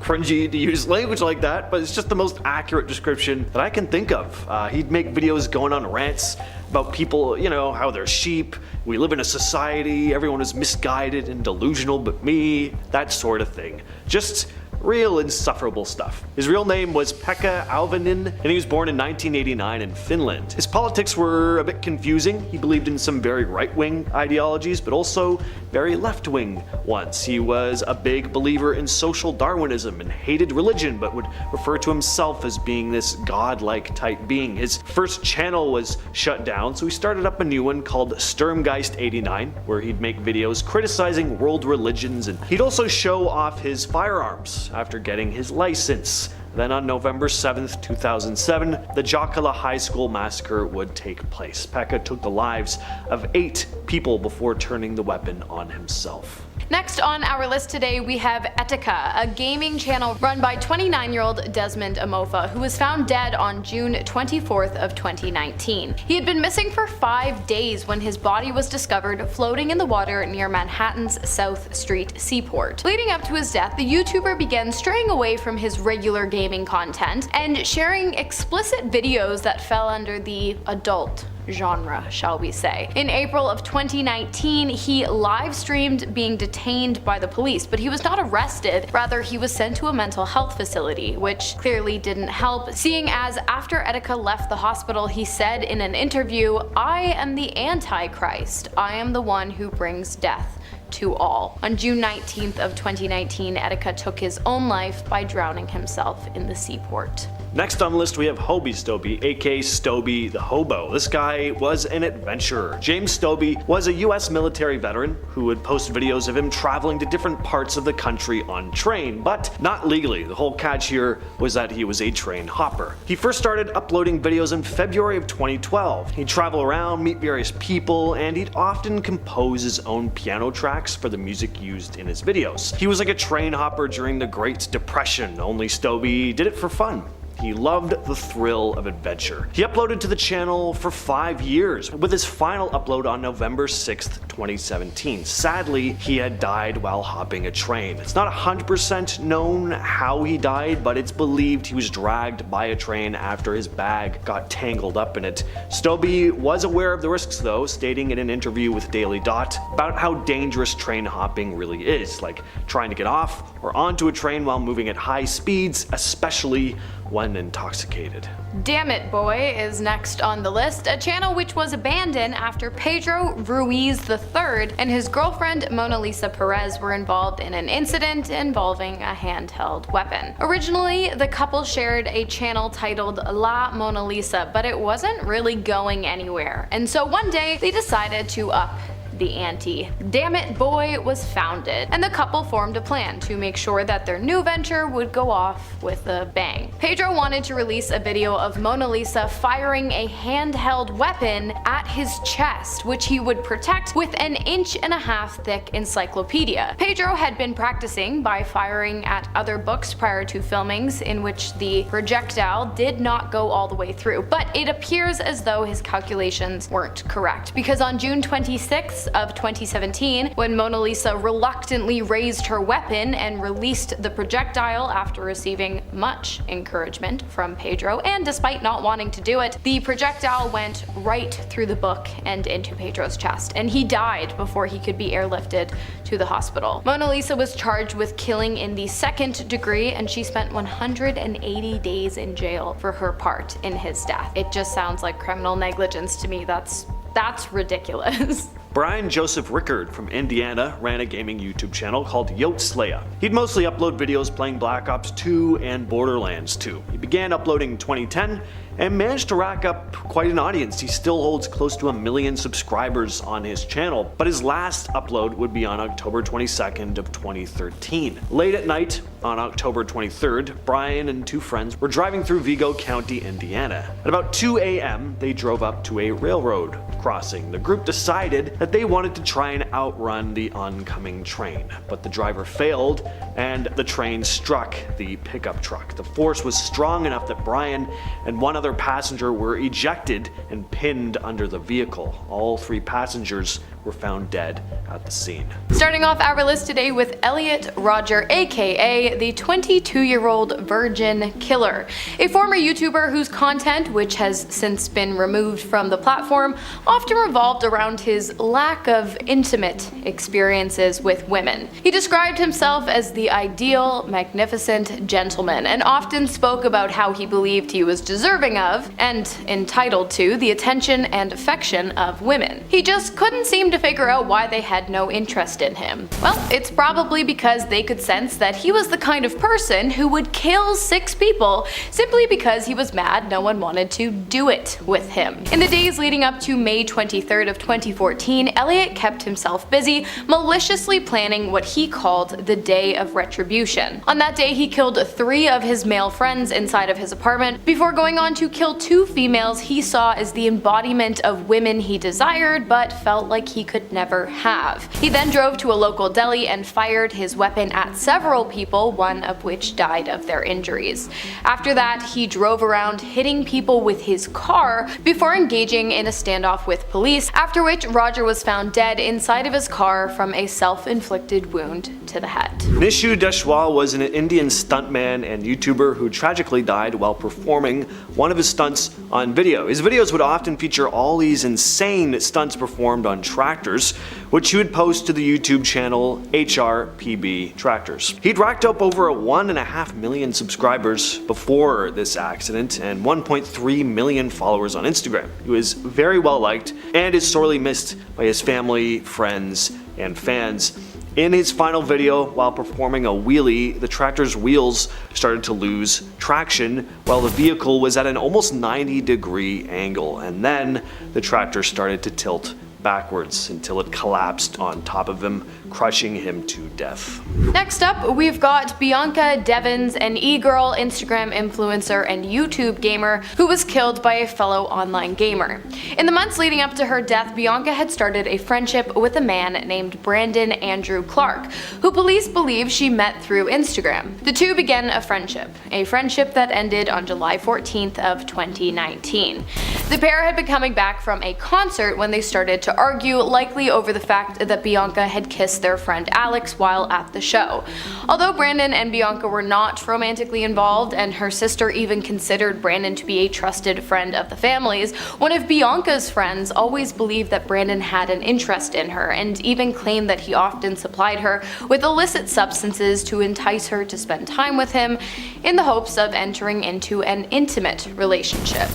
cringy to use language like that, but it's just the most accurate description that I can think of. He'd make videos going on rants about people, you know, how they're sheep, we live in a society, everyone is misguided and delusional but me, that sort of thing. Just real insufferable stuff. His real name was Pekka Alvanen, and he was born in 1989 in Finland. His politics were a bit confusing. He believed in some very right-wing ideologies, but also very left-wing ones. He was a big believer in social Darwinism and hated religion, but would refer to himself as being this godlike type being. His first channel was shut down, so he started up a new one called Sturmgeist 89, where he'd make videos criticizing world religions, and he'd also show off his firearms after getting his license. Then on November 7th, 2007, the Jokela High School massacre would take place. Pekka took the lives of 8 people before turning the weapon on himself. Next on our list today, we have Etica, a gaming channel run by 29-year-old Desmond Amofa, who was found dead on June 24th of 2019. He had been missing for 5 days when his body was discovered floating in the water near Manhattan's South Street seaport. Leading up to his death, the YouTuber began straying away from his regular gaming content and sharing explicit videos that fell under the adult genre, shall we say. In April of 2019, he live streamed being detained by the police, but he was not arrested. Rather, he was sent to a mental health facility, which clearly didn't help, seeing as after Etica left the hospital, he said in an interview, "I am the Antichrist. I am the one who brings death to all." On June 19th of 2019, Etica took his own life by drowning himself in the seaport. Next on the list we have Hobie Stobie, aka Stobie the Hobo. This guy was an adventurer. James Stobie was a US military veteran who would post videos of him traveling to different parts of the country on train, but not legally. The whole catch here was that he was a train hopper. He first started uploading videos in February of 2012. He'd travel around, meet various people, and he'd often compose his own piano tracks for the music used in his videos. He was like a train hopper during the Great Depression, only Stobie did it for fun. He loved the thrill of adventure. He uploaded to the channel for 5 years, with his final upload on November 6th, 2017. Sadly, he had died while hopping a train. It's not 100% known how he died, but it's believed he was dragged by a train after his bag got tangled up in it. Stobie was aware of the risks though, stating in an interview with Daily Dot about how dangerous train hopping really is, like trying to get off or onto a train while moving at high speeds, especially when intoxicated. Damn It Boy is next on the list, a channel which was abandoned after Pedro Ruiz III and his girlfriend Mona Lisa Perez were involved in an incident involving a handheld weapon. Originally, the couple shared a channel titled La Mona Lisa, but it wasn't really going anywhere, and so one day they decided to up the ante. Damn It Boy was founded, and the couple formed a plan to make sure that their new venture would go off with a bang. Pedro wanted to release a video of Mona Lisa firing a handheld weapon at his chest, which he would protect with an 1.5 inch thick encyclopedia. Pedro had been practicing by firing at other books prior to filmings in which the projectile did not go all the way through, but it appears as though his calculations weren't correct, because on June 26th of 2017, when Mona Lisa reluctantly raised her weapon and released the projectile after receiving much encouragement from Pedro, and despite not wanting to do it, the projectile went right through the book and into Pedro's chest, and he died before he could be airlifted to the hospital. Mona Lisa was charged with killing in the 2nd degree, and she spent 180 days in jail for her part in his death. It just sounds like criminal negligence to me. That's ridiculous. Brian Joseph Rickard from Indiana ran a gaming YouTube channel called Yote Slayer. He'd mostly upload videos playing Black Ops 2 and Borderlands 2. He began uploading in 2010 and managed to rack up quite an audience. He still holds close to 1 million subscribers on his channel, but his last upload would be on October 22nd of 2013. Late at night, on October 23rd, Brian and 2 friends were driving through Vigo County, Indiana. At about 2 a.m., they drove up to a railroad crossing. The group decided that they wanted to try and outrun the oncoming train, but the driver failed and the train struck the pickup truck. The force was strong enough that Brian and one other passenger were ejected and pinned under the vehicle. All 3 passengers were found dead at the scene. Starting off our list today with Elliot Roger, aka the 22-year-old virgin killer, a former YouTuber whose content, which has since been removed from the platform, often revolved around his lack of intimate experiences with women. He described himself as the ideal, magnificent gentleman, and often spoke about how he believed he was deserving of, and entitled to, the attention and affection of women. He just couldn't seem to figure out why they had no interest in him. Well, it's probably because they could sense that he was the kind of person who would kill 6 people simply because he was mad no one wanted to do it with him. In the days leading up to May 23rd of 2014, Elliot kept himself busy, maliciously planning what he called the Day of Retribution. On that day, he killed 3 of his male friends inside of his apartment, before going on to kill 2 females he saw as the embodiment of women he desired but felt like he could never have. He then drove to a local deli and fired his weapon at several people, one of which died of their injuries. After that, he drove around hitting people with his car before engaging in a standoff with police, after which Roger was found dead inside of his car from a self-inflicted wound to the head. Nishu Deshwal was an Indian stuntman and YouTuber who tragically died while performing one of his stunts on video. His videos would often feature all these insane stunts performed on tractors, which he would post to the YouTube channel HRPB Tractors. He'd racked up over 1.5 million subscribers before this accident and 1.3 million followers on Instagram. He was very well liked and is sorely missed by his family, friends, and fans. In his final video, while performing a wheelie, the tractor's wheels started to lose traction while the vehicle was at an almost 90-degree angle, and then the tractor started to tilt backwards until it collapsed on top of him, crushing him to death. Next up, we've got Bianca Devins, an e-girl, Instagram influencer, and YouTube gamer who was killed by a fellow online gamer. In the months leading up to her death, Bianca had started a friendship with a man named Brandon Andrew Clark, who police believe she met through Instagram. The two began a friendship that ended on July 14th of 2019. The pair had been coming back from a concert when they started to argue, likely over the fact that Bianca had kissed their friend Alex while at the show. Although Brandon and Bianca were not romantically involved, and her sister even considered Brandon to be a trusted friend of the family's, one of Bianca's friends always believed that Brandon had an interest in her, and even claimed that he often supplied her with illicit substances to entice her to spend time with him in the hopes of entering into an intimate relationship.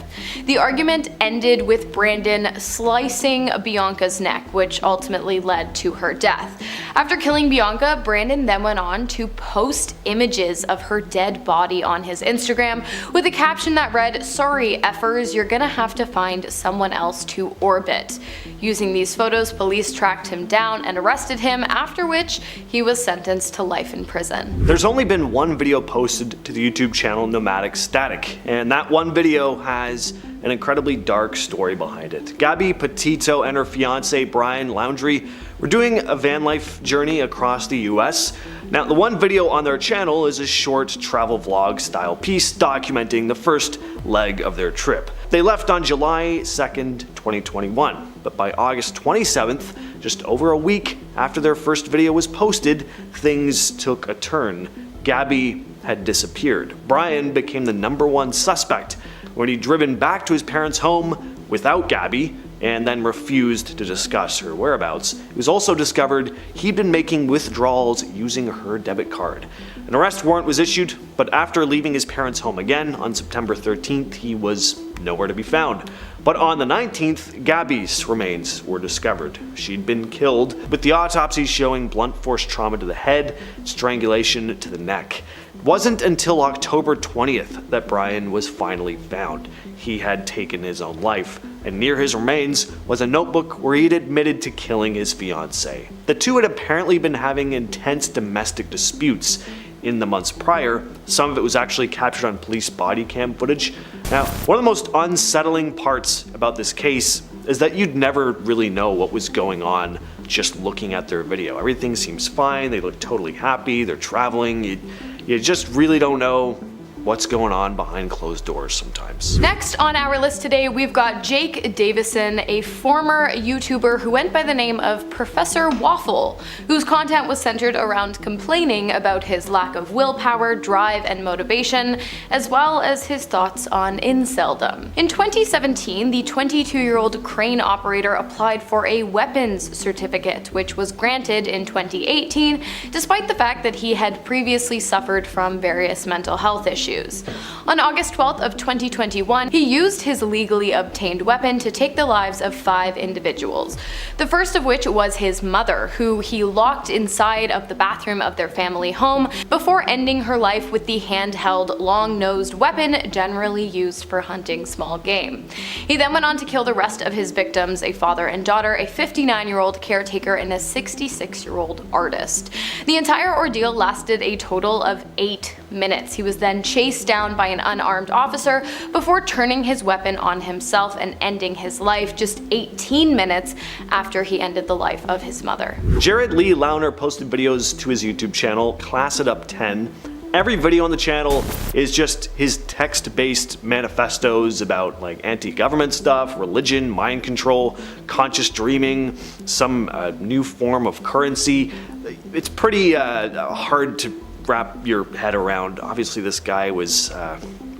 The argument ended with Brandon slicing Bianca's neck, which ultimately led to her death. After killing Bianca, Brandon then went on to post images of her dead body on his Instagram with a caption that read, "Sorry effers, you're gonna have to find someone else to orbit." Using these photos, police tracked him down and arrested him, after which he was sentenced to life in prison. There's only been one video posted to the YouTube channel Nomadic Static, and that one video has an incredibly dark story behind it. Gabby Petito and her fiance Brian Laundrie were doing a van life journey across the US. Now, the one video on their channel is a short travel vlog style piece documenting the first leg of their trip. They left on July 2nd, 2021, but by August 27th, just over a week after their first video was posted, things took a turn. Gabby had disappeared. Brian became the #1 suspect when he'd driven back to his parents' home without Gabby and then refused to discuss her whereabouts. It was also discovered he'd been making withdrawals using her debit card. An arrest warrant was issued, but after leaving his parents' home again on September 13th, he was nowhere to be found. But on the 19th, Gabby's remains were discovered. She'd been killed, with the autopsy showing blunt force trauma to the head, strangulation to the neck. It wasn't until October 20th that Brian was finally found. He had taken his own life, and near his remains was a notebook where he'd admitted to killing his fiancée. The two had apparently been having intense domestic disputes in the months prior. Some of it was actually captured on police body cam footage. Now, one of the most unsettling parts about this case is that you'd never really know what was going on just looking at their video. Everything seems fine, they look totally happy, they're traveling, you just really don't know what's going on behind closed doors sometimes. Next on our list today, we've got Jake Davison, a former YouTuber who went by the name of Professor Waffle, whose content was centered around complaining about his lack of willpower, drive, and motivation, as well as his thoughts on inceldom. In 2017, the 22-year-old crane operator applied for a weapons certificate, which was granted in 2018, despite the fact that he had previously suffered from various mental health issues. On August 12th of 2021, he used his legally obtained weapon to take the lives of 5 individuals. The first of which was his mother, who he locked inside of the bathroom of their family home before ending her life with the handheld, long-nosed weapon generally used for hunting small game. He then went on to kill the rest of his victims, a father and daughter, a 59-year-old caretaker, and a 66-year-old artist. The entire ordeal lasted a total of 8 minutes. He was then chased down by an unarmed officer before turning his weapon on himself and ending his life just 18 minutes after he ended the life of his mother. Jared Lee Launer posted videos to his YouTube channel, Class It Up 10. Every video on the channel is just his text-based manifestos about like anti-government stuff, religion, mind control, conscious dreaming, some new form of currency. It's pretty hard to wrap your head around. Obviously this guy was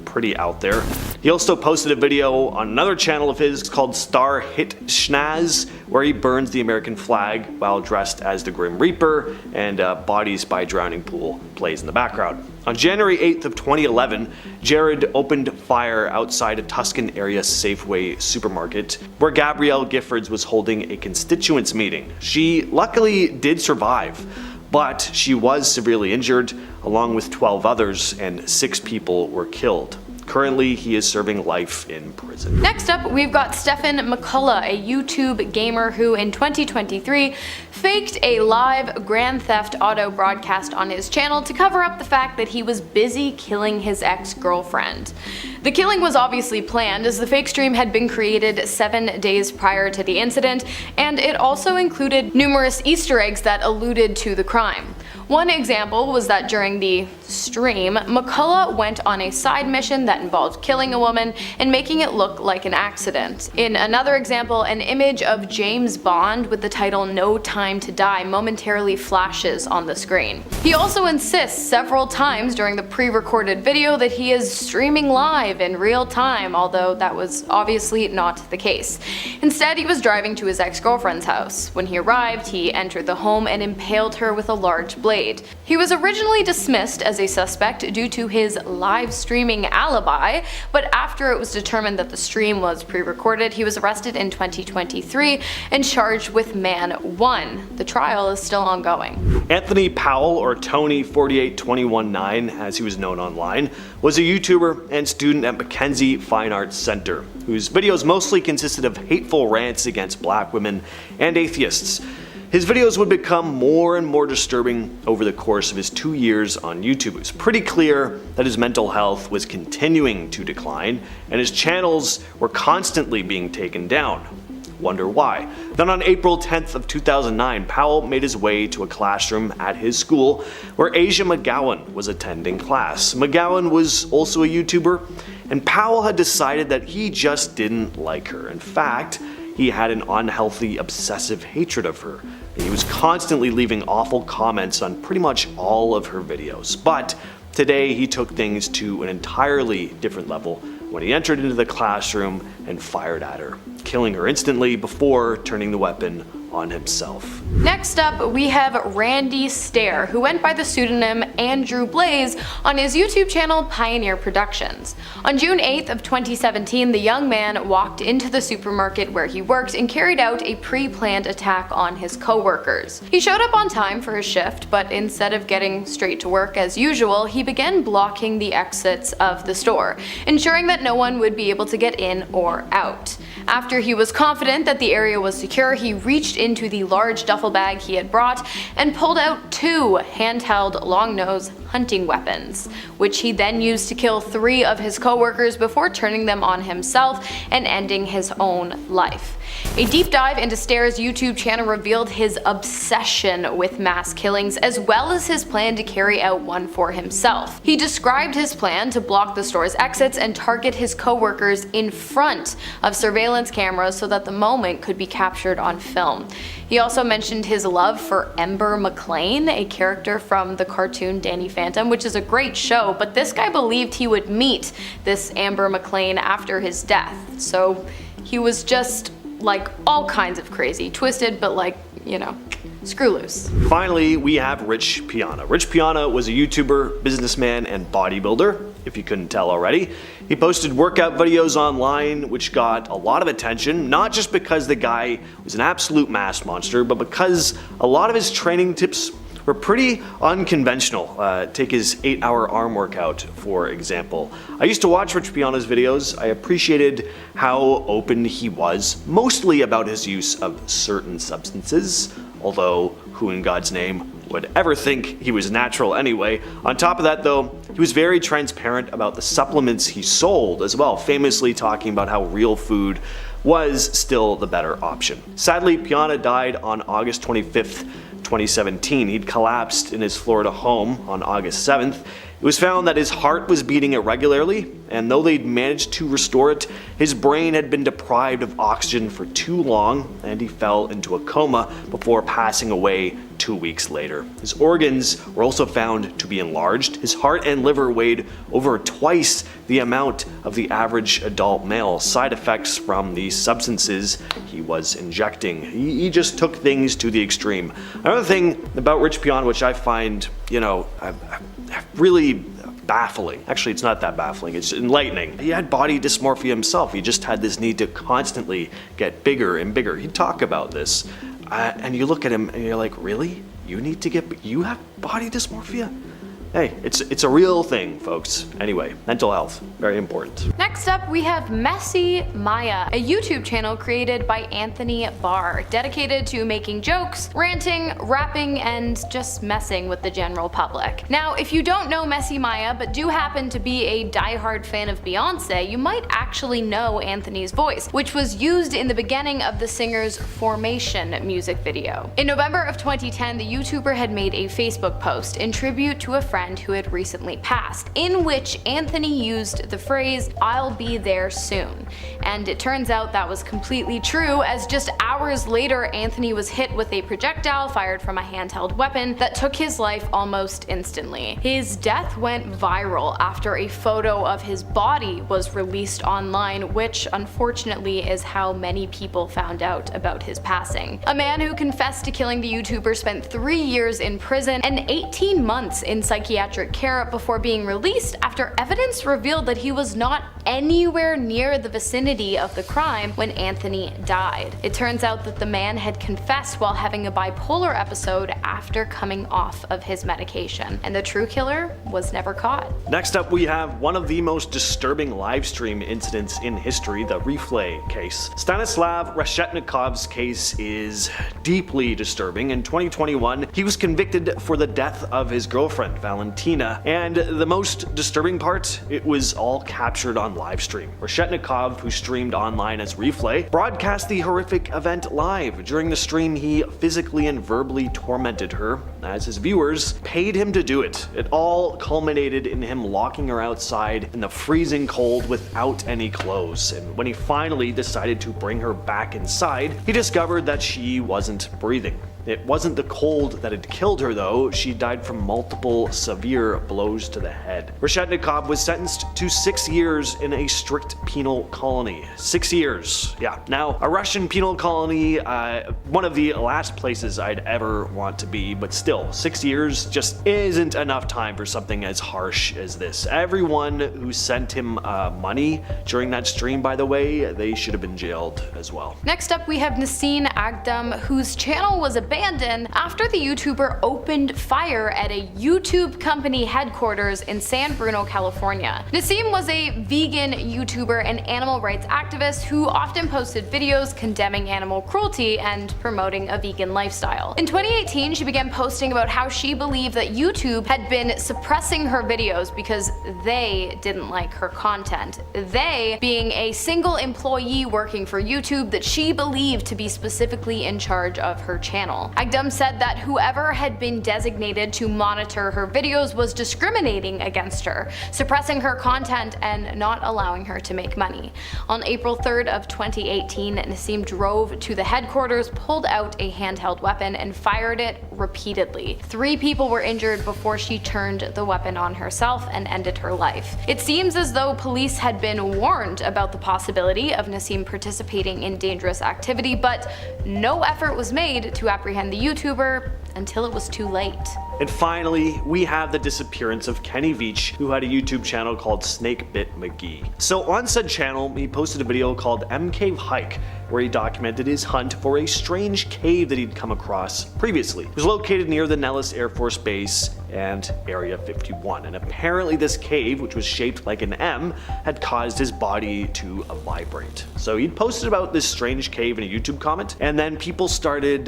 pretty out there. He also posted a video on another channel of his called Star Hit Schnaz, where he burns the American flag while dressed as the Grim Reaper, and Bodies by Drowning Pool plays in the background. On January 8th of 2011, Jared opened fire outside a Tuscan area Safeway supermarket where Gabrielle Giffords was holding a constituents meeting. She luckily did survive, but she was severely injured, along with 12 others, and 6 people were killed. Currently, he is serving life in prison. Next up, we've got Stephen McCullough, a YouTube gamer who in 2023 faked a live Grand Theft Auto broadcast on his channel to cover up the fact that he was busy killing his ex-girlfriend. The killing was obviously planned, as the fake stream had been created 7 days prior to the incident, and it also included numerous Easter eggs that alluded to the crime. One example was that during the stream, McCullough went on a side mission that involved killing a woman and making it look like an accident. In another example, an image of James Bond with the title "No Time to Die" momentarily flashes on the screen. He also insists several times during the pre-recorded video that he is streaming live in real time, although that was obviously not the case. Instead, he was driving to his ex-girlfriend's house. When he arrived, he entered the home and impaled her with a large blade. He was originally dismissed as a suspect due to his live streaming alibi, but after it was determined that the stream was pre-recorded, he was arrested in 2023 and charged with Man 1. The trial is still ongoing. Anthony Powell, or Tony 48219 as he was known online, was a YouTuber and student at Mackenzie Fine Arts Center, whose videos mostly consisted of hateful rants against black women and atheists. His videos would become more and more disturbing over the course of his 2 years on YouTube. It was pretty clear that his mental health was continuing to decline, and his channels were constantly being taken down. Wonder why? Then on April 10th of 2009, Powell made his way to a classroom at his school where Asia McGowan was attending class. McGowan was also a YouTuber, and Powell had decided that he just didn't like her. In fact, he had an unhealthy, obsessive hatred of her. He was constantly leaving awful comments on pretty much all of her videos. But today he took things to an entirely different level when he entered into the classroom and fired at her, killing her instantly before turning the weapon on himself. Next up, we have Randy Stair, who went by the pseudonym Andrew Blaze on his YouTube channel Pioneer Productions. On June 8th of 2017, the young man walked into the supermarket where he worked and carried out a pre-planned attack on his co-workers. He showed up on time for his shift, but instead of getting straight to work as usual, he began blocking the exits of the store, ensuring that no one would be able to get in or out. After he was confident that the area was secure, he reached into the large duffel bag he had brought and pulled out 2 handheld long-nose hunting weapons, which he then used to kill 3 of his co-workers before turning them on himself and ending his own life. A deep dive into Stair's YouTube channel revealed his obsession with mass killings, as well as his plan to carry out one for himself. He described his plan to block the store's exits and target his co-workers in front of surveillance cameras so that the moment could be captured on film. He also mentioned his love for Ember McLean, a character from the cartoon Danny Phantom, which is a great show, but this guy believed he would meet this Amber McLean after his death. So he was just like all kinds of crazy, twisted, but like, you know, screw loose. Finally, we have Rich Piana. Rich Piana was a YouTuber, businessman, and bodybuilder, if you couldn't tell already. He posted workout videos online, which got a lot of attention, not just because the guy was an absolute mass monster, but because a lot of his training tips were pretty unconventional. Take his 8-hour arm workout, for example. I used to watch Rich Piana's videos. I appreciated how open he was, mostly about his use of certain substances, although who in God's name would ever think he was natural anyway. On top of that though, he was very transparent about the supplements he sold as well, famously talking about how real food was still the better option. Sadly, Piana died on August 25th, 2017. He'd collapsed in his Florida home on August 7th. It was found that his heart was beating irregularly, and though they'd managed to restore it, his brain had been deprived of oxygen for too long, and he fell into a coma before passing away 2 weeks later. His organs were also found to be enlarged. His heart and liver weighed over twice the amount of the average adult male. Side effects from the substances he was injecting. He just took things to the extreme. Another thing about Rich Piana, which I find, really baffling. Actually, it's not that baffling, it's enlightening. He had body dysmorphia himself. He just had this need to constantly get bigger and bigger. He'd talk about this. And you look at him and you're like, really? you have body dysmorphia? Hey, it's a real thing, folks. Anyway, mental health, very important. Next up, we have Messy Maya, a YouTube channel created by Anthony Barr, dedicated to making jokes, ranting, rapping, and just messing with the general public. Now, if you don't know Messy Maya, but do happen to be a diehard fan of Beyonce, you might actually know Anthony's voice, which was used in the beginning of the singer's Formation music video. In November of 2010, the YouTuber had made a Facebook post in tribute to a friend who had recently passed, in which Anthony used the phrase, "I'll be there soon." And it turns out that was completely true, as just hours later Anthony was hit with a projectile fired from a handheld weapon that took his life almost instantly. His death went viral after a photo of his body was released online, which unfortunately is how many people found out about his passing. A man who confessed to killing the YouTuber spent 3 years in prison and 18 months in psychiatric care before being released after evidence revealed that he was not anywhere near the vicinity of the crime when Anthony died. It turns out that the man had confessed while having a bipolar episode after coming off of his medication, and the true killer was never caught. Next up, we have one of the most disturbing livestream incidents in history, the Replay case. Stanislav Reshetnikov's case is deeply disturbing. In 2021, he was convicted for the death of his girlfriend, Valentina, and the most disturbing part, it was all captured on livestream. Reshetnikov, who streamed online as Replay, broadcast the horrific event live. During the stream, he physically and verbally tormented her, as his viewers paid him to do it. It all culminated in him locking her outside in the freezing cold without any clothes, and when he finally decided to bring her back inside, he discovered that she wasn't breathing. It wasn't the cold that had killed her though, she died from multiple severe blows to the head. Reshetnikov was sentenced to 6 years in a strict penal colony. 6 years, yeah. Now, a Russian penal colony, one of the last places I'd ever want to be, but still, 6 years just isn't enough time for something as harsh as this. Everyone who sent him money during that stream, by the way, they should have been jailed as well. Next up, we have Nassim Agdam, whose channel was abandoned after the YouTuber opened fire at a YouTube company headquarters in San Bruno, California. Nassim was a vegan YouTuber and animal rights activist who often posted videos condemning animal cruelty and promoting a vegan lifestyle. In 2018, she began posting about how she believed that YouTube had been suppressing her videos because they didn't like her content. They being a single employee working for YouTube that she believed to be specifically in charge of her channel. Agdam said that whoever had been designated to monitor her videos was discriminating against her, suppressing her content and not allowing her to make money. On April 3rd of 2018, Nassim drove to the headquarters, pulled out a handheld weapon, and fired it repeatedly. 3 people were injured before she turned the weapon on herself and ended her life. It seems as though police had been warned about the possibility of Nassim participating in dangerous activity, but no effort was made to apprehend the YouTuber until it was too late. And finally, we have the disappearance of Kenny Veach, who had a YouTube channel called Snakebit McGee. So on said channel, he posted a video called M Cave Hike, where he documented his hunt for a strange cave that he'd come across previously. It was located near the Nellis Air Force Base and Area 51, and apparently this cave, which was shaped like an M, had caused his body to vibrate. So he'd posted about this strange cave in a YouTube comment, and then people started,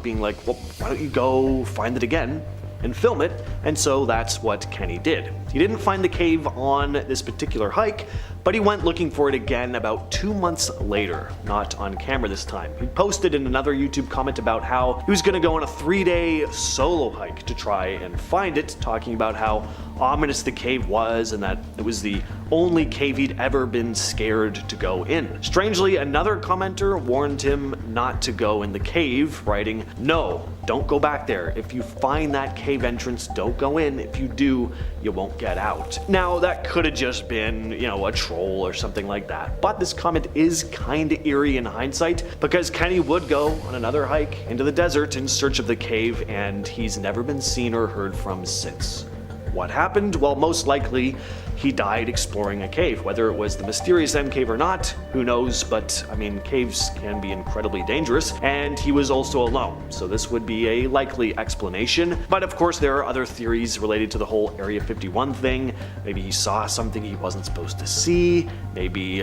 being like, well, why don't you go find it again and film it? And so that's what Kenny did. He didn't find the cave on this particular hike, but he went looking for it again about 2 months later, not on camera this time. He posted in another YouTube comment about how he was going to go on a 3-day solo hike to try and find it, talking about how ominous the cave was and that it was the only cave he'd ever been scared to go in. Strangely, another commenter warned him not to go in the cave, writing, "No, don't go back there. If you find that cave entrance, don't go in. If you do, you won't get out." Now, that could have just been, a troll or something like that. But this comment is kinda eerie in hindsight, because Kenny would go on another hike into the desert in search of the cave, and he's never been seen or heard from since. what happened? Well, most likely he died exploring a cave. Whether it was the mysterious end cave or not, who knows, but I mean, caves can be incredibly dangerous, and he was also alone, so this would be a likely explanation. But of course there are other theories related to the whole Area 51 thing. Maybe he saw something he wasn't supposed to see, maybe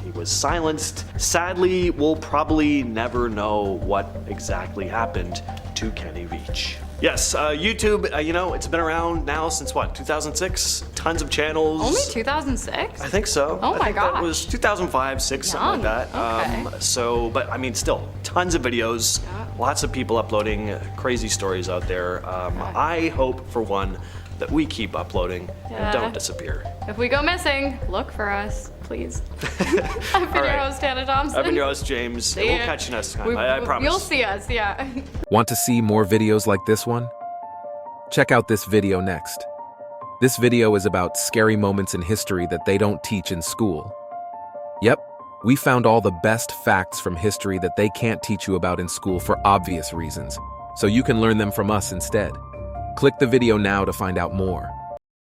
he was silenced. Sadly, we'll probably never know what exactly happened to Kenny Veach. Yes, YouTube, you know, it's been around now since what, 2006? Tons of channels. Only 2006? I think so. Oh my gosh. That was 2005, 6, something like that. Okay. But I mean, still, tons of videos, lots of people uploading crazy stories out there. I hope, for one, that we keep uploading and don't disappear. If we go missing, look for us, please. I've been your host, Hannah Thompson. I've been your host, James. We'll catch you next time, I promise. You'll see us, yeah. Want to see more videos like this one? Check out this video next. This video is about scary moments in history that they don't teach in school. Yep, we found all the best facts from history that they can't teach you about in school for obvious reasons, so you can learn them from us instead. Click the video now to find out more.